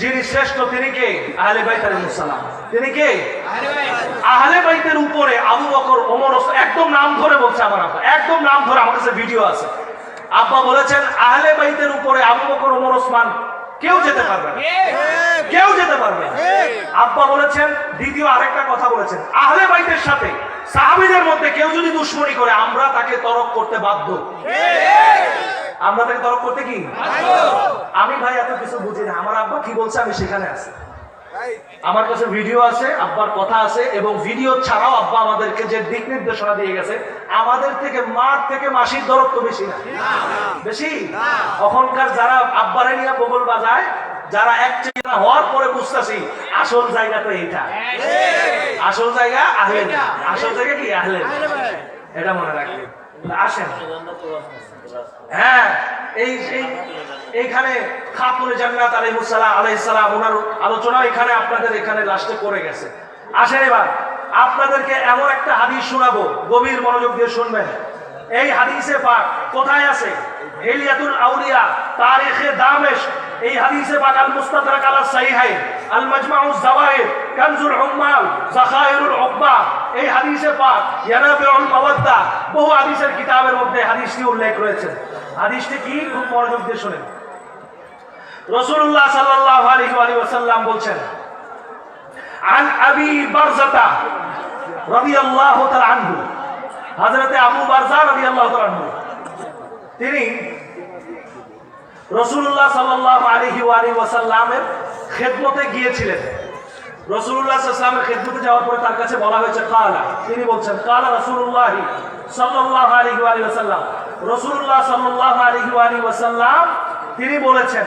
যিনি শ্রেষ্ঠ তিনি কে? আহলে বাইত আলাইহিস সালাম। তিনি কে? আহলে বাইতের উপরে আবু বকর, ওমর, একদম নাম ধরে বলছে আমার আব্বা, একদম নাম ধরে, আমার কাছে ভিডিও আছে। আব্বা বলেছেন আহলে বাইতের উপরে আবু বকর, ওমর, ওসমান কেউ যেতে পারবে না, কেউ যেতে পারবে না। আব্বা বলেছেন, দ্বিতীয় আরেকটা কথা বলেছেন, আহলে বাইতের সাথে সাহাবীদের মধ্যে কেউ যদি দুশমনি করে আমরা তাকে তরক করতে বাধ্য। আমরা তাকে তরক করতে কি? আমি ভাই এত কিছু বুঝি না, আমার আব্বা কি বলছে আমি সেখানে আছি, আমার কাছে ভিডিও আছে, আব্বার কথা আছে, এবং ভিডিও ছাড়াও আব্বা আমাদেরকে যে দিক নির্দেশনা দিয়ে গেছে, আমাদের থেকে মার থেকে মাসির দরদ তো বেশি না, বেশি। ওখানকার যারা আব্বারে নিয়ে বগল বাজায়, যারা এক চেনা হওয়ার পরে বুঝতেছি আসল জায়গা তো এইটা, আসল জায়গা আহলে, আসল জায়গা কি আহলে, এটা মনে রাখবেন। আসেন, হ্যাঁ, এইখানে খাতুনে জান্নাত আলাইহিস সালাম ওনার আলোচনা এখানে আপনাদের এখানে লাস্টে করে গেছে। আসেন এবার আপনাদেরকে এমন একটা হাদিস শোনাবো, গভীর মনোযোগ দিয়ে শুনবেন। এই হাদিসে পাক কোথায় আছে? হিলিয়াতুল আউলিয়া, তারিখে দামেস্ক। এই হাদিসে পাক আল মুস্তাদরাক আলা সাহিহাইন, আল মাজমাউজ জাওয়াহির, কানজুল উম্মাল, যাখাইরুল উকবা। এই হাদিসে পাক ইয়ানাবিউল মাওয়াদ্দা, বহু হাদিসের কিতাবের মধ্যে হাদিসটি উল্লেখ রয়েছে। হাদিসটি কি? খুব মনোযোগ দিয়ে শুনেন। রাসূলুল্লাহ সাল্লাল্লাহু আলাইহি ওয়াসাল্লাম বলছেন, আন আবি বারজাতা রাদিয়াল্লাহু তাআলা আনহু, হযরতে আবু বারজা রাদিয়াল্লাহু তাআলা আনহু, তিনি রাসূলুল্লাহ সাল্লাল্লাহু আলাইহি ওয়াসাল্লামের খেদমতে গিয়েছিলেন। রাসূলুল্লাহ সাল্লাল্লাহু আলাইহি ওয়াসাল্লামের খেদমতে যাওয়ার পরে তার কাছে বলা হয়েছে কালা, তিনি বলছেন কালা রাসূলুল্লাহ সাল্লাল্লাহু আলাইহি ওয়াসাল্লাম, রাসূলুল্লাহ সাল্লাল্লাহু আলাইহি ওয়াসাল্লাম তিনি বলেছেন,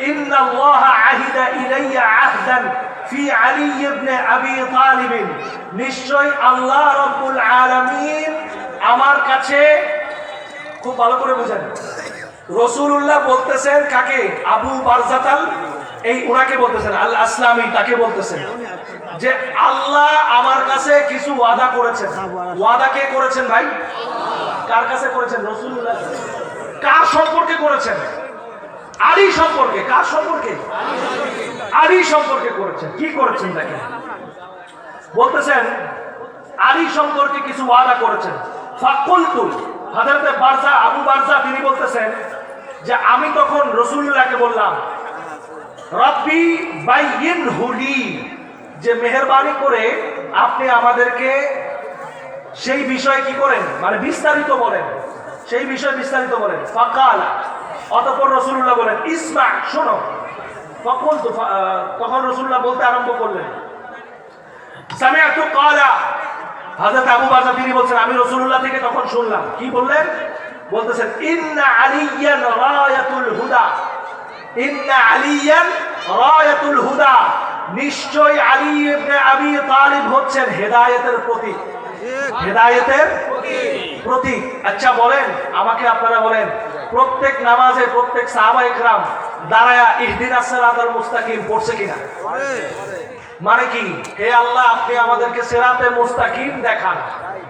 ইন্নাল্লাহা আহিদা ইলাইয়া আহদান ফি আলী ইবনে আবি তালিব, নিশ্চয় আল্লাহ রাব্বুল আলামিন আমার কাছে, খুব ভালো করে বুঝেন, রাসূলুল্লাহ বলতেছেন কাকে? আবু বারজাতাল, এই ওনাকে বলতেছেন, আল আসলামি, তাকে বলতেছেন যে আল্লাহ আমার কাছে কিছু ওয়াদা করেছেন। ওয়াদা কে করেছেন ভাই? কার কাছে করেছেন? রাসূলুল্লাহ। কার সম্পর্কে করেছেন? আলী সম্পর্কে। কার সম্পর্কে? আলী সম্পর্কে করেছেন। কি করেছেন দেখেন, বলতেছেন আলী সম্পর্কে কিছু ওয়াদা করেছেন। ফাকুলতু, হযরতে বারজা, আবু বারজা তিনি বলতেছেন যে আমি তখন রাসূলুল্লাহকে বললাম, রব্বি বাইয়িনহু লি, যে মেহেরবানি করে আপনি আমাদেরকে সেই বিষয় কি করেন, মানে বিস্তারিত বলেন, সেই বিষয় বিস্তারিত বলেন। ফাকালা, অতঃপর রাসূলুল্লাহ বলেন, ইসমা, শোনো। তখন রাসূলুল্লাহ বলতে আরম্ভ করলেন, সামিআতু ক্বালা, হযরত আবু বারজা তিনি বলছেন আমি রাসূলুল্লাহ থেকে তখন শুনলাম। কি বললেন? বলতেছেন ইন্না আলিয়ান রায়াতুল হুদা, ইন্না আলিয়ান রায়াতুল হুদা, নিশ্চয় আলী ইবনে আবি তালিব হচ্ছেন হেদায়েতের প্রতীক, হেদায়েতের প্রতীক। আচ্ছা বলেন আমাকে, আপনারা বলেন, প্রত্যেক নামাজে প্রত্যেক সাহাবা ইকরাম দাঁড়ায়া ইহদিনাস সিরাতাল মুস্তাকিম পড়ছে কিনা? মানে কি? হে আল্লাহ, আপনি আমাদেরকে সিরাতে মুস্তাকিম দেখান,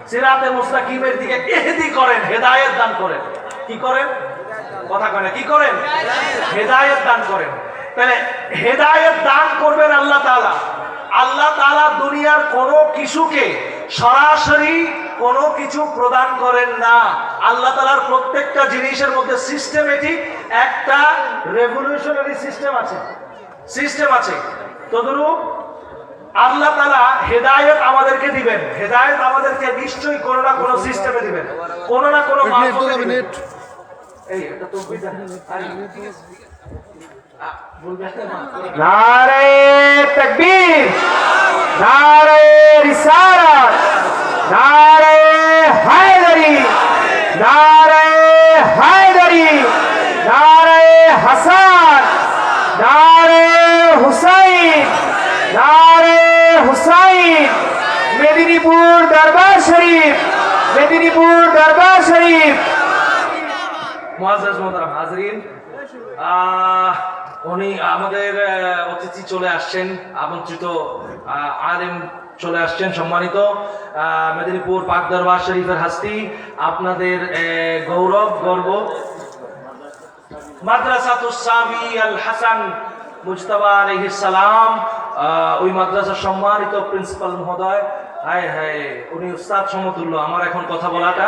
সিরাতে মুস্তাকিমের দিকে ইহদি করেন, হেদায়েত দান করেন। কি করেন? কথা কয় না, কি করেন? হেদায়েত দান করেন। তাহলে হেদায়েত দান করবেন আল্লাহ তাআলা। আল্লাহ তাআলা দুনিয়ার কোনো কিছুকে সরাসরি কোনো কিছু প্রদান করেন না। আল্লাহ তাআলার প্রত্যেকটা জিনিসের মধ্যে সিস্টেমেটিক একটা রেভলিউশনারি সিস্টেম আছে। তদ্রূপ আল্লাহ তাআলা হেদায়েত আমাদেরকে দিবেন, হেদায়েত আমাদেরকে নিশ্চয়ই কোনো না কোনো সিস্টেমে দিবেন, কোনো না কোনো মাধ্যমে দিবেন। এই এটা তো বিধান নারে তাকবীর, নারে রিসালাত, নারে হায়দারি, নারে হায়দারি, নারে হাসান, নারে হুসাইন, নারে হুসাইন। মেদিনীপুর দরবার শরীফ, মেদিনীপুর দরবার শরীফ। মুআজ্জাজ মোহতারাম হাজরিন, উনি আমাদের অতিথি চলে আসছেন, আমন্ত্রিত আলেম চলে আসছেন, সম্মানিত মেদিনীপুর পাক দরবার শরীফের হাস্তি, আপনাদের গৌরব গর্ব মাদ্রাসাতুস সামি আল হাসান মুজতাবা আলাইহিস সালাম, ওই মাদ্রাসার সম্মানিত প্রিন্সিপাল মহোদয়। হায় হায়, উনি উস্তাদ সমতুল্য। আমার এখন কথা বলাটা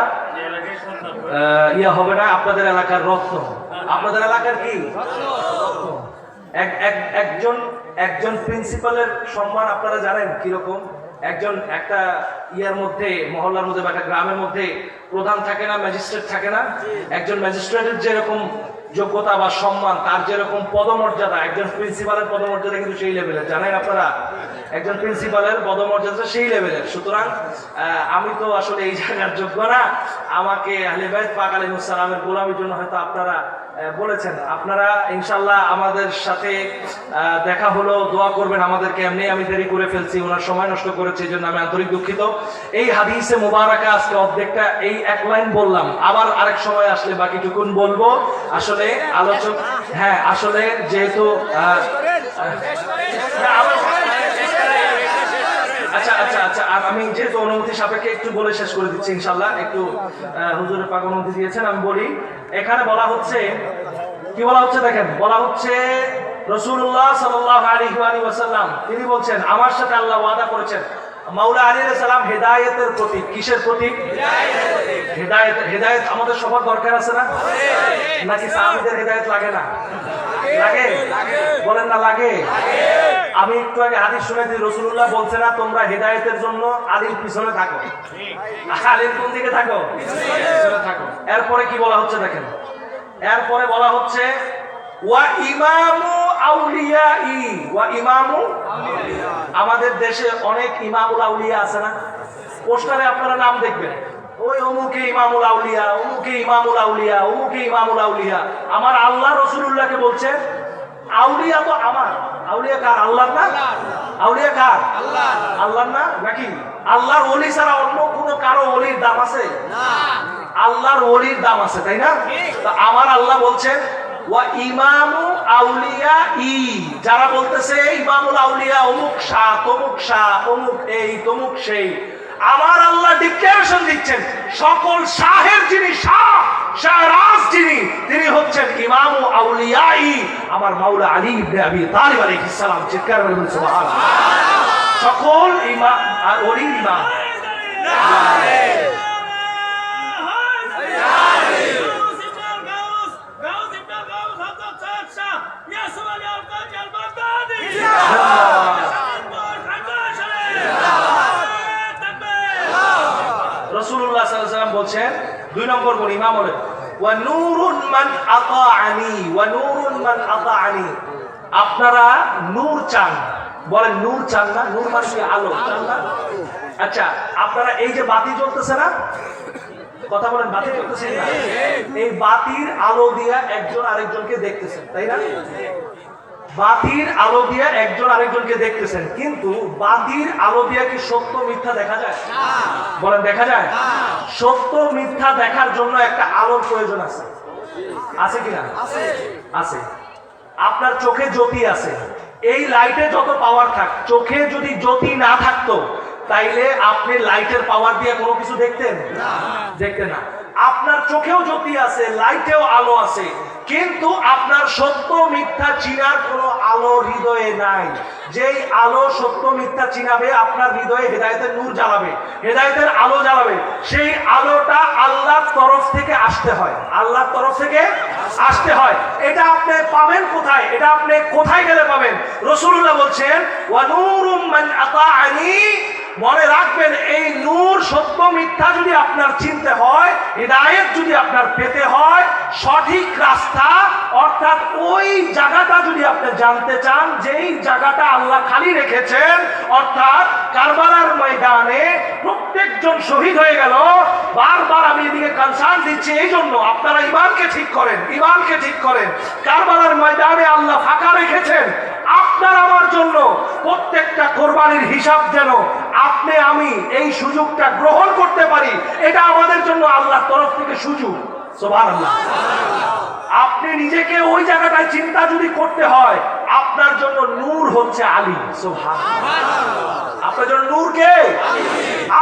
ইয়া হবে না। আপনাদের এলাকার রত্ন, আপনাদের এলাকার কি একজন প্রিন্সিপালের সম্মান আপনারা জানেন কিরকম? একটা ইয়ার মধ্যে, মহল্লার মধ্যে বা একটা গ্রামের মধ্যে প্রধান থাকে না, ম্যাজিস্ট্রেট থাকে না? একজন ম্যাজিস্ট্রেটের যেরকম যোগ্যতা বা সম্মান, তার যেরকম পদমর্যাদা, একজন প্রিন্সিপালের পদমর্যাদা কিন্তু সেই লেভেলের। জানেন আপনারা, একজন প্রিন্সিপালের পদমর্যাদা সেই লেভেলের। সুতরাং আমি তো আসলে এই জায়গার যোগ্য না। আমাকে আহলে বাইত পাক আলাইহিস সালামের গোলামির জন্য হয়তো আপনারা বলেছেন। আপনারা ইনশাআল্লাহ আমাদের সাথে দেখা হলো, দোয়া করবেন আমাদেরকে। এমনি আমি দেরি করে ফেলছি, ওনার সময় নষ্ট করেছি, এই জন্য আমি আন্তরিক দুঃখিত। এই হাদিসে মুবারাকা আজকে অর্ধেকটা, এই এক লাইন বললাম, আবার আরেক সময় আসলে বাকিটুকুন বলবো। আসলে আলোচক, হ্যাঁ আসলে যেহেতু আচ্ছা, আমি যেহেতু অনুমতি সাপেক্ষে একটু বলে শেষ করে দিচ্ছি ইনশাআল্লাহ। একটু হুজুরের পাক অনুমতি দিয়েছেন, আমি বলি। এখানে বলা হচ্ছে, কি বলা হচ্ছে দেখেন, বলা হচ্ছে রাসূলুল্লাহ সাল্লাল্লাহু আলাইহি ওয়াসাল্লাম তিনি বলছেন, আমার সাথে আল্লাহ ওয়াদা করেছেন। মাওলা আলী আলাইহিস সালাম হেদায়েতের প্রতীক। কিসের প্রতীক? হেদায়েত। হেদায়েত আমাদের সবার দরকার আছে না? নাকি সাহাবীদের হেদায়েত লাগে না? লাগে? বলেন না লাগে? আমি একটু আগে হাদিস শুনেছি, রাসূলুল্লাহ বলছে না তোমরা হেদায়েতের জন্য আলীর পিছনে থাকো। আলীর কোন দিকে থাকো? পিছনে থাকো। এরপরে কি বলা হচ্ছে দেখেন, এরপরে বলা হচ্ছে ওয়া ইমামু আউলিয়াই, ওয়া ইমামু আউলিয়া। আমাদের দেশে অনেক ইমামুল আউলিয়া আছে না? পোস্টারে আপনারা নাম দেখবেন, ওই অমুকে ইমামুল আউলিয়া, অমুকে ইমামুল আউলিয়া, অমুকে ইমামুল আউলিয়া। আমার আল্লাহ রাসূলুল্লাহকে বলছে আউলিয়া তো আমার। আউলিয়া কার? আল্লাহর না? আউলিয়া কার? আল্লাহ। আল্লাহর না নাকি? আল্লাহর ওলি ছাড়া অন্য কোনো কারো ওলির দাম আছে না? আল্লাহর ওলির দাম আছে, তাই না? তো আমার আল্লাহ বলছেন ওয়া ইমামু আউলিয়া ই, যারা বলতেছে ইমামুল আউলিয়া অমুক শাহ, তমুক শাহ, অমুক এই, তমুক সেই, আমার আল্লাহ ডিক্লারেশন দিচ্ছেন সকল শাহের যিনি শাহ, শাহরাজ যিনি, তিনি হচ্ছেন ইমামু আউলিয়াই, আমার মাওলা আলী ইবনে আবি তালিব আলাইহিস সালাম। চিৎকার করে বলুন সুবহানাল্লাহ। সকল ইমাম আর ওলির ইমাম। রাসূলুল্লাহ সাল্লাল্লাহু আলাইহি ওয়াসাল্লাম বলছেন, 2 নম্বর কোন ইমাম হলেন ওয়া নূরুন মান আতাআনি, ওয়া নূরুন মান আতাআনি। আপনারা নূর চান, বলেন নূর চান না? নূর মানে কি? আলো চান না? আচ্ছা, আপনারা এই যে বাতি জ্বলতেছে না, কথা বলেন, বাতি জ্বলতেছে না? এই বাতির আলো দিয়া একজন আরেকজনকে দেখতেছেন, তাই না? বাতির আলো দিয়ে একজন আরেকজনকে দেখতেছেন, কিন্তু বাতির আলো দিয়ে কি সত্য মিথ্যা দেখা যায়? বলেন দেখা যায়? সত্য মিথ্যা দেখার জন্য একটা আলোর প্রয়োজন আছে, আছে কিনা? আছে। আপনার চোখে জ্যোতি আছে, এই লাইটে যত পাওয়ার থাক, চোখে যদি জ্যোতি না থাকতো তাইলে আপনি লাইটের পাওয়ার দিয়ে কোনো কিছু দেখতেন না, দেখতেন না। আপনার চোখেও জ্যোতি আছে, লাইটেও আলো আছে, কিন্তু আপনার সত্য মিথ্যা চিনার কোনো আলো হৃদয়ে নাই। যেই আলো সত্য মিথ্যা চিনাবে, আপনার হৃদয়ে হেদায়েতের নূর জ্বালাবে, হেদায়েতের আলো জ্বালাবে, সেই আলোটা আল্লাহর তরফ থেকে আসতে হয়, আল্লাহর তরফ থেকে আসতে হয়। এটা আপনি পাবেন কোথায়? এটা আপনি কোথায় গেলে পাবেন? রাসূলুল্লাহ বলছেন, ওয়া নূরুম মান আতাআনি, মনে রাখবেন এই নূর সত্য মিথ্যা যদি আপনার চিনতে হয়, হিদায়াত যদি আপনার পেতে হয়, সঠিক রাস্তা অর্থাৎ ওই জায়গাটা যদি আপনি জানতে চান, যেই জায়গাটা আল্লাহ খালি রেখেছেন, অর্থাৎ কারবালার ময়দানে প্রত্যেকজন শহীদ হয়ে গেল। বারবার আমি এদিকে কনসার্ন দিচ্ছি, এই জন্য আপনারা ইমানকে ঠিক করেন, ইমানকে ঠিক করেন। কারবালার ময়দানে আল্লাহ ফাঁকা রেখেছেন আপনার আমার জন্য, প্রত্যেকটা কোরবানির হিসাব যেন আপনি আমি এই সুযোগটা গ্রহণ করতে পারি, এটা আমাদের জন্য আল্লাহর তরফ থেকে সুযোগ। সুবহানাল্লাহ। আপনি নিজেকে ওই জায়গাটায় চিন্তা যদি করতে হয়, আপনার জন্য নূর হচ্ছে আলী। সুবহানাল্লাহ। আপনার জন্য নূর কে?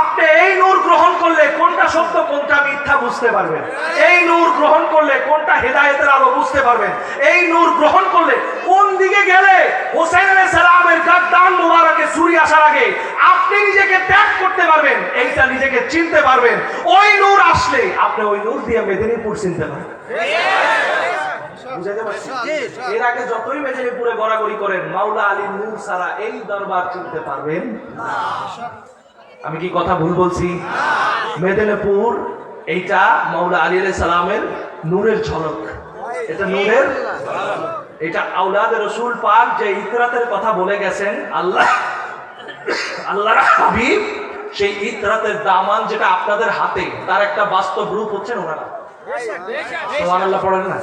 আপনি এই নূর গ্রহণ করলে কোনটা সত্য কোনটা মিথ্যা বুঝতে পারবেন, এই নূর গ্রহণ করলে কোনটা হেদায়েতের আলো বুঝতে পারবেন, এই নূর গ্রহণ করলে কোন দিকে গেলে হোসেন আলাইহিস সালামের গাদ্দান মুবারকে ছুরি আসার আগে আপনি নিজেকে ত্যাগ করতে পারবেন, এইটা নিজেকে চিনতে পারবেন। ওই নূর আসলে আপনি ওই নূর দিয়ে মেদিনীপুর চিনতে পারবেন। এর আগে যতই মেদিনীপুরে গড়াগড়ি করেন, মাওলা আলীর নূর ছাড়া এই দরবার চিনতে পারবেন না। আমি কি কথা ভুল বলছি? মেদিনীপুর এইটা মাওলা আলী আলাইহিস সালামের নূরের ঝলক, এটা নূরের, এটা আওলাদে রাসূল পাক যে ইতরাতের কথা বলে গেছেন আল্লাহর হাবিব, সেই ইতরাতের দামান যেটা আপনাদের হাতে, তার একটা বাস্তব রূপ হচ্ছেন ওনারা। সুবহানাল্লাহ পড়েন না?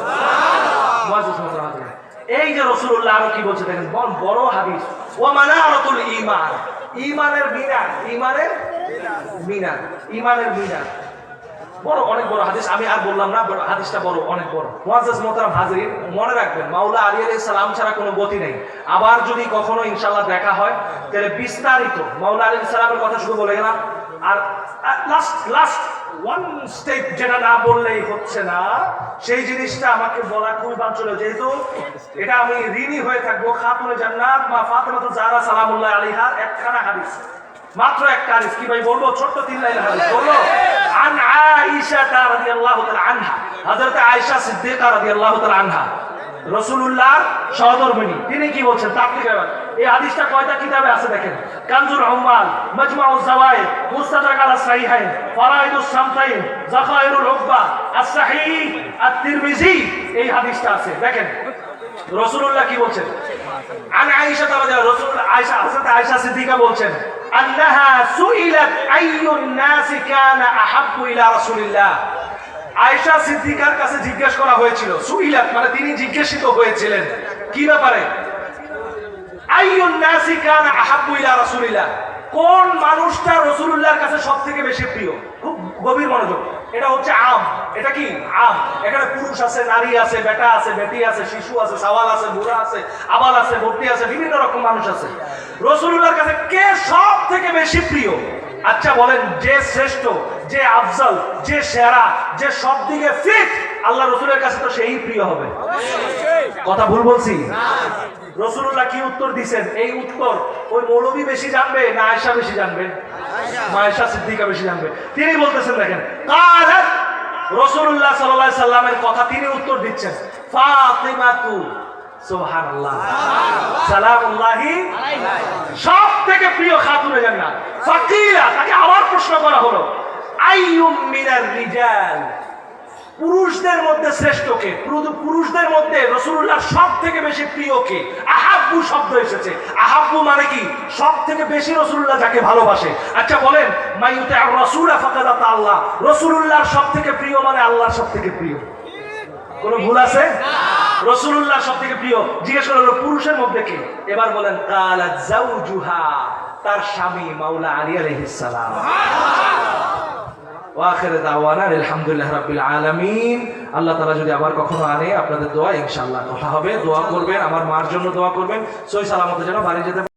এই যে রাসূলুল্লাহ আরো কি বলছে দেখেন, বড় হাদিস, ওয়া মানারাতুল ঈমান, ঈমানের মিনার, ঈমানের মিনার, ঈমানের মিনার। বড়, অনেক বড় হাদিস, আমি আর বললাম না, হাদিসটা বড়, অনেক বড়। মুআজ্জাজ মোহতারাম হাজিরিন, মনে রাখবেন মাওলা আলী আলাইহিস সালাম ছাড়া কোনো গতি নেই। আবার যদি কখনো ইনশাআল্লাহ দেখা হয়, তাহলে বিস্তারিত মাওলা আলী আলাইহিস সালামের কথা শুধু বলে গেলাম। আর লাস্ট ওয়ান স্টেপ যেটা না বললেই হচ্ছে না, সেই জিনিসটা আমাকে বলা খুবই বাঞ্ছনীয়, যেহেতু এটা আমি ঋণী হয়ে থাকবো খাতুনে জান্নাত মা ফাতেমাতুজ জাহরা সালামুল্লাহ আলাইহার একখানা হাদিস, মাত্র একটা হাদিস। কি ভাই বলবো? ছোট্ট 3 লাইন হাদিস বলবো। আন আয়েশা রাদিয়াল্লাহু তাআলা আনহা, হযরত আয়েশা সিদ্দিকা রাদিয়াল্লাহু তাআলা আনহা, রাসূলুল্লাহর সহধর্মিণী, তিনি কি বলছেন? তাকলিক আবার এই হাদিসটা কয়টা কিতাবে আছে দেখেন, কানজুল উম্মাল, মাজমাউজ যাওয়ায়েদ, মুস্তাদরাক আলা সাহিহাইন, ফারাইদুস সামতাইন, যাখাইরুল উকবা, আস-সাহিহ, আত-তিরমিজি, এই হাদিসটা আছে। দেখেন রাসূলুল্লাহ কি বলছেন। আন আয়েশা রাদিয়াল্লাহু, রাসূলুল্লাহ আয়েশা, হযরত আয়েশা সিদ্দিকা বলছেন, আন্নাহা সুইলাত আইয়ুন নাসি কানা আহাব্বু ইলা রাসূলিল্লাহ। আয়েশা সিদ্দিকার কাছে জিজ্ঞেস করা হয়েছিল, সুইলাত মানে তিনি জিজ্ঞাসিত হয়েছিলেন কি ব্যাপারে? আইয়ুন নাসি কানা আহাব্বু ইলা রাসূলিল্লাহ, কোন মানুষটা রাসূলুল্লাহর কাছে সবথেকে বেশি প্রিয়? খুব গভীর মনোযোগ, এটা হচ্ছে আম, এটা কি আম, এখানে পুরুষ আছে, নারী আছে, বেটা আছে, বেটি আছে, শিশু আছে, সাওয়াল আছে, বুড়া আছে, আবাল আছে, ভর্তি আছে, বিভিন্ন রকম মানুষ আছে। রাসূলুল্লাহর কাছে কে সব থেকে বেশি প্রিয়? আচ্ছা বলেন, যে শ্রেষ্ঠ, যে আফজল, যে সেরা, যে সব দিকে ফিট, আল্লাহ রাসূলের কাছে তো সেই প্রিয় হবে। কথা ভুল বলছি? রাসূলুল্লাহ কি উত্তর দিবেন? এই উত্তর ওই মৌলবী বেশি জানবে না আয়েশা বেশি জানবে? আয়েশা সিদ্দিকা বেশি জানবে। তিনি বলতেছেন দেখেন, কালাত, রাসূলুল্লাহ সাল্লাল্লাহু আলাইহি সাল্লামের কথা তিনি উত্তর দিচ্ছেন, ফাতিমাতু, সুবহানাল্লাহ, সালামুল্লাহি আলাইহা, সব থেকে প্রিয় খাতুনে জান্নাত। ফাকিলা, তাকে আবার প্রশ্ন করা হলো, আইয়ুম মিনার রিজাল, পুরুষদের মধ্যে শ্রেষ্ঠ কে? পুরুষদের মধ্যে রাসূলুল্লাহ সব থেকে বেশি প্রিয় কে? আহাব্বু শব্দ এসেছে। আহাব্বু মানে কি? সব থেকে বেশি রাসূলুল্লাহ যাকে ভালোবাসে। আচ্ছা বলেন, মাইয়ুতি আর রাসূলা ফাকাদ আতা আল্লাহ, রাসূলুল্লাহর সব থেকে প্রিয় মানে আল্লাহর সব থেকে প্রিয়। কোনো ভুল আছে? রাসূলুল্লাহ সব থেকে প্রিয়। জিজ্ঞেস করলো পুরুষের মধ্যে কে? এবার বলেন, কালাত জাওজুহা, তার স্বামী মাওলা আলী আলাইহিস সালাম। ওয়া আখিরু দাওয়ানা আলহামদুলিল্লাহি রাব্বিল আলামিন। আল্লাহ তাআলা যদি আবার কখনো আনে আপনাদের দোয়া ইনশাআল্লাহ কথা হবে। দোয়া করবেন, আমার মার জন্য দোয়া করবেন, সহি সালামতে যেন বাড়ি যেতে